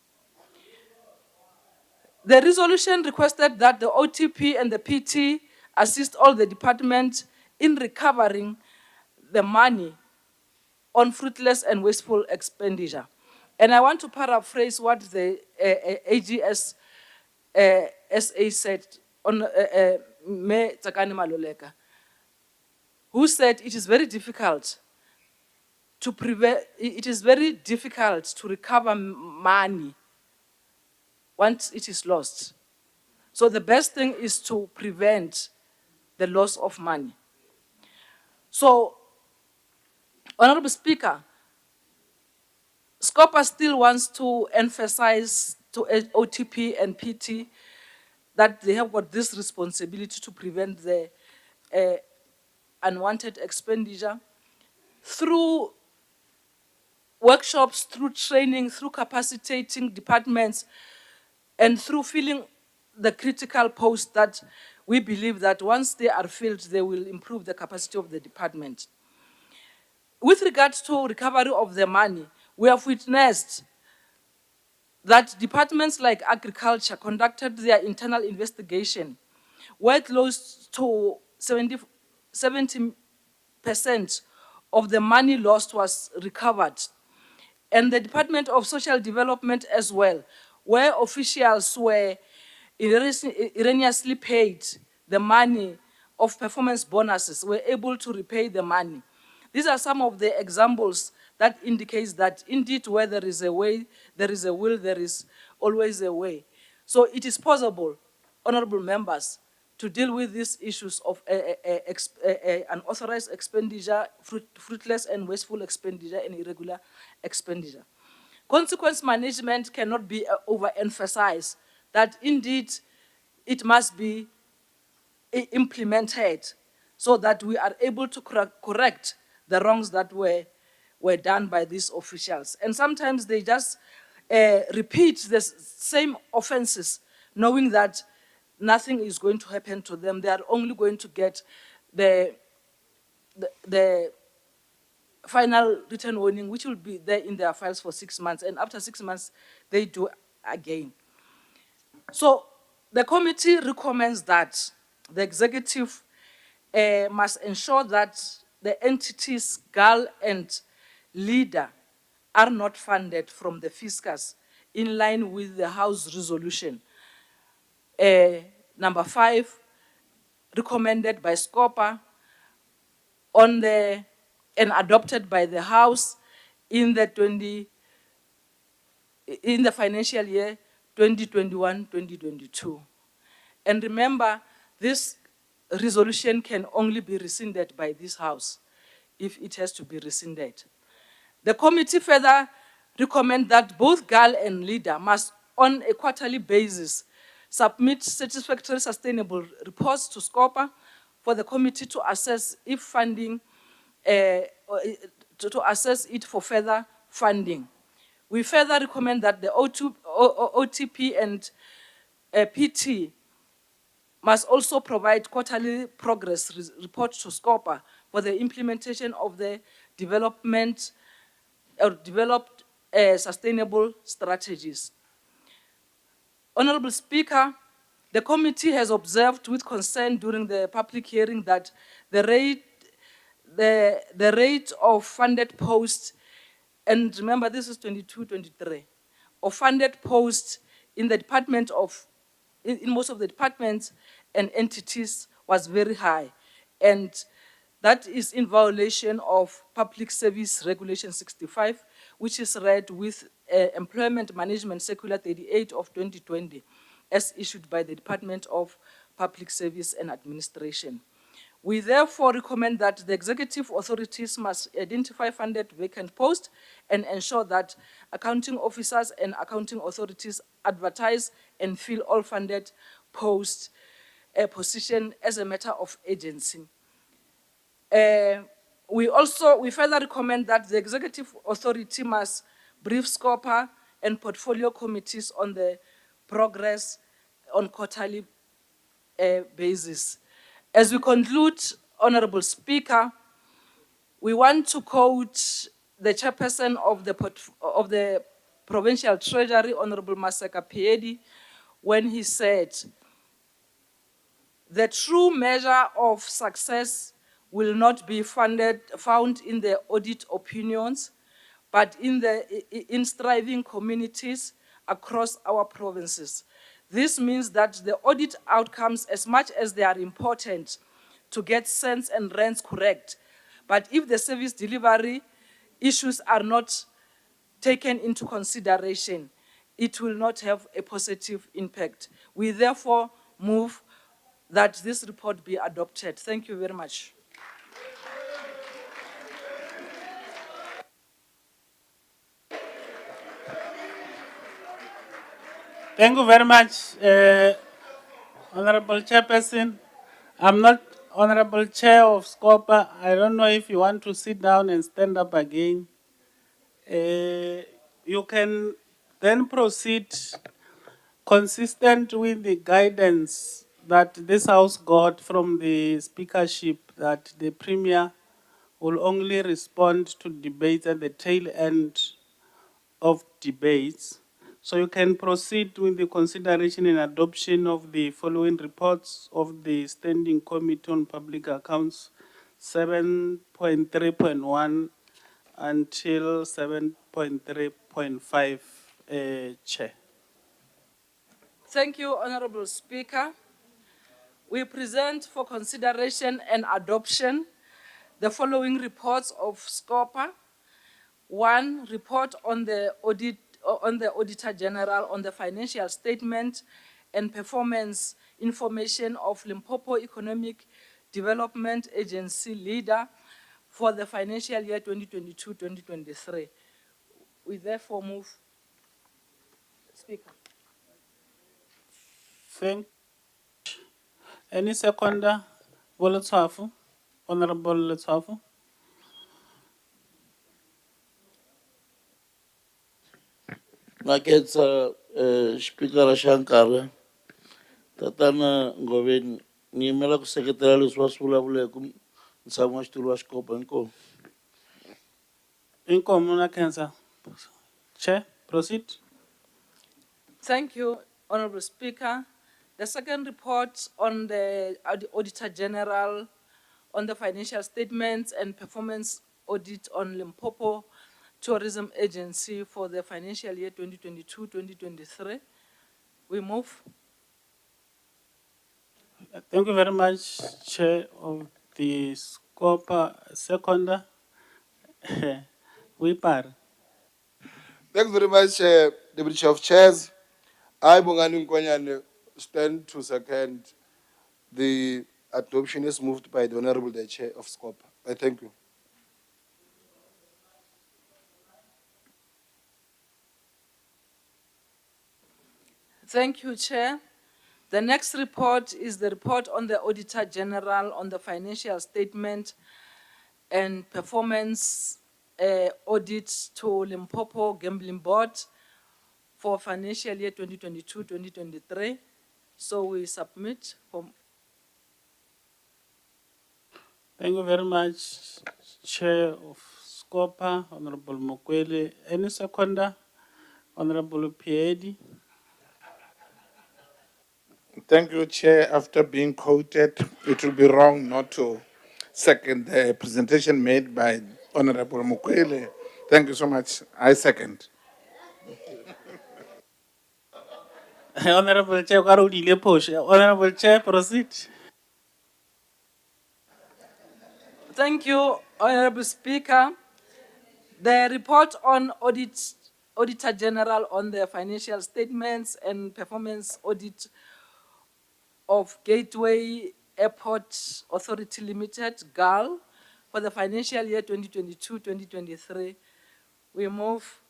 S11: The resolution requested that the OTP and the PT assist all the departments in recovering the money on fruitless and wasteful expenditure. And I want to paraphrase what the AGS SA said on Me Tsakani Maluleka, who said it is very difficult to recover money once it is lost. So the best thing is to prevent the loss of money. So, Honorable Speaker, SCOPA still wants to emphasize to OTP and PT that they have got this responsibility to prevent the unwanted expenditure through workshops, through training, through capacitating departments, and through filling the critical posts that we believe that once they are filled, they will improve the capacity of the department. With regards to recovery of the money, we have witnessed that departments like agriculture conducted their internal investigation, where close to 70% of the money lost was recovered. And the Department of Social Development as well, where officials were erroneously paid the money of performance bonuses, were able to repay the money. These are some of the examples that indicates that indeed where there is a way, there is a will, there is always a way. So it is possible, honorable members, to deal with these issues of unauthorized expenditure, fruitless and wasteful expenditure, and irregular expenditure. Consequence management cannot be overemphasized, that indeed it must be implemented so that we are able to correct the wrongs that were done by these officials. And sometimes they just repeat the same offenses, knowing that nothing is going to happen to them. They are only going to get the final written warning, which will be there in their files for 6 months. And after 6 months, they do again. So the committee recommends that the executive must ensure that the entities, GAL and leader, are not funded from the fiscus in line with the House resolution. Number 5, recommended by SCOPA and adopted by the House in the financial year 2021-2022. And remember, this resolution can only be rescinded by this House if it has to be rescinded. The committee further recommends that both GAL and leader must, on a quarterly basis, submit satisfactory sustainable reports to SCOPA for the committee to assess if funding, to assess it for further funding. We further recommend that the OTP and PT must also provide quarterly progress report to SCOPA for the implementation of the developed sustainable strategies. Honorable Speaker, the committee has observed with concern during the public hearing that the rate of funded posts, and remember this is 22-23, of funded posts in the department of, in most of the departments and entities was very high. And that is in violation of Public Service Regulation 65, which is read with Employment Management Circular 38 of 2020, as issued by the Department of Public Service and Administration. We therefore recommend that the executive authorities must identify funded vacant posts and ensure that accounting officers and accounting authorities advertise and fill all funded posts position as a matter of urgency. We further recommend that the executive authority must brief SCOPA and portfolio committees on the progress on quarterly basis. As we conclude, Honorable Speaker, we want to quote the chairperson of the Provincial Treasury, Honorable Maseka Piedi, when he said, "The true measure of success will not be found in the audit opinions, but in striving communities across our provinces. This means that the audit outcomes, as much as they are important to get cents and rents correct, but if the service delivery issues are not taken into consideration, it will not have a positive impact. We therefore move that this report be adopted." Thank you very much.
S18: Thank you very much, Honorable Chairperson. I'm not Honorable Chair of SCOPA. I don't know if you want to sit down and stand up again. You can then proceed consistent with the guidance that this House got from the speakership that the Premier will only respond to debates at the tail end of debates. So you can proceed with the consideration and adoption of the following reports of the Standing Committee on Public Accounts 7.3.1 until 7.3.5, Chair.
S11: Thank you, Honorable Speaker. We present for consideration and adoption the following reports of SCOPA. One, report on the Auditor-General on the financial statement and performance information of Limpopo Economic Development Agency leader for the financial year 2022-2023. We therefore move. Speaker.
S18: Thank. Any seconder? Honorable Letsafu.
S17: Naketsa Speaker Shankara Tatana Govin Nimela Secretary was full of Lekum Samuel to SCOPA and Co.
S18: Muna Cancer. Chair, proceed.
S11: Thank you, Honorable Speaker. The second report on the Auditor-General on the financial statements and performance audit on Limpopo Tourism Agency for the financial year 2022-2023. We move.
S18: Thank you very much, Chair of the SCOPA. Seconder. We par.
S7: Thanks very much, Deputy Chief of Chairs. I, Bongani Nkwanyane, stand to second the adoption is moved by the Honorable the Chair of SCOPA. I thank you.
S11: Thank you, Chair. The next report is the report on the Auditor-General on the financial statement and performance audit to Limpopo Gambling Board for financial year 2022-2023. So we submit for.
S18: Thank you very much, Chair of SCOPA, Honorable Mokwele. Any seconder? Honorable Piedi.
S12: Thank you, Chair. After being quoted, it will be wrong not to second the presentation made by Honorable Mukwele. Thank you so much. I second.
S18: Honorable Chair, Honorable Chair, proceed.
S11: Thank you, Honorable Speaker. The report on Auditor-General on the financial statements and performance audit of Gateway Airport Authority Limited, GAL, for the financial year 2022-2023. We move.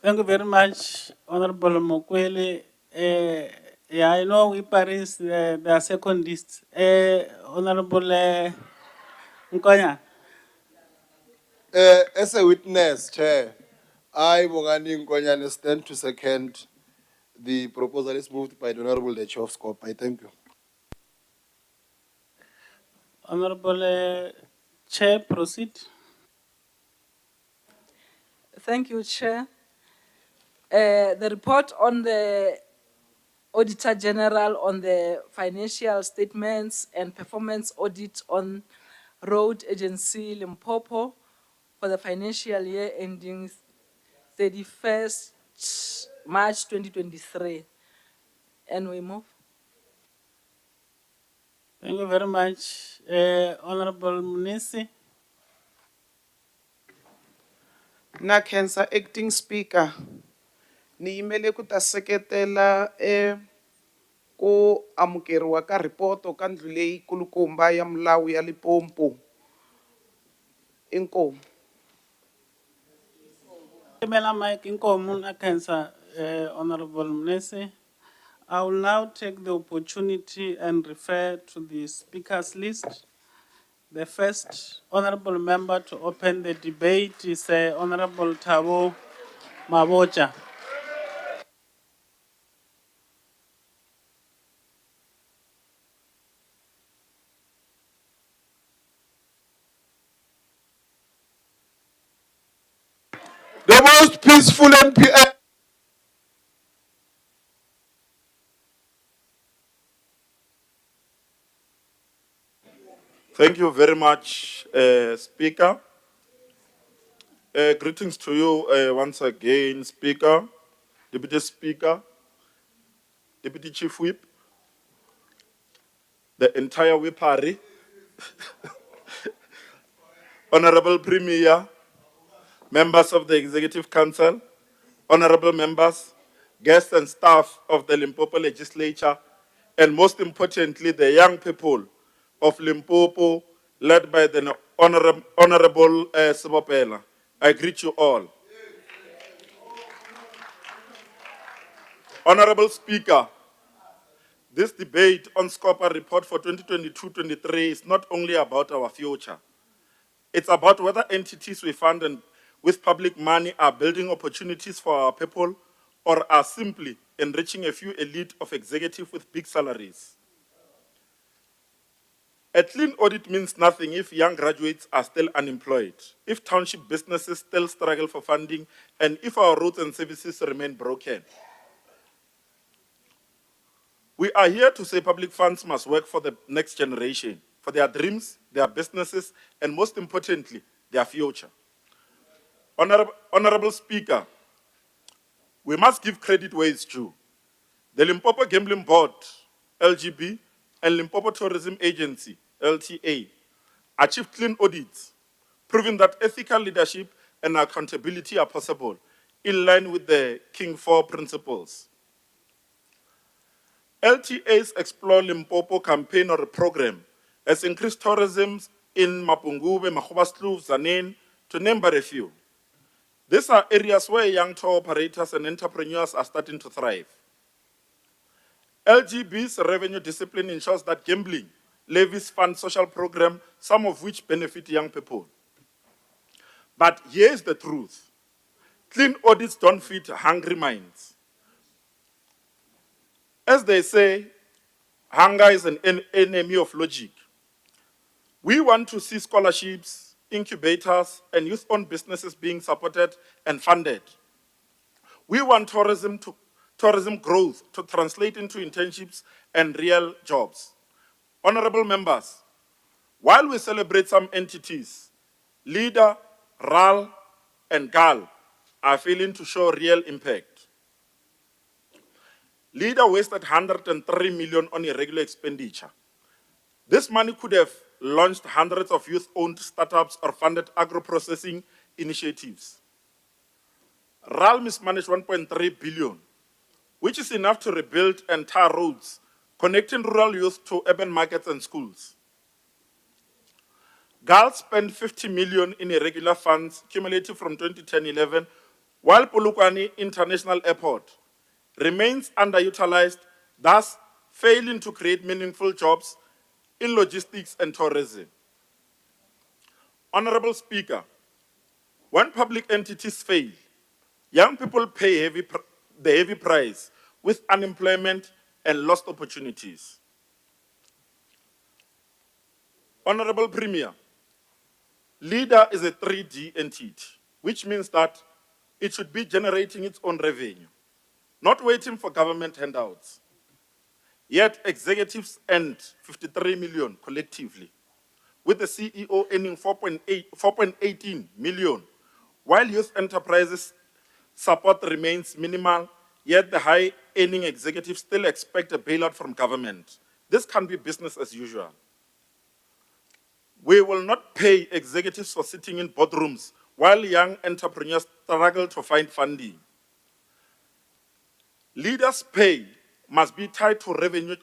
S18: Thank you very much, Honorable Mokwele. Yeah, I know we Paris, they are secondists. Honorable Nkonya.
S7: As a witness, Chair, I, Bongani Nkonyane, stand to second the proposal is moved by the Honorable the Chair of SCOPA. I thank you.
S18: Honorable Chair, proceed.
S11: Thank you, Chair. The report on the Auditor General on the financial statements and performance audit on Road Agency Limpopo for the financial year ending 31st March 2023. And we move.
S18: Thank you very much, Honorable Munisi.
S13: Na Cancer Acting Speaker, ni yimele ku ta seketela ku amukeriwa ka ripoto ka ndlu leyi kulukumba ya milawu ya Limpopo. Inkomu.
S18: Mike Inkomu Cancer, Honorable Munisi. I will now take the opportunity and refer to the speakers list. The first honorable member to open the debate is Honorable Thabo Mabocha.
S7: The most peaceful MPA.
S2: Thank you very much, Speaker. Greetings to you once again, Speaker, Deputy Speaker, Deputy Chief Whip, the entire Whipari, Honorable Premier, members of the Executive Council, honorable members, guests and staff of the Limpopo Legislature, and most importantly, the young people of Limpopo, led by the Honorable Sebopela. I greet you all. Honorable Speaker, this debate on SCOPA report for 2022-23 is not only about our future. It's about whether entities we fund and with public money are building opportunities for our people or are simply enriching a few elite of executives with big salaries. A clean audit means nothing if young graduates are still unemployed, if township businesses still struggle for funding, and if our roads and services remain broken. We are here to say public funds must work for the next generation, for their dreams, their businesses, and most importantly, their future. Honorable Speaker, we must give credit where it's due. The Limpopo Gambling Board, LGB, and Limpopo Tourism Agency, LTA, achieved clean audits, proving that ethical leadership and accountability are possible, in line with the King 4 principles. LTA's Explore Limpopo campaign or program has increased tourism in Mapungube, Mahobaslu, Zanin, to name but a few. These are areas where young tour operators and entrepreneurs are starting to thrive. LGB's revenue discipline ensures that gambling levies fund social programs, some of which benefit young people. But here's the truth. Clean audits don't feed hungry minds. As they say, hunger is an enemy of logic.
S21: We want to see scholarships, incubators, and youth-owned businesses being supported and funded. We want tourism growth to translate into internships and real jobs. Honorable members, while we celebrate some entities, LEADER, RAL, and GAL are failing to show real impact. LEADER wasted 103 million on irregular expenditure. This money could have launched hundreds of youth-owned startups or funded agro-processing initiatives. RAL mismanaged 1.3 billion, which is enough to rebuild and tar roads, connecting rural youth to urban markets and schools. GAL spent 50 million in irregular funds cumulative from 2010-11, while Polokwane International Airport remains underutilized, thus failing to create meaningful jobs in logistics and tourism. Honorable Speaker, when public entities fail, young people pay the heavy price with unemployment and lost opportunities. Honorable Premier, LEADER is a 3D entity, which means that it should be generating its own revenue, not waiting for government handouts. Yet executives earned 53 million collectively, with the CEO earning 4.18 million, while youth enterprises support remains minimal, yet the high-earning executives still expect a bailout from government. This can be business as usual. We will not pay executives for sitting in boardrooms while young entrepreneurs struggle to find funding. Leaders' pay must be tied to revenue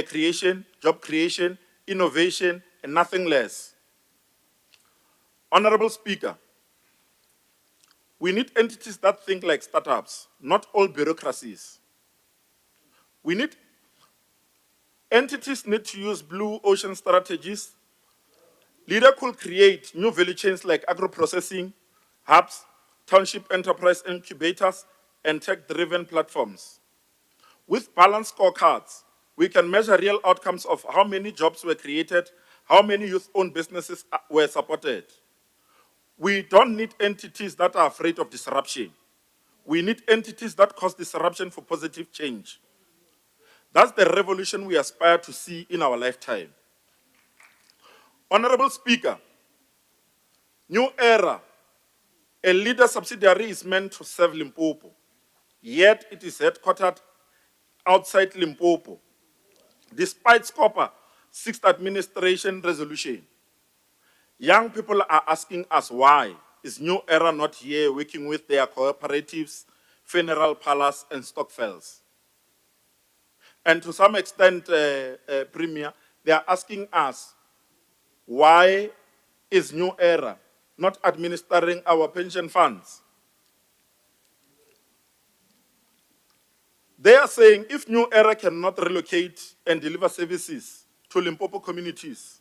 S21: creation, job creation, innovation, and nothing less. Honorable Speaker, we need entities that think like startups, not all bureaucracies. Entities need to use blue ocean strategies. LEADER could create new value chains like agro-processing, hubs, township enterprise incubators, and tech-driven platforms. With balanced scorecards, we can measure real outcomes of how many jobs were created, how many youth-owned businesses were supported. We don't need entities that are afraid of disruption. We need entities that cause disruption for positive change. That's the revolution we aspire to see in our lifetime. Honorable Speaker, New Era, a LEADER subsidiary, is meant to serve Limpopo, yet it is headquartered outside Limpopo, despite SCOPA 6th administration resolution. Young people are asking us why is New Era not here working with their cooperatives, funeral parlors, and stockfells? And to some extent, Premier, they are asking us, why is New Era not administering our pension funds? They are saying if New Era cannot relocate and deliver services to Limpopo communities,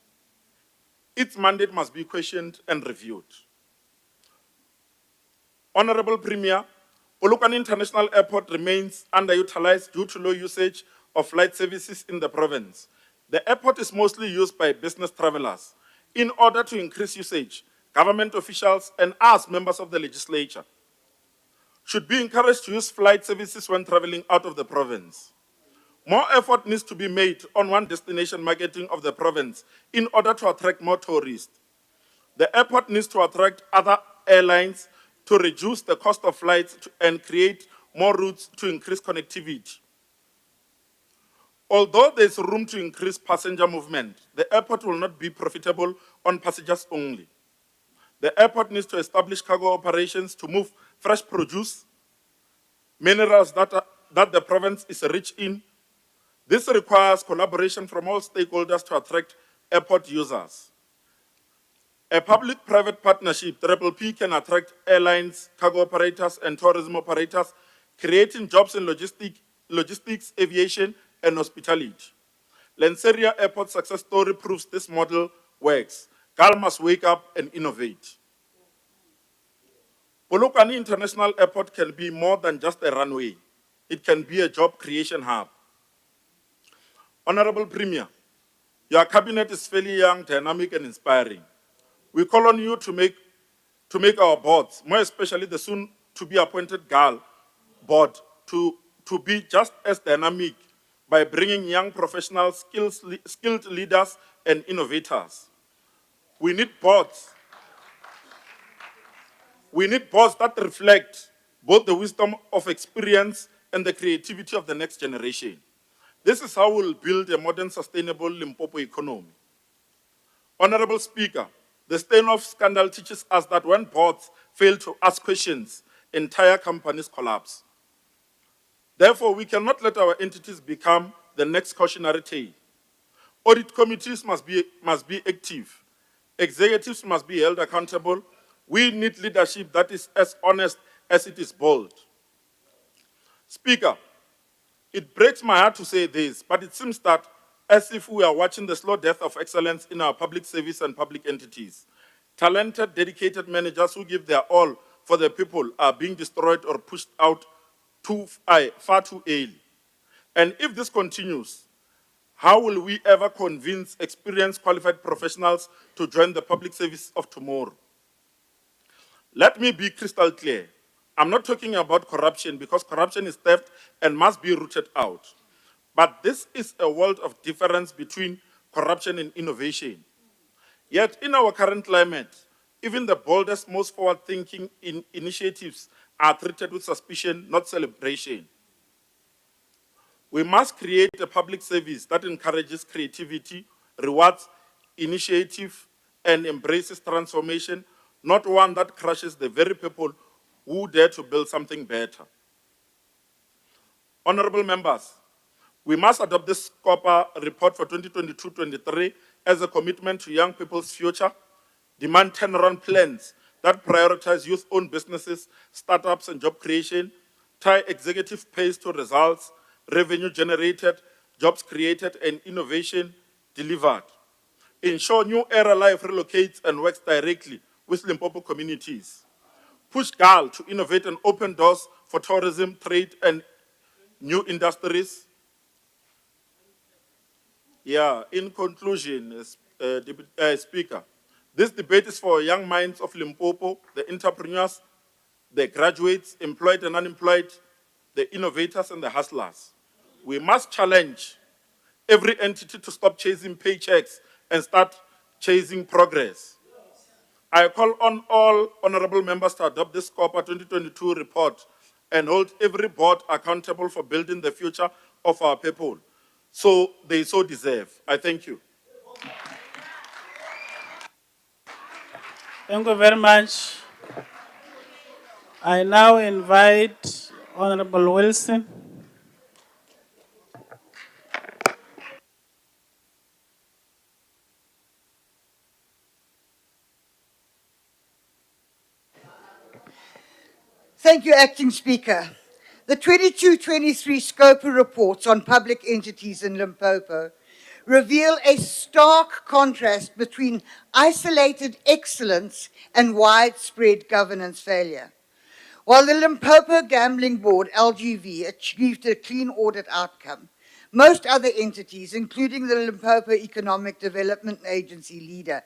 S21: its mandate must be questioned and reviewed. Honorable Premier, Polokwane International Airport remains underutilized due to low usage of flight services in the province. The airport is mostly used by business travelers. In order to increase usage, government officials and us, members of the legislature, should be encouraged to use flight services when traveling out of the province. More effort needs to be made on one destination marketing of the province in order to attract more tourists. The airport needs to attract other airlines to reduce the cost of flights and create more routes to increase connectivity. Although there's room to increase passenger movement, the airport will not be profitable on passengers only. The airport needs to establish cargo operations to move fresh produce, minerals that the province is rich in. This requires collaboration from all stakeholders to attract airport users. A public-private partnership, PPP, can attract airlines, cargo operators, and tourism operators, creating jobs in logistics, aviation, and hospitality. Lanseria Airport success story proves this model works. GAL must wake up and innovate. Polokwane International Airport can be more than just a runway. It can be a job creation hub. Honorable Premier, Your cabinet is fairly young, dynamic, and inspiring. We call on you to make our boards, more especially the soon-to-be appointed GAL board, to be just as dynamic by bringing young professionals, skilled leaders, and innovators. We need boards. We need boards that reflect both the wisdom of experience and the creativity of the next generation. This is how we'll build a modern, sustainable Limpopo economy. Honorable Speaker, the Steinhoff scandal teaches us that when boards fail to ask questions, entire companies collapse. Therefore, we cannot let our entities become the next cautionary tale. Audit committees must be active. Executives must be held accountable. We need leadership that is as honest as it is bold. Speaker, it breaks my heart to say this, but it seems that as if we are watching the slow death of excellence in our public service and public entities. Talented, dedicated managers who give their all for the people are being destroyed or pushed out far too early. And if this continues, how will we ever convince experienced, qualified professionals to join the public service of tomorrow? Let me be crystal clear. I'm not talking about corruption because corruption is theft and must be rooted out. But this is a world of difference between corruption and innovation. Yet in our current climate, even the boldest, most forward-thinking initiatives are treated with suspicion, not celebration. We must create a public service that encourages creativity, rewards initiative, and embraces transformation, not one that crushes the very people who dare to build something better. Honorable members, we must adopt this SCOPA report for 2022-23 as a commitment to young people's future, demand turnaround plans that prioritize youth-owned businesses, startups, and job creation, tie executive pays to results, revenue generated, jobs created, and innovation delivered. Ensure New Era Life relocates and works directly with Limpopo communities. Push GAL to innovate and open doors for tourism, trade, and new industries. Yeah, in conclusion, Speaker, this debate is for young minds of Limpopo, the entrepreneurs, the graduates, employed and unemployed, the innovators and the hustlers. We must challenge every entity to stop chasing paychecks and start chasing progress. I call on all honorable members to adopt this SCOPA 2022 report and hold every board accountable for building the future of our people. So they so deserve. I thank you.
S18: Thank you very much. I now invite Honorable Wilson.
S9: Thank you, Acting Speaker. The 22-23 SCOPA reports on public entities in Limpopo reveal a stark contrast between isolated excellence and widespread governance failure. While the Limpopo Gambling Board, LGV, achieved a clean audit outcome, most other entities, including the Limpopo Economic Development Agency, LEADER,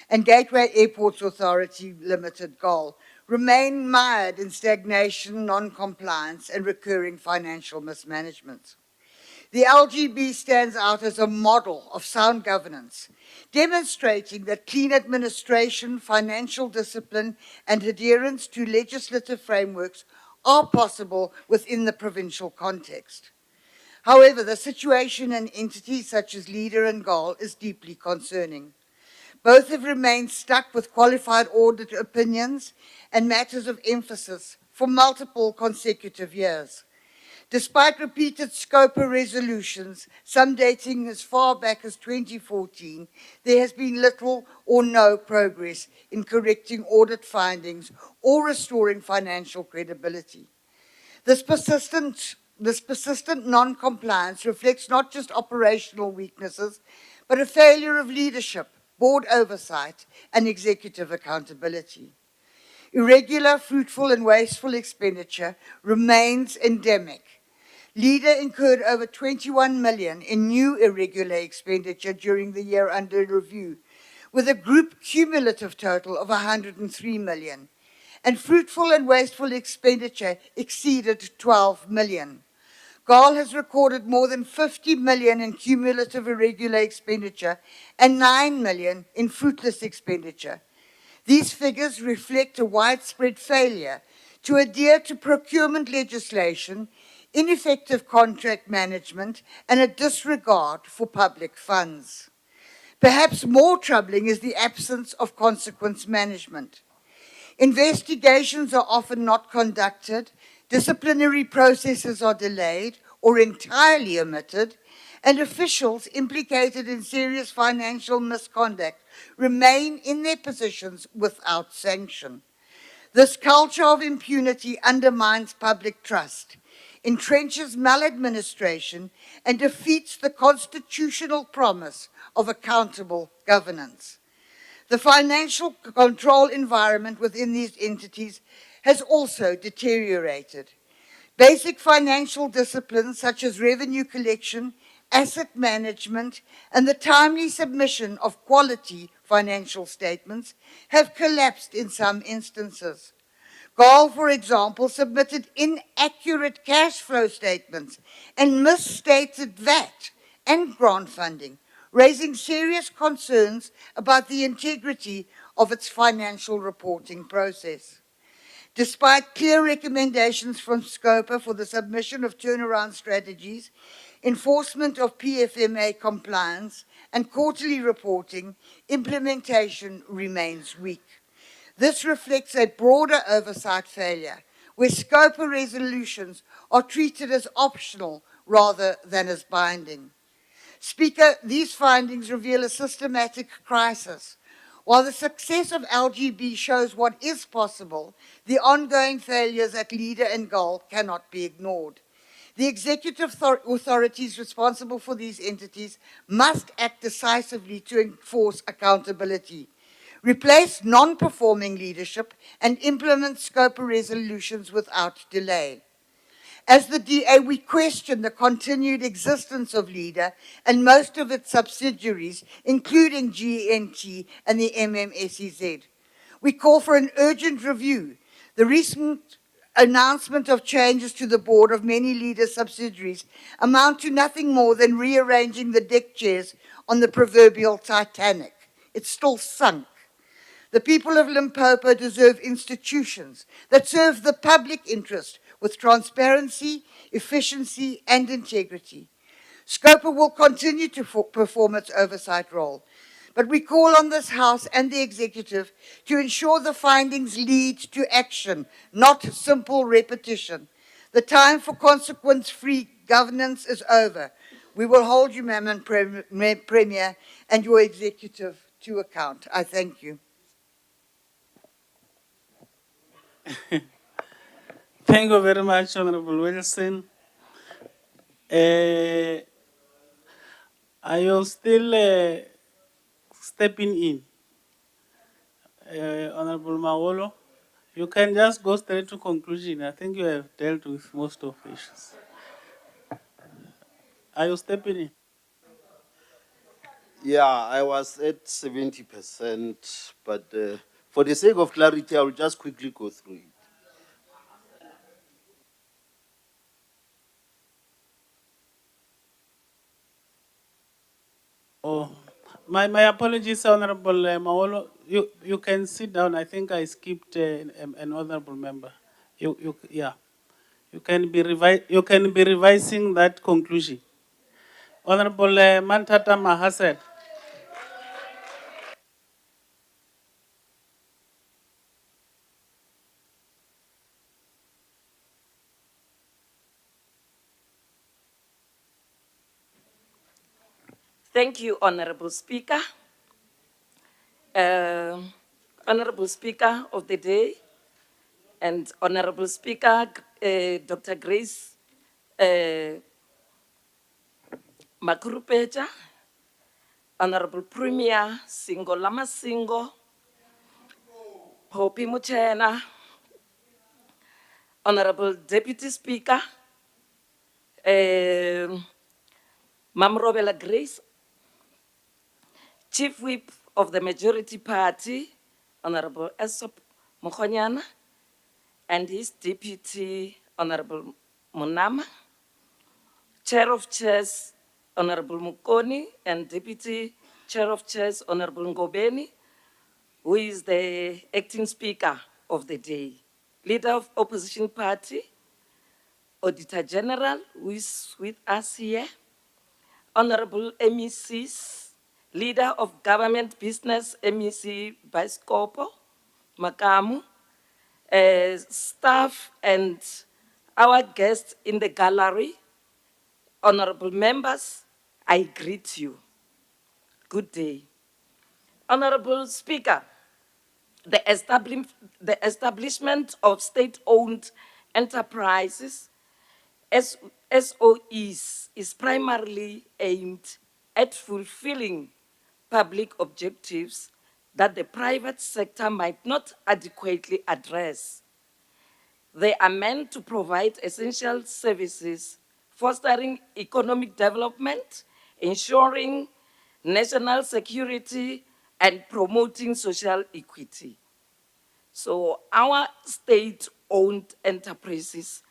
S9: and Gateway Airports Authority Limited, GOL, remain mired in stagnation, non-compliance, and recurring financial mismanagement. The LGB stands out as a model of sound governance, demonstrating that clean administration, financial discipline, and adherence to legislative frameworks are possible within the provincial context. However, the situation in entities such as LEADER and GOL is deeply concerning. Both have remained stuck with qualified audit opinions and matters of emphasis for multiple consecutive years. Despite repeated SCOPA resolutions, some dating as far back as 2014, there has been little or no progress in correcting audit findings or restoring financial credibility. This persistent non-compliance reflects not just operational weaknesses, but a failure of leadership, board oversight, and executive accountability. Irregular, fruitful, and wasteful expenditure remains endemic. Leader incurred over 21 million in new irregular expenditure during the year under review, with a group cumulative total of 103 million. And fruitful and wasteful expenditure exceeded 12 million. GAL has recorded more than 50 million in cumulative irregular expenditure and 9 million in fruitless expenditure. These figures reflect a widespread failure to adhere to procurement legislation, ineffective contract management, and a disregard for public funds. Perhaps more troubling is the absence of consequence management. Investigations are often not conducted, disciplinary processes are delayed or entirely omitted, and officials implicated in serious financial misconduct remain in their positions without sanction. This culture of impunity undermines public trust, entrenches maladministration, and defeats the constitutional promise of accountable governance. The financial control environment within these entities has also deteriorated. Basic financial disciplines such as revenue collection, asset management, and the timely submission of quality financial statements have collapsed in some instances. GAL, for example, submitted inaccurate cash flow statements and misstated VAT and grant funding, raising serious concerns about the integrity of its financial reporting process. Despite clear recommendations from SCOPA for the submission of turnaround strategies, enforcement of PFMA compliance, and quarterly reporting, implementation remains weak. This reflects a broader oversight failure, where SCOPA resolutions are treated as optional rather than as binding. Speaker, these findings reveal a systematic crisis. While the success of LGB shows what is possible, the ongoing failures at LEADER and GAL cannot be ignored. The executive authorities responsible for these entities must act decisively to enforce accountability, replace non-performing leadership, and implement SCOPA resolutions without delay. As the DA, we question the continued existence of LEADER and most of its subsidiaries, including GNT and the MMSEZ. We call for an urgent review. The recent announcement of changes to the board of many LEADER subsidiaries amount to nothing more than rearranging the deck chairs on the proverbial Titanic. It's still sunk. The people of Limpopo deserve institutions that serve the public interest with transparency, efficiency, and integrity. SCOPA will continue to perform its oversight role, but we call on this House and the Executive to ensure the findings lead to action, not simple repetition. The time for consequence-free governance is over. We will hold you, Madam Premier, and your Executive to account. I thank you.
S18: Thank you very much, Honorable Wilson. Are you still stepping in? Honorable Mawolo, you can just go straight to conclusion. I think you have dealt with most of the issues. Are you stepping in?
S5: Yeah, I was at 70%, but for the sake of clarity, I will just quickly go through it.
S18: Oh, my apologies, Honorable Mawolo. You can sit down. I think I skipped an honorable member. Yeah. You can be revising that conclusion. Honorable Mantata Mahasen.
S16: Thank you, Honorable Speaker. Honorable Speaker of the Day and Honorable Speaker, Dr. Grace Makurupecha, Honorable Premier Singo Lama Singo, Hopi Muchena, Honorable Deputy Speaker, Mam Robela Grace, Chief Whip of the Majority Party, Honorable Esop Mokhonyana, and his Deputy, Honorable Munama, Chair of Chairs, Honorable Mukoni, and Deputy Chair of Chairs, Honorable Ngobeni, who is the acting speaker of the day, Leader of Opposition Party, Auditor-General, who is with us here, Honorable MECs, Leader of Government Business, MEC by SCOPA, Makamu, staff and our guests in the gallery, honorable members, I greet you. Good day. Honorable Speaker, the establishment of state-owned enterprises, SOEs, is primarily aimed at fulfilling public objectives that the private sector might not adequately address. They are meant to provide essential services, fostering economic development, ensuring national security, and promoting social equity. So our state-owned enterprises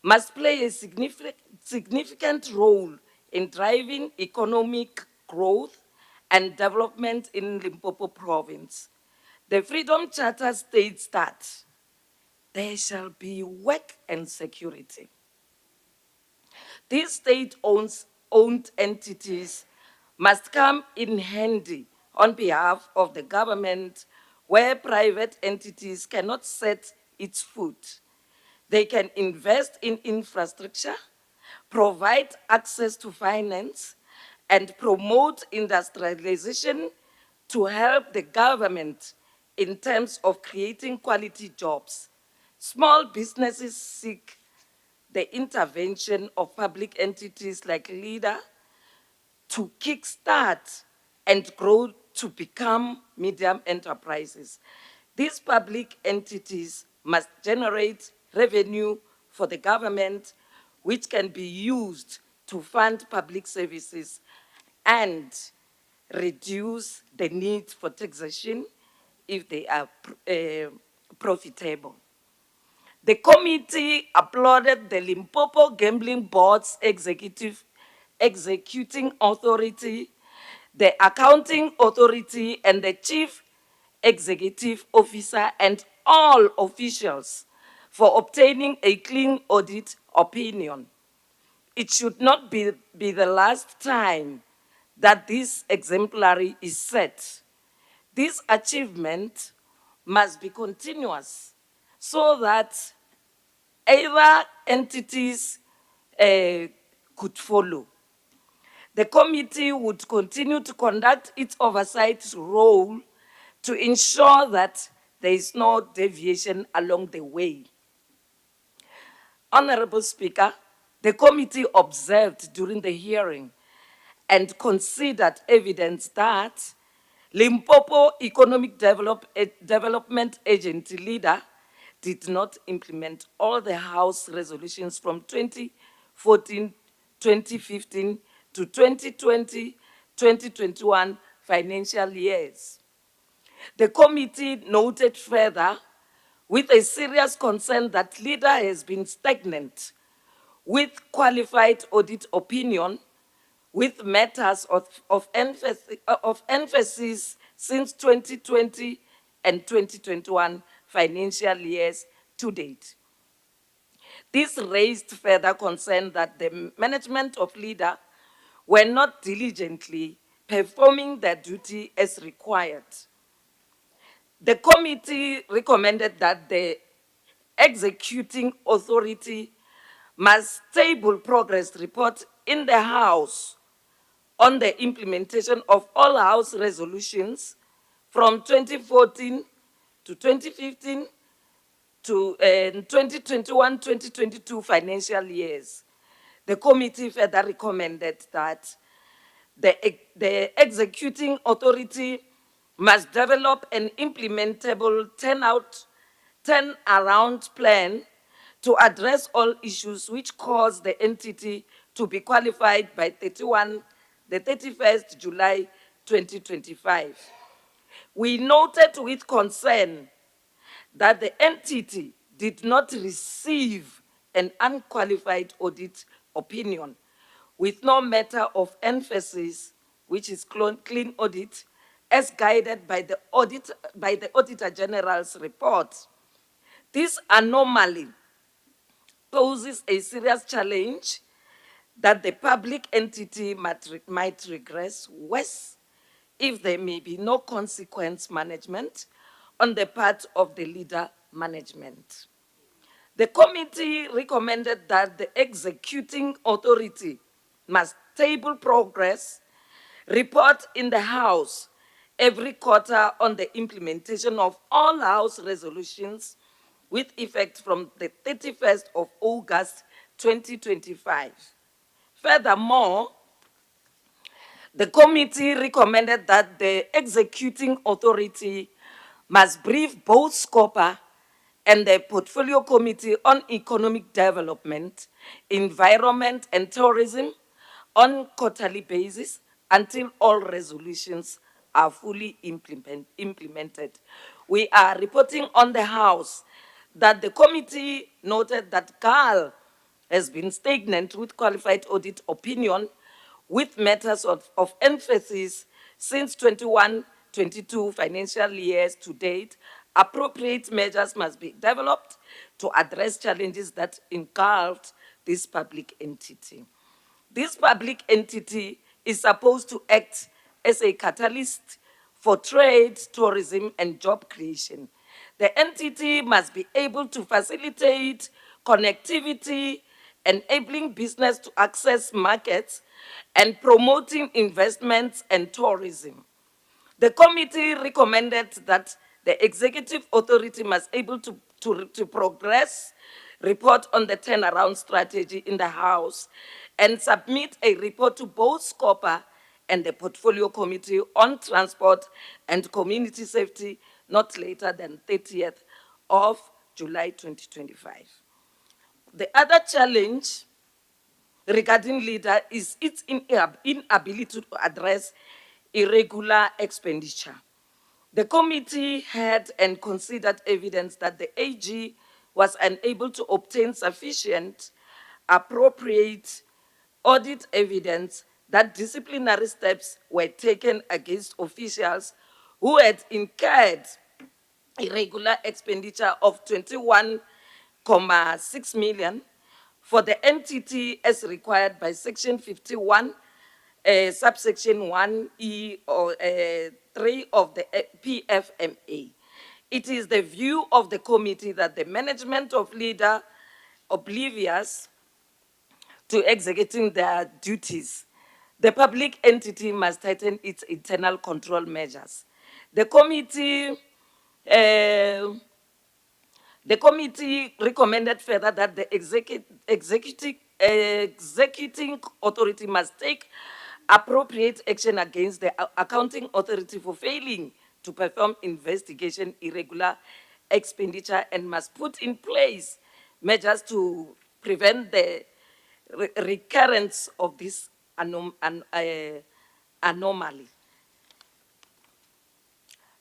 S16: must play a significant role in driving economic growth and development in Limpopo province. The Freedom Charter states that there shall be work and security. These state-owned entities must come in handy on behalf of the government where private entities cannot set its foot. They can invest in infrastructure, provide access to finance, and promote industrialization to help the government in terms of creating quality jobs. Small businesses seek the intervention of public entities like LEADER to kickstart and grow to become medium enterprises. These public entities must generate revenue for the government, which can be used to fund public services and reduce the need for taxation if they are profitable. The committee applauded the Limpopo Gambling Board's executing authority, the accounting authority, and the chief executive officer and all officials for obtaining a clean audit opinion. It should not be the last time that this exemplary is set. This achievement must be continuous so that either entities could follow. The committee would continue to conduct its oversight role to ensure that there is no deviation along the way. Honorable Speaker, the committee observed during the hearing and considered evidence that Limpopo Economic Development Agency leader did not implement all the House resolutions from 2014, 2015 to 2020, 2021 financial years. The committee noted further with a serious concern that leader has been stagnant with qualified audit opinion with matters of emphasis since 2020 and 2021 financial years to date. This raised further concern that the management of leader were not diligently performing their duty as required. The committee recommended that the executing authority must table progress report in the House on the implementation of all House resolutions from 2014 to 2015 to 2021-2022 financial years. The committee further recommended that the executing authority must develop an implementable turnaround plan to address all issues which cause the entity to be qualified by the 31st July 2025. We noted with concern that the entity did not receive an unqualified audit opinion with no matter of emphasis, which is clean audit, as guided by the Auditor-General's report. This anomaly poses a serious challenge that the public entity might regress worse if there may be no consequence management on the part of the leader management. The committee recommended that the executing authority must table progress, report in the House every quarter on the implementation of all House resolutions with effect from the 31st of August 2025. Furthermore, the committee recommended that the executing authority must brief both SCOPA and the Portfolio Committee on Economic Development, Environment and Tourism on quarterly basis until all resolutions are fully implemented. We are reporting on the House that the committee noted that GAL has been stagnant with qualified audit opinion with matters of emphasis since 21-22 financial years to date. Appropriate measures must be developed to address challenges that engulfed this public entity. This public entity is supposed to act as a catalyst for trade, tourism, and job creation. The entity must be able to facilitate connectivity, enabling business to access markets, and promoting investments and tourism. The committee recommended that the executive authority must be able to progress, report on the turnaround strategy in the House, and submit a report to both SCOPA and the Portfolio Committee on Transport and Community Safety not later than 30th of July 2025. The other challenge regarding leader is its inability to address irregular expenditure. The committee had and considered evidence that the AG was unable to obtain sufficient, appropriate audit evidence that disciplinary steps were taken against officials who had incurred irregular expenditure of 21.6 million for the entity as required by Section 51, subsection 1E or 3 of the PFMA. It is the view of the committee that the management of leader oblivious to executing their duties, the public entity must tighten its internal control measures. The committee recommended further that the executing authority must take appropriate action against the accounting authority for failing to perform investigation irregular expenditure and must put in place measures to prevent the recurrence of this anomaly.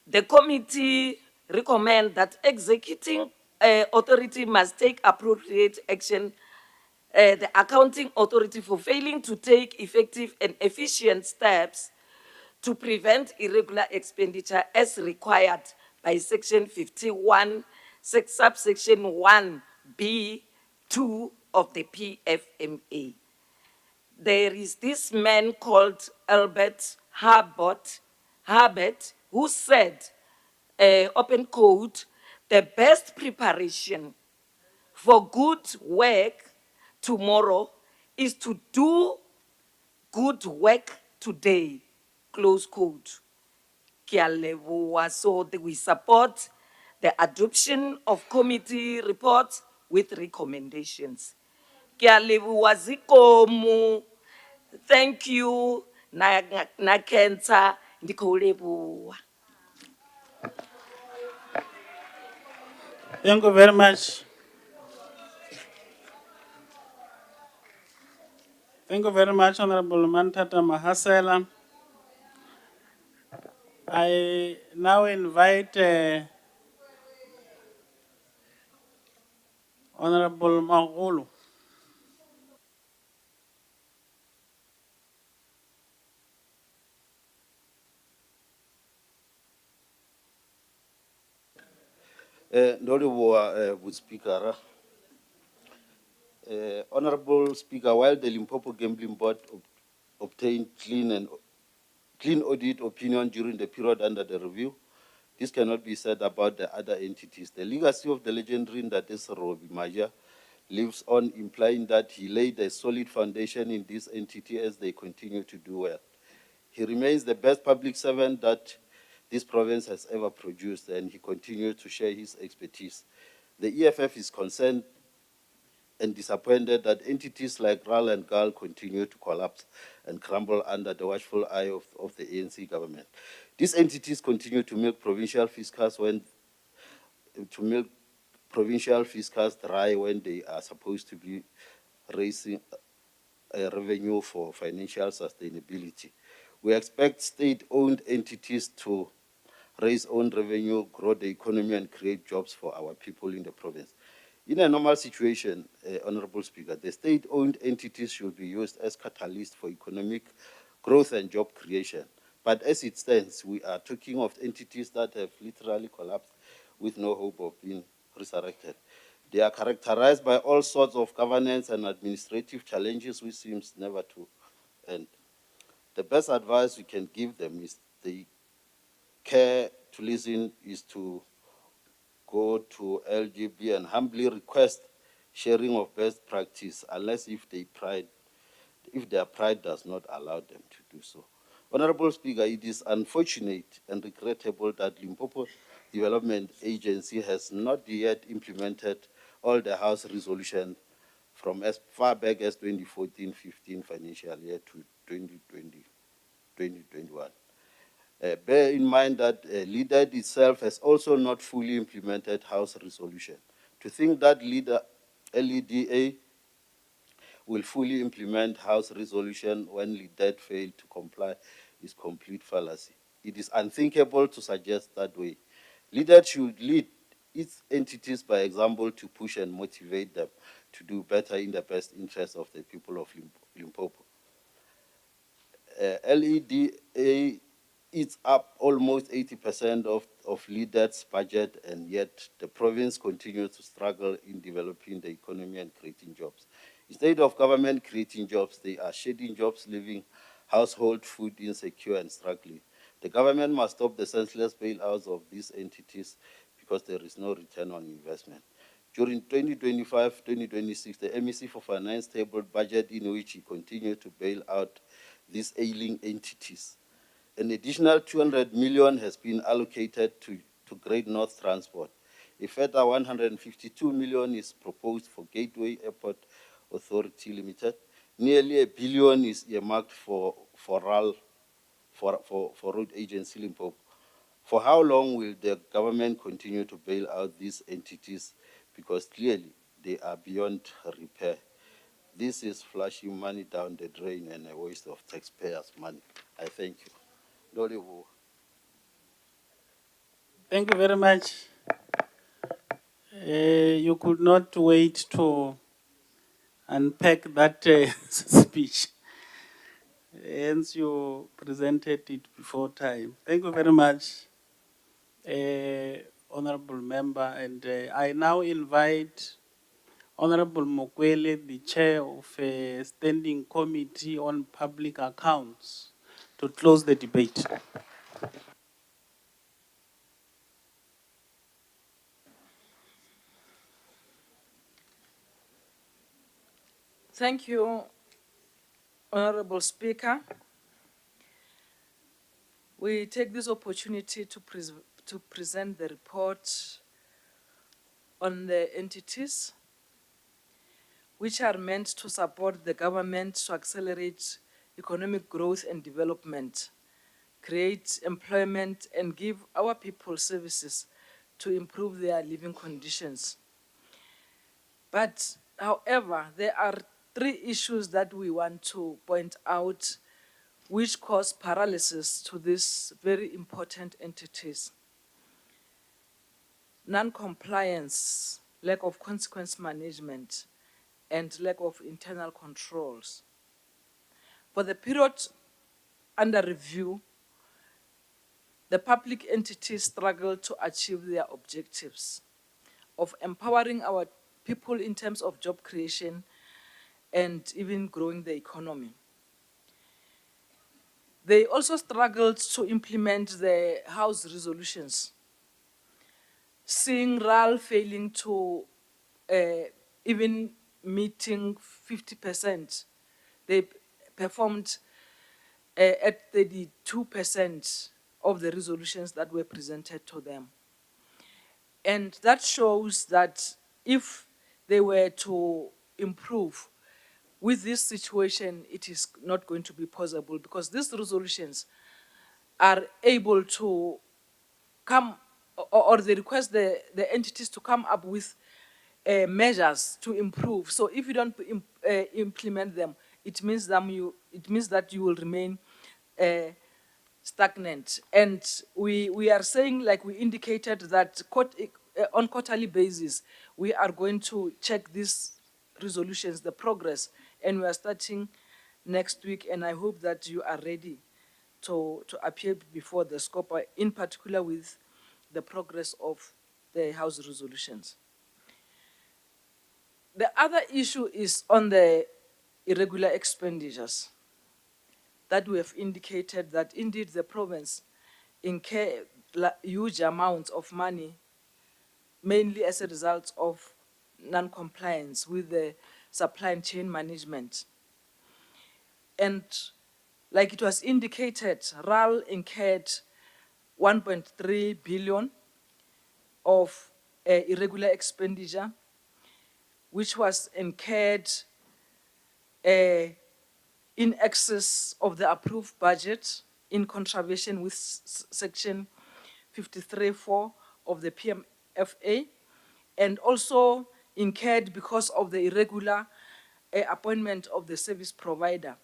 S16: The committee recommends that executing authority must take appropriate action, the accounting authority for failing to take effective and efficient steps to prevent irregular expenditure as required by Section 51, subsection 1B2 of the PFMA. There is this man called Albert Harbert, who said, open quote, the best preparation for good work tomorrow is to do good work today, close quote. So we support the adoption of committee reports with recommendations. Thank you, na cancer,
S18: Thank you very much. Thank you very much, Honorable Mantata Mahasela. I now invite Honorable Magulu.
S5: Good Speaker. Honorable Speaker, while the Limpopo Gambling Board obtained clean audit opinion during the period under the review, this cannot be said about the other entities. The legacy of the legendary Ndadesi Robi Maja lives on, implying that he laid a solid foundation in this entity as they continue to do well. He remains the best public servant that this province has ever produced, and he continues to share his expertise. The EFF is concerned and disappointed that entities like RAL and GAL continue to collapse and crumble under the watchful eye of the ANC government. These entities continue to milk provincial fiscals dry when they are supposed to be raising revenue for financial sustainability. We expect state-owned entities to raise own revenue, grow the economy, and create jobs for our people in the province. In a normal situation, Honorable Speaker, the state-owned entities should be used as catalysts for economic growth and job creation. But as it stands, we are talking of entities that have literally collapsed with no hope of being resurrected. They are characterized by all sorts of governance and administrative challenges which seems never to end. The best advice we can give them is they care to listen is to go to LGB and humbly request sharing of best practice, unless if their pride does not allow them to do so. Honorable Speaker, it is unfortunate and regrettable that Limpopo Development Agency has not yet implemented all the House resolution from as far back as 2014-15 financial year to 2021. Bear in mind that LEADER itself has also not fully implemented House resolution. To think that LEDA will fully implement House resolution when LEADER failed to comply is complete fallacy. It is unthinkable to suggest that way. LEADER should lead its entities by example to push and motivate them to do better in the best interest of the people of Limpopo. LEDA eats up almost 80% of LEADER's budget, and yet the province continues to struggle in developing the economy and creating jobs. Instead of government creating jobs, they are shedding jobs, leaving household food insecure and struggling. The government must stop the senseless bailouts of these entities because there is no return on investment. During 2025-2026, the MEC for Finance tabled budget in which he continued to bail out these ailing entities. An additional 200 million has been allocated to Great North Transport. A further 152 million is proposed for Gateway Airport Authority Limited. Nearly $1 billion is earmarked for RAL, for Road Agency Limpopo. For how long will the government continue to bail out these entities? Because clearly they are beyond repair. This is flushing money down the drain and a waste of taxpayers' money. I thank you.
S18: Thank you very much. You could not wait to unpack that speech. Hence, you presented it before time. Thank you very much, Honorable Member. And I now invite Honorable Mokwele, the Chair of a Standing Committee on Public Accounts, to close the debate.
S11: Thank you, Honorable Speaker. We take this opportunity to present the report on the entities which are meant to support the government to accelerate economic growth and development, create employment, and give our people services to improve their living conditions. But, however, there are three issues that we want to point out which cause paralysis to these very important entities. Non-compliance, lack of consequence management, and lack of internal controls. For the period under review, the public entities struggle to achieve their objectives of empowering our people in terms of job creation and even growing the economy. They also struggled to implement the House resolutions, seeing RAL failing to even meeting 50%. They performed at 32% of the resolutions that were presented to them. And that shows that if they were to improve with this situation, it is not going to be possible, because these resolutions are able to come, or they request the entities to come up with measures to improve. So if you don't implement them, it means that you will remain stagnant. And we are saying, like we indicated, that on quarterly basis, we are going to check these resolutions, the progress, and we are starting next week, and I hope that you are ready to appear before the SCOPA, in particular with the progress of the House resolutions. The other issue is on the irregular expenditures that we have indicated that indeed the province incur huge amounts of money, mainly as a result of non-compliance with the supply chain management. And like it was indicated, RAL incurred 1.3 billion of irregular expenditure, which was incurred in excess of the approved budget, in contravention with section 53.4 of the PMFA, and also incurred because of the irregular appointment of the service provider.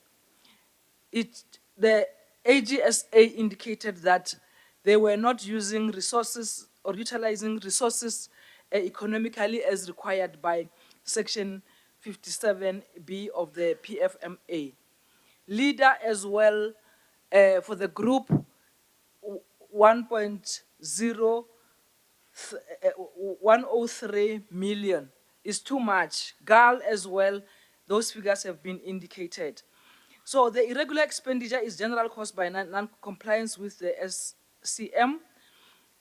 S11: The AGSA indicated that they were not using resources or utilizing resources economically as required by section 57B of the PFMA. Leader as well for the group 103 million is too much. GAL as well, those figures have been indicated. So the irregular expenditure is general caused by non-compliance with the SCM.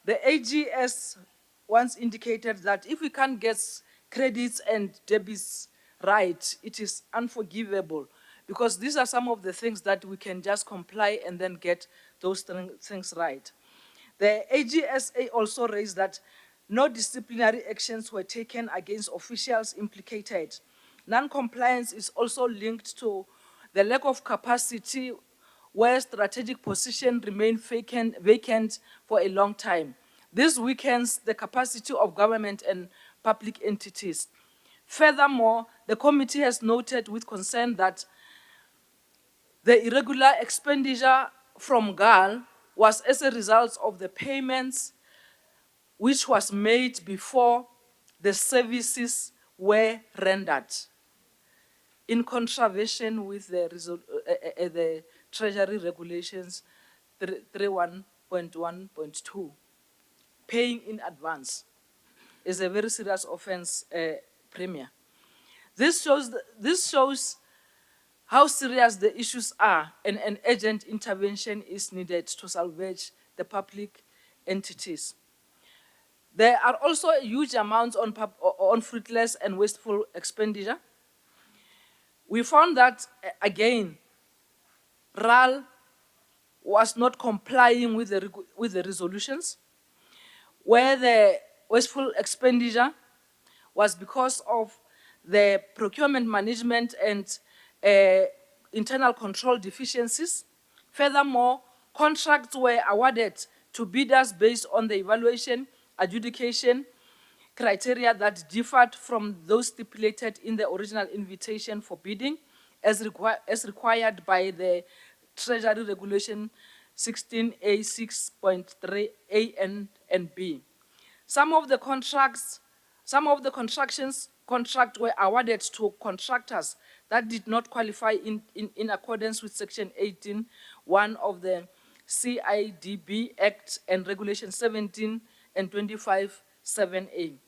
S11: The AGS once indicated that if we can't get credits and debits right, it is unforgivable, because these are some of the things that we can just comply and then get those things right. The AGSA also raised that no disciplinary actions were taken against officials implicated. Non-compliance is also linked to the lack of capacity, where strategic positions remain vacant for a long time. This weakens the capacity of government and public entities. Furthermore, the committee has noted with concern that the irregular expenditure from GAL was as a result of the payments which was made before the services were rendered, in contravention with the Treasury Regulations 31.1.2. Paying in advance is a very serious offense, Premier. This shows how serious the issues are, and an urgent intervention is needed to salvage the public entities. There are also huge amounts on fruitless and wasteful expenditure. We found that, again, RAL was not complying with the resolutions, where the wasteful expenditure was because of the procurement management and internal control deficiencies. Furthermore, contracts were awarded to bidders based on the evaluation, adjudication, criteria that differed from those stipulated in the original invitation for bidding as required by the Treasury Regulation 16A 6.3 A and B. Some of the contracts were awarded to contractors that did not qualify in accordance with Section 18(1) of the CIDB Act and Regulation 17 and 25(7)A.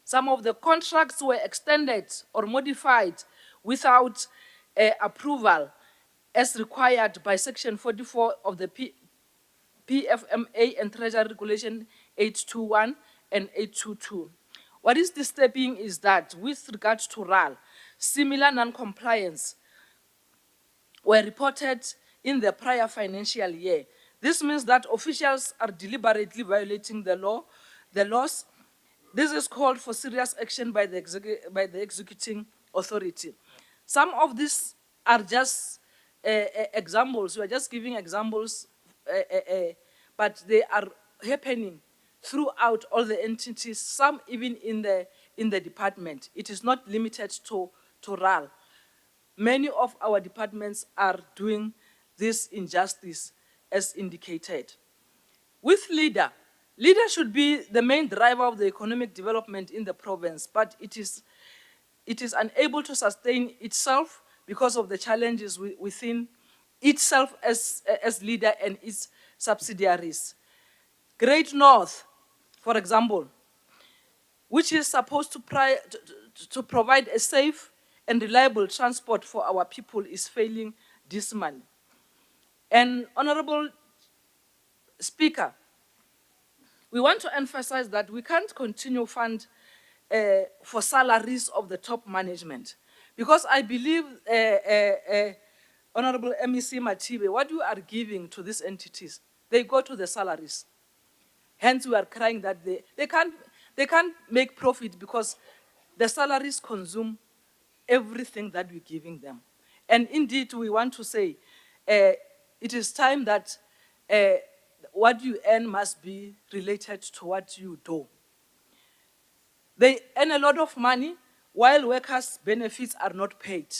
S11: Some of the contracts were extended or modified without approval as required by Section 44 of the PFMA and Treasury Regulation 821 and 822. What is disturbing is that with regard to RAL, similar non-compliance were reported in the prior financial year. This means that officials are deliberately violating the laws. This is called for serious action by the executing authority. Some of these are just examples. We are just giving examples, but they are happening throughout all the entities, some even in the department. It is not limited to RAL. Many of our departments are doing this injustice as indicated. With leader should be the main driver of the economic development in the province, but it is unable to sustain itself because of the challenges within itself as leader and its subsidiaries. Great North, for example, which is supposed to provide a safe and reliable transport for our people, is failing dismally. And Honorable Speaker, we want to emphasize that we can't continue fund for salaries of the top management, because I believe, Honorable MEC Matibe, what you are giving to these entities, they go to the salaries. Hence, we are crying that they can't make profit because the salaries consume everything that we're giving them. And indeed, we want to say it is time that what you earn must be related to what you do. They earn a lot of money while workers' benefits are not paid.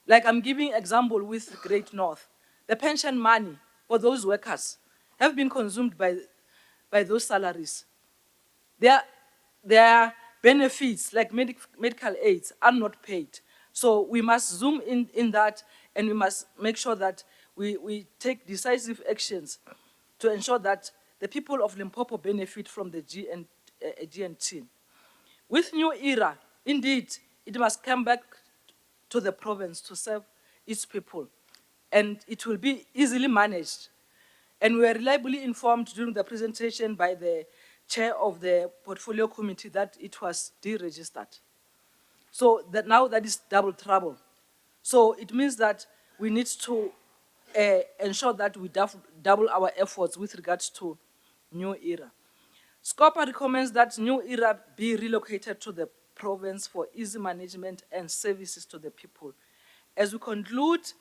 S11: Like I'm giving example with Great North. The pension money for those workers have been consumed by those salaries. Their benefits, like medical aids, are not paid. So we must zoom in that, and we must make sure that we take decisive actions to ensure that the people of Limpopo benefit from the GNT. With New Era, indeed, it must come back to the province to serve its people, and it will be easily managed. And we were reliably informed during the presentation by the chair of the portfolio committee that it was deregistered. So that now that is double trouble. So it means that we need to ensure that we double our efforts with regards to New Era. SCOPA recommends that New Era be relocated to the province for easy management and services to the people. As we conclude,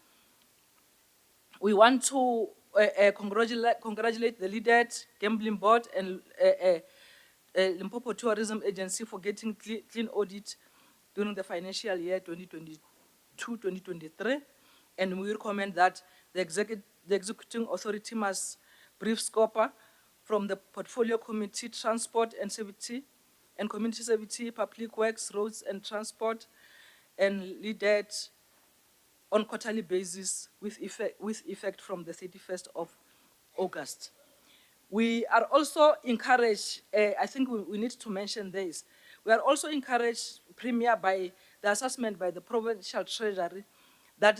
S11: we want to congratulate the leader, Gambling Board, and Limpopo Tourism Agency for getting clean audit during the financial year 2022-2023. And we recommend that the executing authority must brief SCOPA from the Portfolio Committee, Transport and Safety, and Community Safety, Public Works, Roads and Transport, and lead it on quarterly basis with effect from the 31st of August. We are also encouraged, I think we need to mention this, we are also encouraged, Premier, by the assessment by the Provincial Treasury, that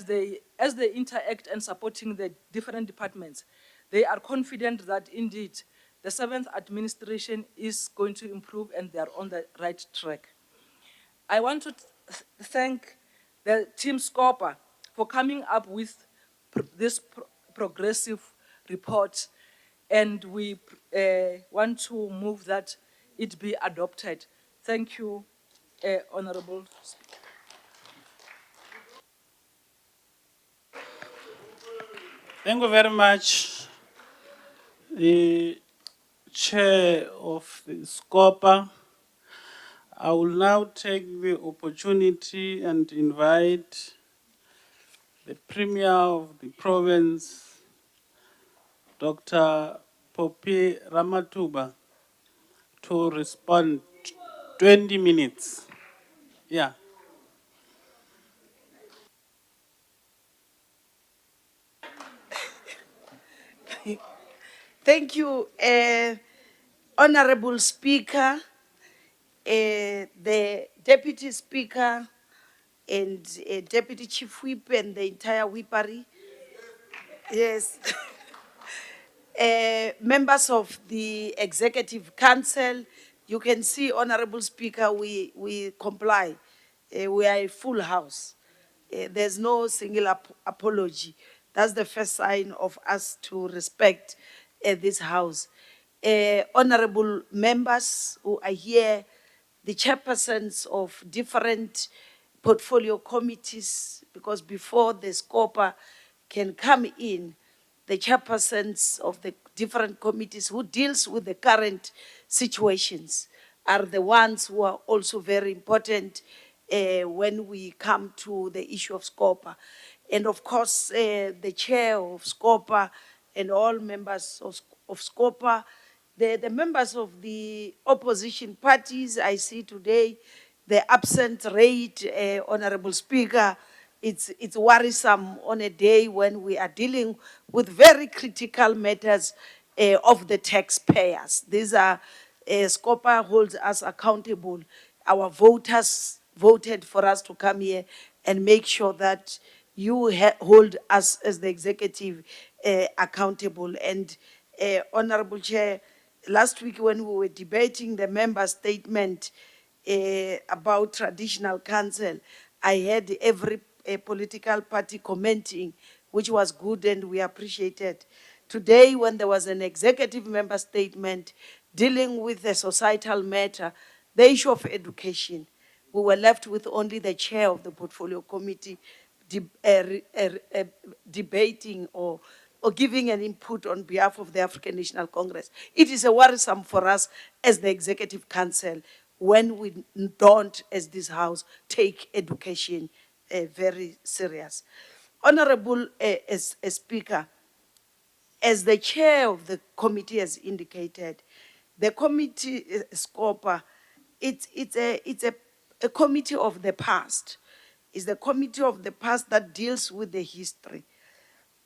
S11: as they interact and supporting the different departments, they are confident that indeed the 7th administration is going to improve and they are on the right track. I want to thank the team SCOPA for coming up with this progressive report, and we want to move that it be adopted. Thank you, Honorable Speaker.
S18: Thank you very much, the Chair of the SCOPA, I will now take the opportunity and invite the Premier of the province, Dr. Poppy Ramatuba, to respond. 20 minutes. Yeah.
S4: Thank you, Honorable Speaker, the Deputy Speaker, and Deputy Chief Whip and the entire whippery. Yes. Members of the Executive Council, you can see, Honorable Speaker, we comply. We are a full house. There's no single apology. That's the first sign of us to respect this house. Honorable members who are here, the chairpersons of different portfolio committees, because before the SCOPA can come in, the chairpersons of the different committees who deals with the current situations are the ones who are also very important when we come to the issue of SCOPA. And of course, the chair of SCOPA and all members of SCOPA, the members of the opposition parties, I see today the absent rate, Honorable Speaker, it's worrisome on a day when we are dealing with very critical matters of the taxpayers. These are, SCOPA holds us accountable. Our voters voted for us to come here and make sure that you hold us as the executive accountable. And Honorable Chair, last week when we were debating the member statement about traditional council, I heard every political party commenting, which was good and we appreciated. Today, when there was an executive member statement dealing with a societal matter, the issue of education, we were left with only the chair of the portfolio committee debating or giving an input on behalf of the African National Congress. It is a worrisome for us as the Executive Council when we don't, as this House, take education very serious. Honorable Speaker, as the chair of the committee has indicated, the committee, SCOPA, it's a committee of the past. It's the committee of the past that deals with the history.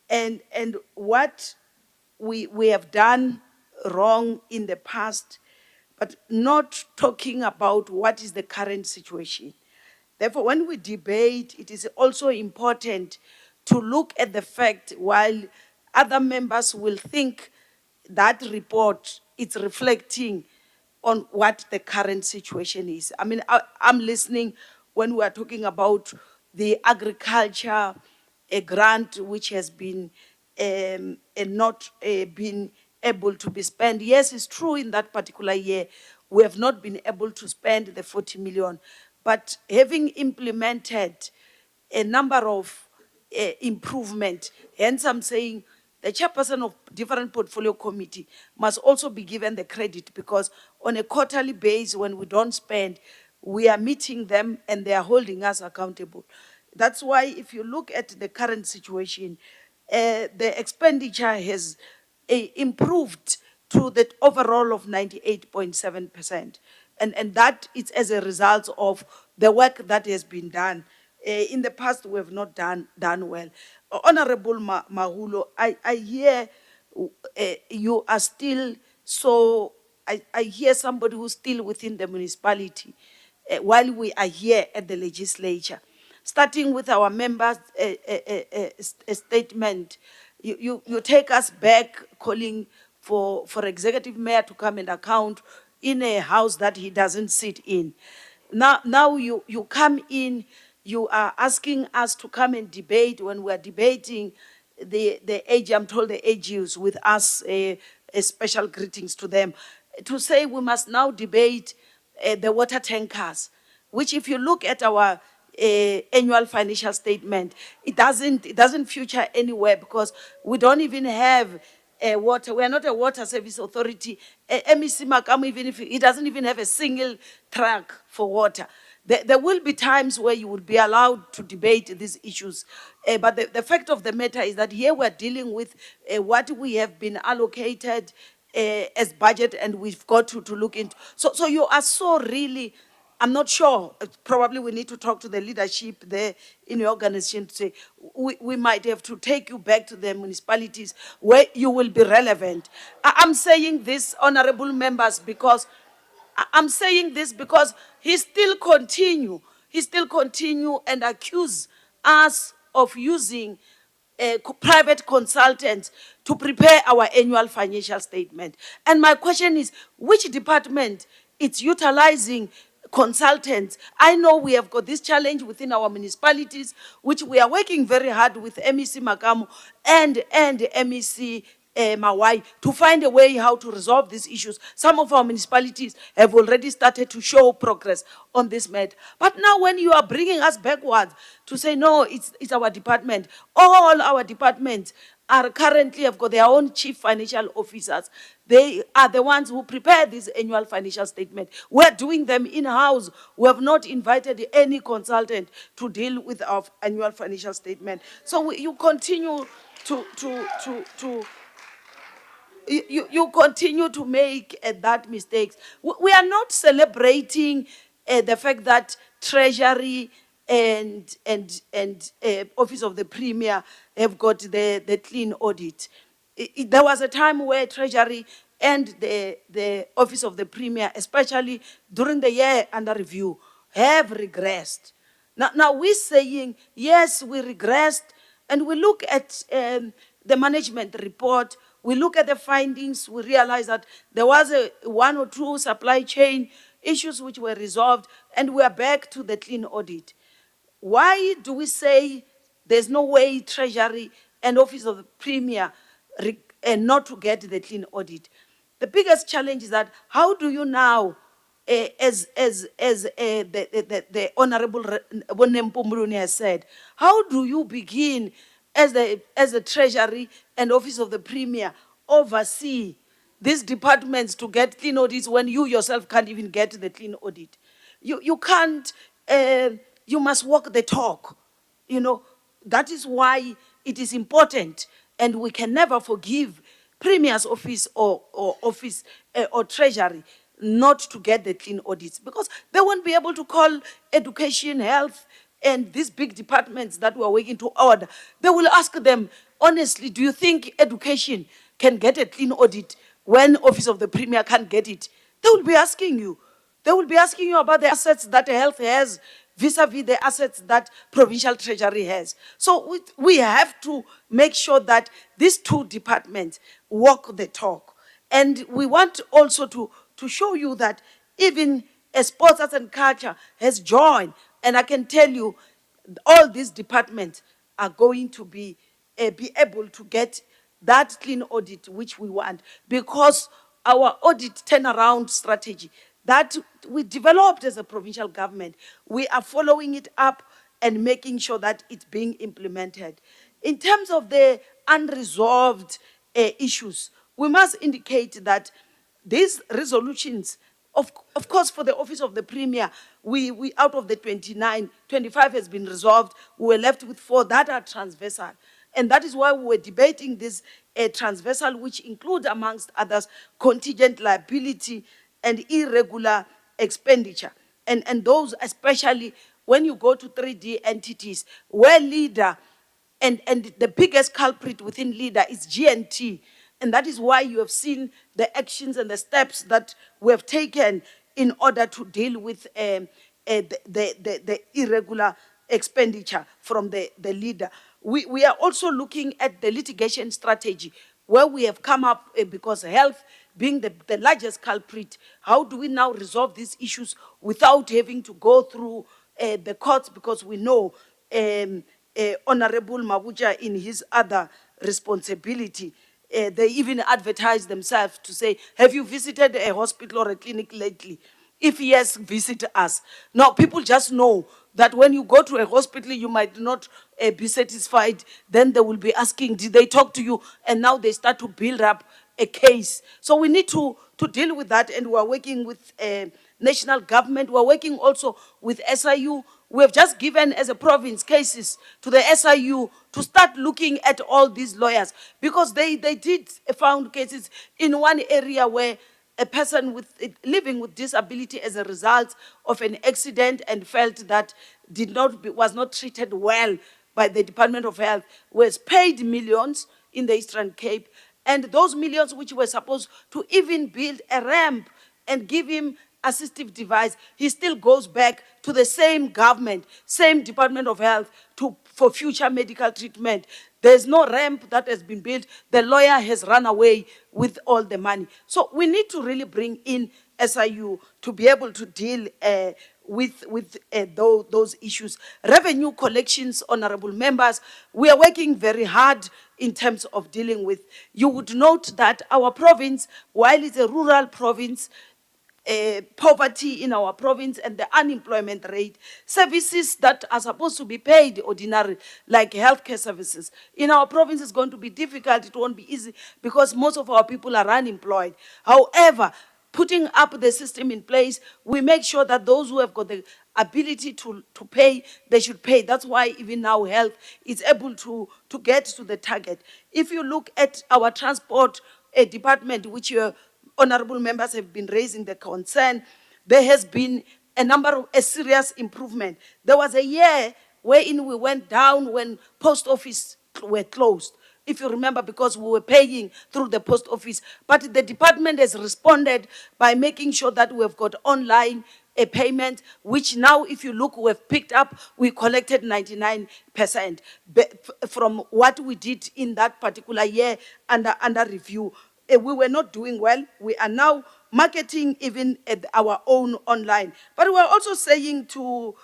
S4: And what we have done wrong in the past, but not talking about what is the current situation. Therefore, when we debate, it is also important to look at the fact, while other members will think that report is reflecting on what the current situation is. I mean, I'm listening when we are talking about the agriculture, a grant which has been not been able to be spent. Yes, it's true in that particular year, we have not been able to spend the 40 million, but having implemented a number of improvement, hence I'm saying the chairperson of different portfolio committee must also be given the credit, because on a quarterly basis, when we don't spend, we are meeting them and they are holding us accountable. That's why if you look at the current situation, the expenditure has improved to the overall of 98.7%. And that is as a result of the work that has been done. In the past, we have not done well. Honorable Mahulo, I hear you are still so, I hear somebody who's still within the municipality while we are here at the legislature. Starting with our members' statement, you take us back calling for executive mayor to come and account in a house that he doesn't sit in. Now you come in, you are asking us to come and debate when we are debating the AG, I'm told the AGs with us, a special greetings to them, to say we must now debate the water tankers, which if you look at our annual financial statement, it doesn't feature anywhere, because we don't even have water. We are not a water service authority. MEC Makamu, even if he doesn't even have a single truck for water. There will be times where you will be allowed to debate these issues. But the fact of the matter is that here we're dealing with what we have been allocated as budget, and we've got to look into. So you are so really, I'm not sure, probably we need to talk to the leadership there in your organization to say, we might have to take you back to the municipalities where you will be relevant. I'm saying this, honorable members, because I'm saying this because he still continue and accuse us of using private consultants to prepare our annual financial statement. And my question is, which department is utilizing consultants? I know we have got this challenge within our municipalities, which we are working very hard with MEC Makamu and MEC Mawai to find a way how to resolve these issues. Some of our municipalities have already started to show progress on this matter. But now when you are bringing us backwards to say, no, it's our department, all our departments are currently have got their own chief financial officers. They are the ones who prepare this annual financial statement. We're doing them in-house. We have not invited any consultant to deal with our annual financial statement. So you continue you continue to make that mistakes. We are not celebrating the fact that Treasury and Office of the Premier have got the clean audit. There was a time where Treasury and the Office of the Premier, especially during the year under review, have regressed. Now we're saying, yes, we regressed, and we look at the management report, we look at the findings, we realize that there was one or two supply chain issues which were resolved, and we are back to the clean audit. Why do we say there's no way Treasury and Office of the Premier not to get the clean audit? The biggest challenge is that how do you now, as the Honorable Bonempumbruni has said, how do you begin as the Treasury and Office of the Premier oversee these departments to get clean audits when you yourself can't even get the clean audit? You can't, you must walk the talk. You know, that is why it is important, and we can never forgive Premier's office or office or Treasury not to get the clean audits, because they won't be able to call education, health, and these big departments that we are working to order. They will ask them, honestly, do you think education can get a clean audit when Office of the Premier can't get it? They will be asking you. They will be asking you about the assets that health has vis-a-vis the assets that provincial treasury has. So we have to make sure that these two departments walk the talk. And we want also to show you that even sports, arts and culture has joined. And I can tell you, all these departments are going to be able to get that clean audit which we want, because our audit turnaround strategy that we developed as a provincial government, we are following it up and making sure that it's being implemented. In terms of the unresolved issues, we must indicate that these resolutions, of course, for the Office of the Premier, we out of the 29, 25 has been resolved. We were left with 4 that are transversal. And that is why we were debating this transversal, which include, amongst others, contingent liability and irregular expenditure. And those, especially when you go to 3D entities, where leader, and the biggest culprit within leader is GNT. And that is why you have seen the actions and the steps that we have taken in order to deal with the irregular expenditure from the leader. We are also looking at the litigation strategy, where we have come up, because health being the largest culprit, how do we now resolve these issues without having to go through the courts? Because we know Honorable Mabuja, in his other responsibility, they even advertise themselves to say, have you visited a hospital or a clinic lately? If yes, visit us. Now, people just know that when you go to a hospital, you might not be satisfied. Then they will be asking, did they talk to you? And now they start to build up a case. So we need to deal with that, and we're working with national government. We're working also with SIU. We have just given, as a province, cases to the SIU to start looking at all these lawyers, because they did found cases in one area where a person living with disability as a result of an accident and felt that was not treated well by the Department of Health was paid millions in the Eastern Cape, and those millions which were supposed to even build a ramp and give him assistive device, he still goes back to the same government, same Department of Health for future medical treatment. There's no ramp that has been built. The lawyer has run away with all the money. So we need to really bring in SIU to be able to deal with those issues. Revenue collections, honorable members, we are working very hard in terms of dealing with. You would note that our province, while it's a rural province, poverty in our province and the unemployment rate, services that are supposed to be paid ordinary, like healthcare services, in our province is going to be difficult. It won't be easy because most of our people are unemployed. However, putting up the system in place, we make sure that those who have got the ability to pay, they should pay. That's why even now health is able to get to the target. If you look at our transport department, which your honorable members have been raising the concern, there has been a serious improvement. There was a year wherein we went down when post office were closed, if you remember, because we were paying through the post office. But the department has responded by making sure that we have got online a payment, which now, if you look, we've picked up, we collected 99% from what we did in that particular year under review. We were not doing well. We are now marketing even at our own online. But we're also saying to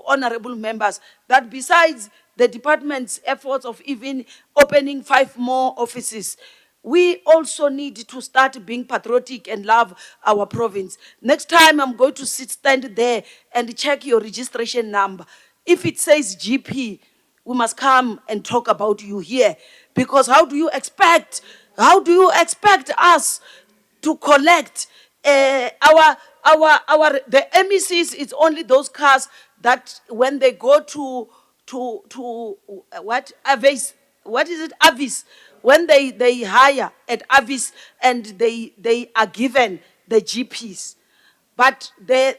S4: honorable members that besides the department's efforts of even opening 5 more offices, we also need to start being patriotic and love our province. Next time I'm going to stand there and check your registration number. If it says GP, we must come and talk about you here. Because how do you expect us to collect the MECs? It's only those cars that when they go to what Avis, what is it, Avis, when they hire at Avis and they are given the GPs. But their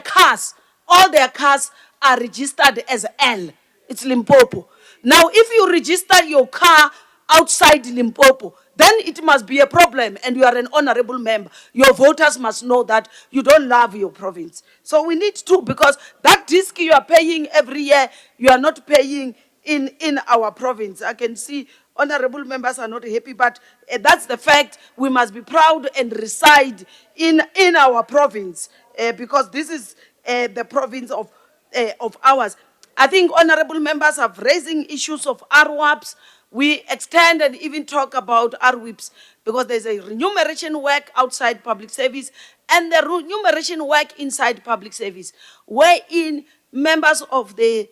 S4: cars, all their cars are registered as L. It's Limpopo. Now, if you register your car outside Limpopo, then it must be a problem, and you are an honorable member. Your voters must know that you don't love your province. So we need to, because that disc you are paying every year, you are not paying in our province. I can see honorable members are not happy, but that's the fact. We must be proud and reside in our province because this is the province of ours. I think honorable members have raising issues of RWAPs. We extend and even talk about RWIPs because there's a remuneration work outside public service and the remuneration work inside public service, wherein members of the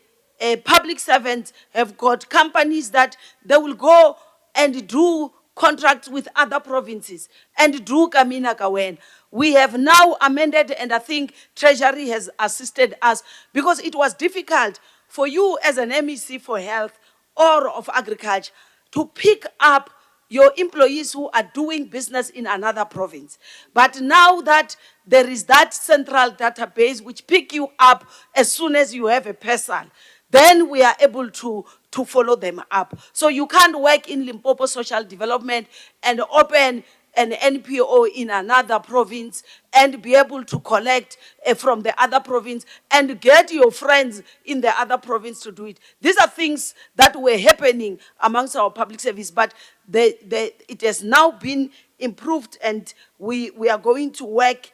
S4: public servants have got companies that they will go and do contracts with other provinces and do Kamina Kawen. We have now amended, and I think Treasury has assisted us because it was difficult for you as an MEC for health or of agriculture to pick up your employees who are doing business in another province. But now that there is that central database which pick you up as soon as you have a person, then we are able to follow them up. So you can't work in Limpopo Social Development and open an NPO in another province and be able to collect from the other province and get your friends in the other province to do it. These are things that were happening amongst our public service, but it has now been improved, and we are going to work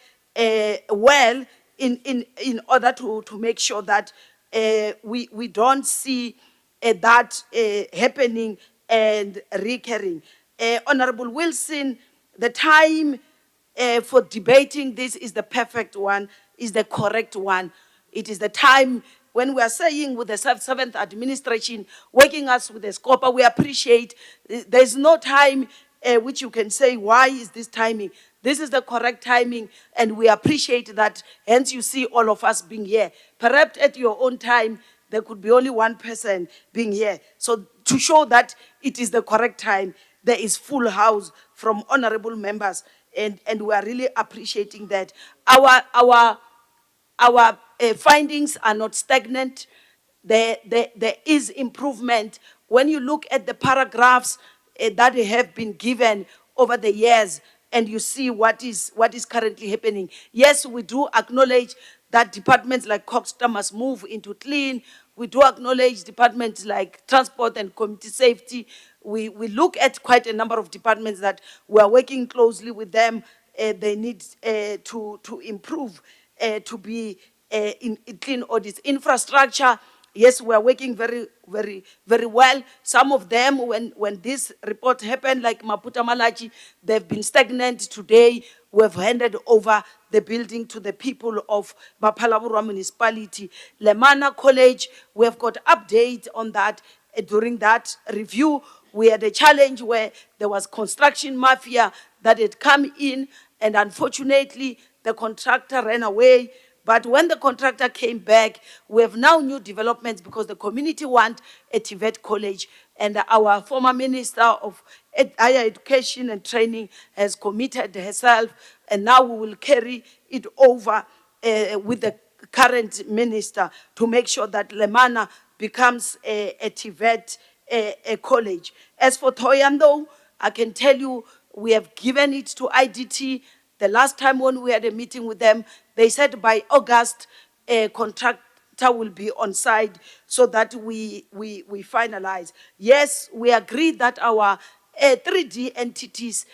S4: well in order to make sure that we don't see that happening and recurring. Honorable Wilson, the time for debating this is the perfect one, is the correct one. It is the time when we are saying with the seventh administration, working us with the SCOPA, we appreciate. There's no time which you can say, why is this timing? This is the correct timing, and we appreciate that. Hence, you see all of us being here. Perhaps at your own time, there could be only one person being here. So to show that it is the correct time, there is full house from honorable members, and we are really appreciating that. Our findings are not stagnant. There is improvement. When you look at the paragraphs that have been given over the years, and you see what is currently happening. Yes, we do acknowledge that departments like Coxter must move into clean. We do acknowledge departments like transport and community safety. We look at quite a number of departments that we are working closely with them. They need to improve, to be in clean audits. Infrastructure, yes, we are working very, very, very well. Some of them, when this report happened, like Maputa Malachi, they've been stagnant. Today, we've handed over the building to the people of Bapalabura municipality. Lemana College, we have got update on that. During that review, we had a challenge where there was construction mafia that had come in, and unfortunately, the contractor ran away. But when the contractor came back, we have now new developments because the community want a TVET college. And our former Minister of Higher Education and Training has committed herself, and now we will carry it over with the current minister to make sure that Lemana becomes a TVET a college. As for Thoyando, I can tell you we have given it to IDT. The last time when we had a meeting with them, they said by August, a contractor will be on site so that we finalize. Yes, we agree that our 3D entities,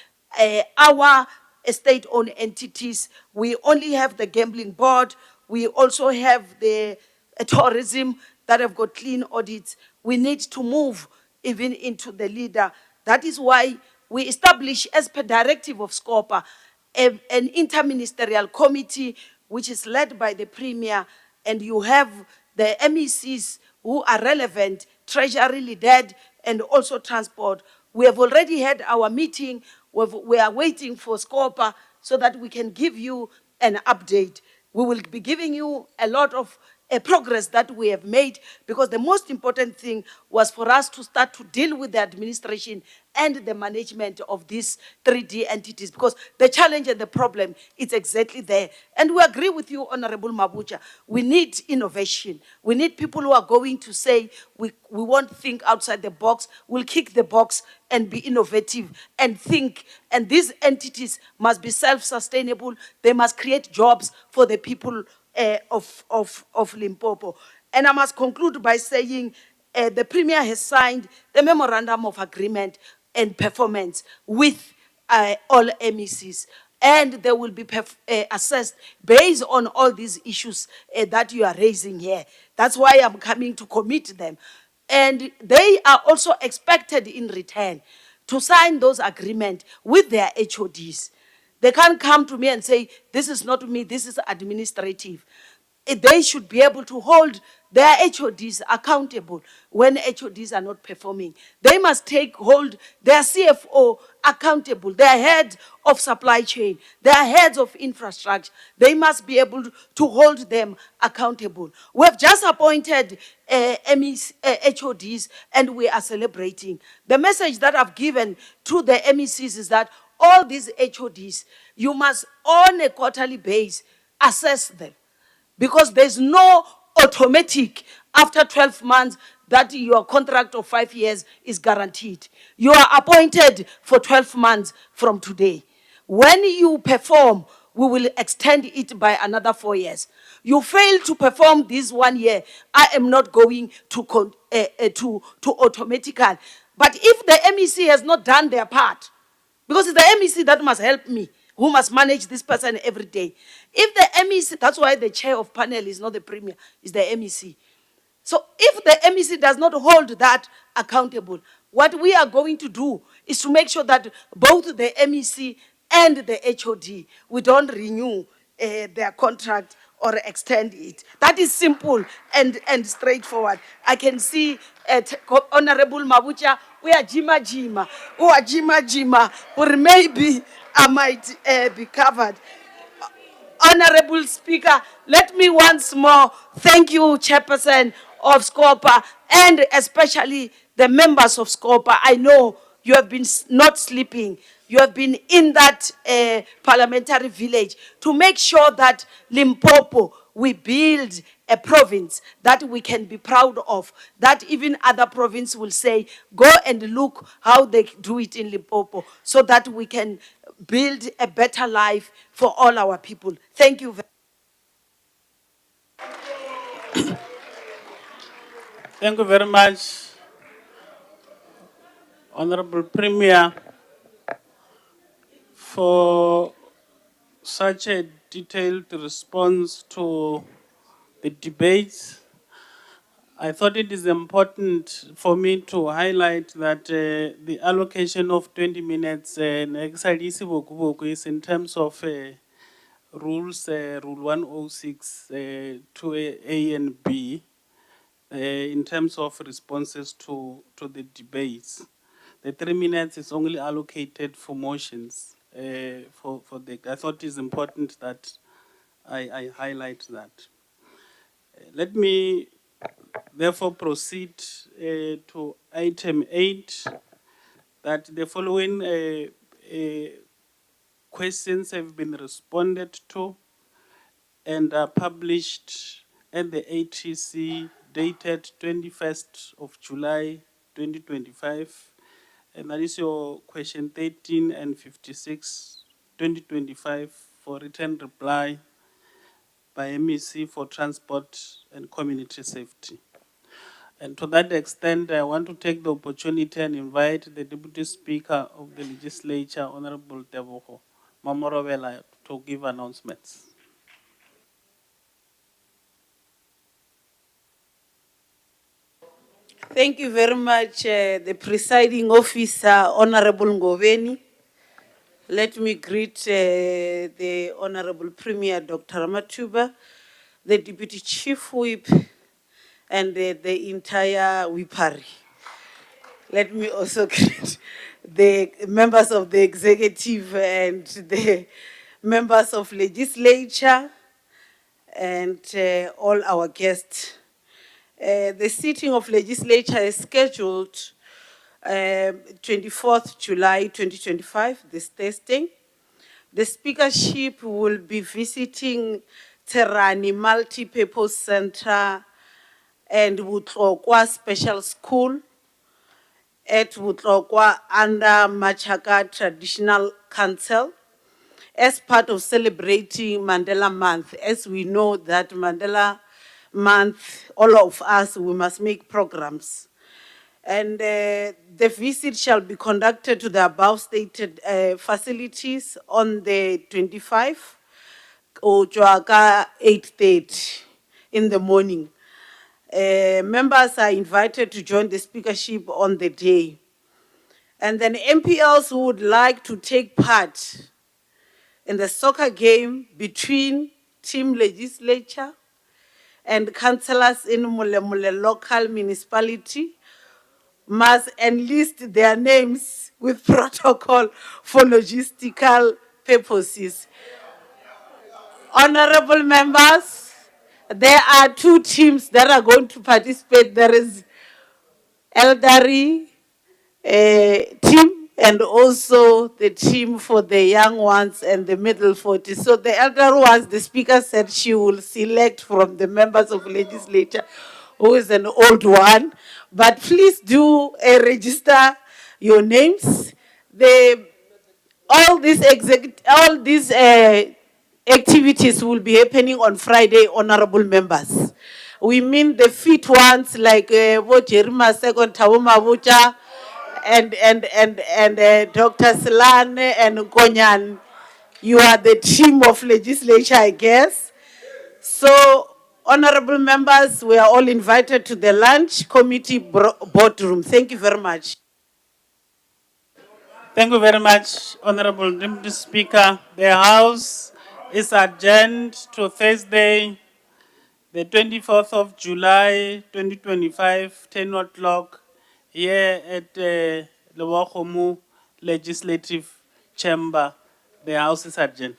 S4: our state-owned entities, we only have the gambling board. We also have the tourism that have got clean audits. We need to move even into the leader. That is why we establish, as per directive of SCOPA, an interministerial committee which is led by the Premier, and you have the MECs who are relevant, Treasury, LIDED, and also transport. We have already had our meeting. We are waiting for SCOPA so that we can give you an update. We will be giving you a lot of progress that we have made, because the most important thing was for us to start to deal with the administration and the management of these 3D entities, because the challenge and the problem is exactly there. And we agree with you, Honorable Mabucha. We need innovation. We need people who are going to say, we won't think outside the box, we'll kick the box and be innovative and think. And these entities must be self-sustainable. They must create jobs for the people of Limpopo. And I must conclude by saying the Premier has signed the Memorandum of Agreement and Performance with all MECs. And they will be assessed based on all these issues that you are raising here. That's why I'm coming to commit them. And they are also expected in return to sign those agreements with their HODs. They can't come to me and say, this is not me, this is administrative. They should be able to hold their HODs accountable when HODs are not performing. They must hold their CFO accountable, their head of supply chain, their heads of infrastructure. They must be able to hold them accountable. We have just appointed HODs, and we are celebrating. The message that I've given to the MECs is that all these HODs, you must on a quarterly basis assess them, because there's no automatic after 12 months that your contract of 5 years is guaranteed. You are appointed for 12 months from today. When you perform, we will extend it by another 4 years. You fail to perform this 1 year, I am not going to automatical. But if the MEC has not done their part, because it's the MEC that must help me, who must manage this person every day. If the MEC, that's why the chair of panel is not the Premier, it's the MEC. So if the MEC does not hold that accountable, what we are going to do is to make sure that both the MEC and the HOD. We don't renew their contract or extend it. That is simple and straightforward. I can see Honorable Mabucha, we are jima, or maybe I might be covered. Honorable Speaker, let me once more thank you, Chairperson of SCOPA, and especially the members of SCOPA. I know you have been not sleeping. You have been in that parliamentary village to make sure that Limpopo, we build a province that we can be proud of, that even other provinces will say, go and look how they do it in Limpopo, so that we can build a better life for all our people. Thank you.
S18: Thank you very much, Honorable Premier, for such a detailed response to the debates. I thought it is important for me to highlight that the allocation of 20 minutes is in terms of rules, Rule 106, 2A and B, in terms of responses to the debates. The 3 minutes is only allocated for motions. I thought it's important that I highlight that. Let me therefore proceed to item 8, that the following questions have been responded to and are published at the ATC dated 21st of July 2025. And that is your question 13 and 56, 2025, for written reply by MEC for Transport and Community Safety. And to that extent, I want to take the opportunity and invite the Deputy Speaker of the Legislature, Honorable Tebogo Mamorobela, to give announcements.
S1: Thank you very much, the presiding officer, Honorable Ngoveni. Let me greet the Honorable Premier, Dr. Ramatuba, the Deputy Chief Whip, and the entire whippery. Let me also greet the members of the executive and the members of legislature and all our guests. The sitting of legislature is scheduled 24th July 2025, this Thursday. The speakership will be visiting Terani Multi-Purpose Center and Butlokwa Special School at Butlokwa under Machaka Traditional Council as part of celebrating Mandela Month. As we know that Mandela Month, all of us, we must make programs. And the visit shall be conducted to the above stated facilities on the 25th or 8:30 in the morning. Members are invited to join the speakership on the day. And then MPLs who would like to take part in the soccer game between team legislature and councillors in Mule local municipality must enlist their names with protocol for logistical purposes. Honorable members, there are 2 teams that are going to participate. There is elderly team and also the team for the young ones and the middle 40s. So the elder ones, the speaker said she will select from the members of legislature who is an old one. But please do register your names. All these activities will be happening on Friday, honorable members. We mean the fit ones like Jerima Second Tawuma Vucha and Dr. Silane and Konyan. You are the team of legislature, I guess. So, honorable members, we are all invited to the lunch committee boardroom. Thank you very much.
S18: Thank you very much, Honorable Deputy Speaker. The House is adjourned to Thursday, the 24th of July, 2025, 10 o'clock, here at the Lewakomu Legislative Chamber. The House is adjourned.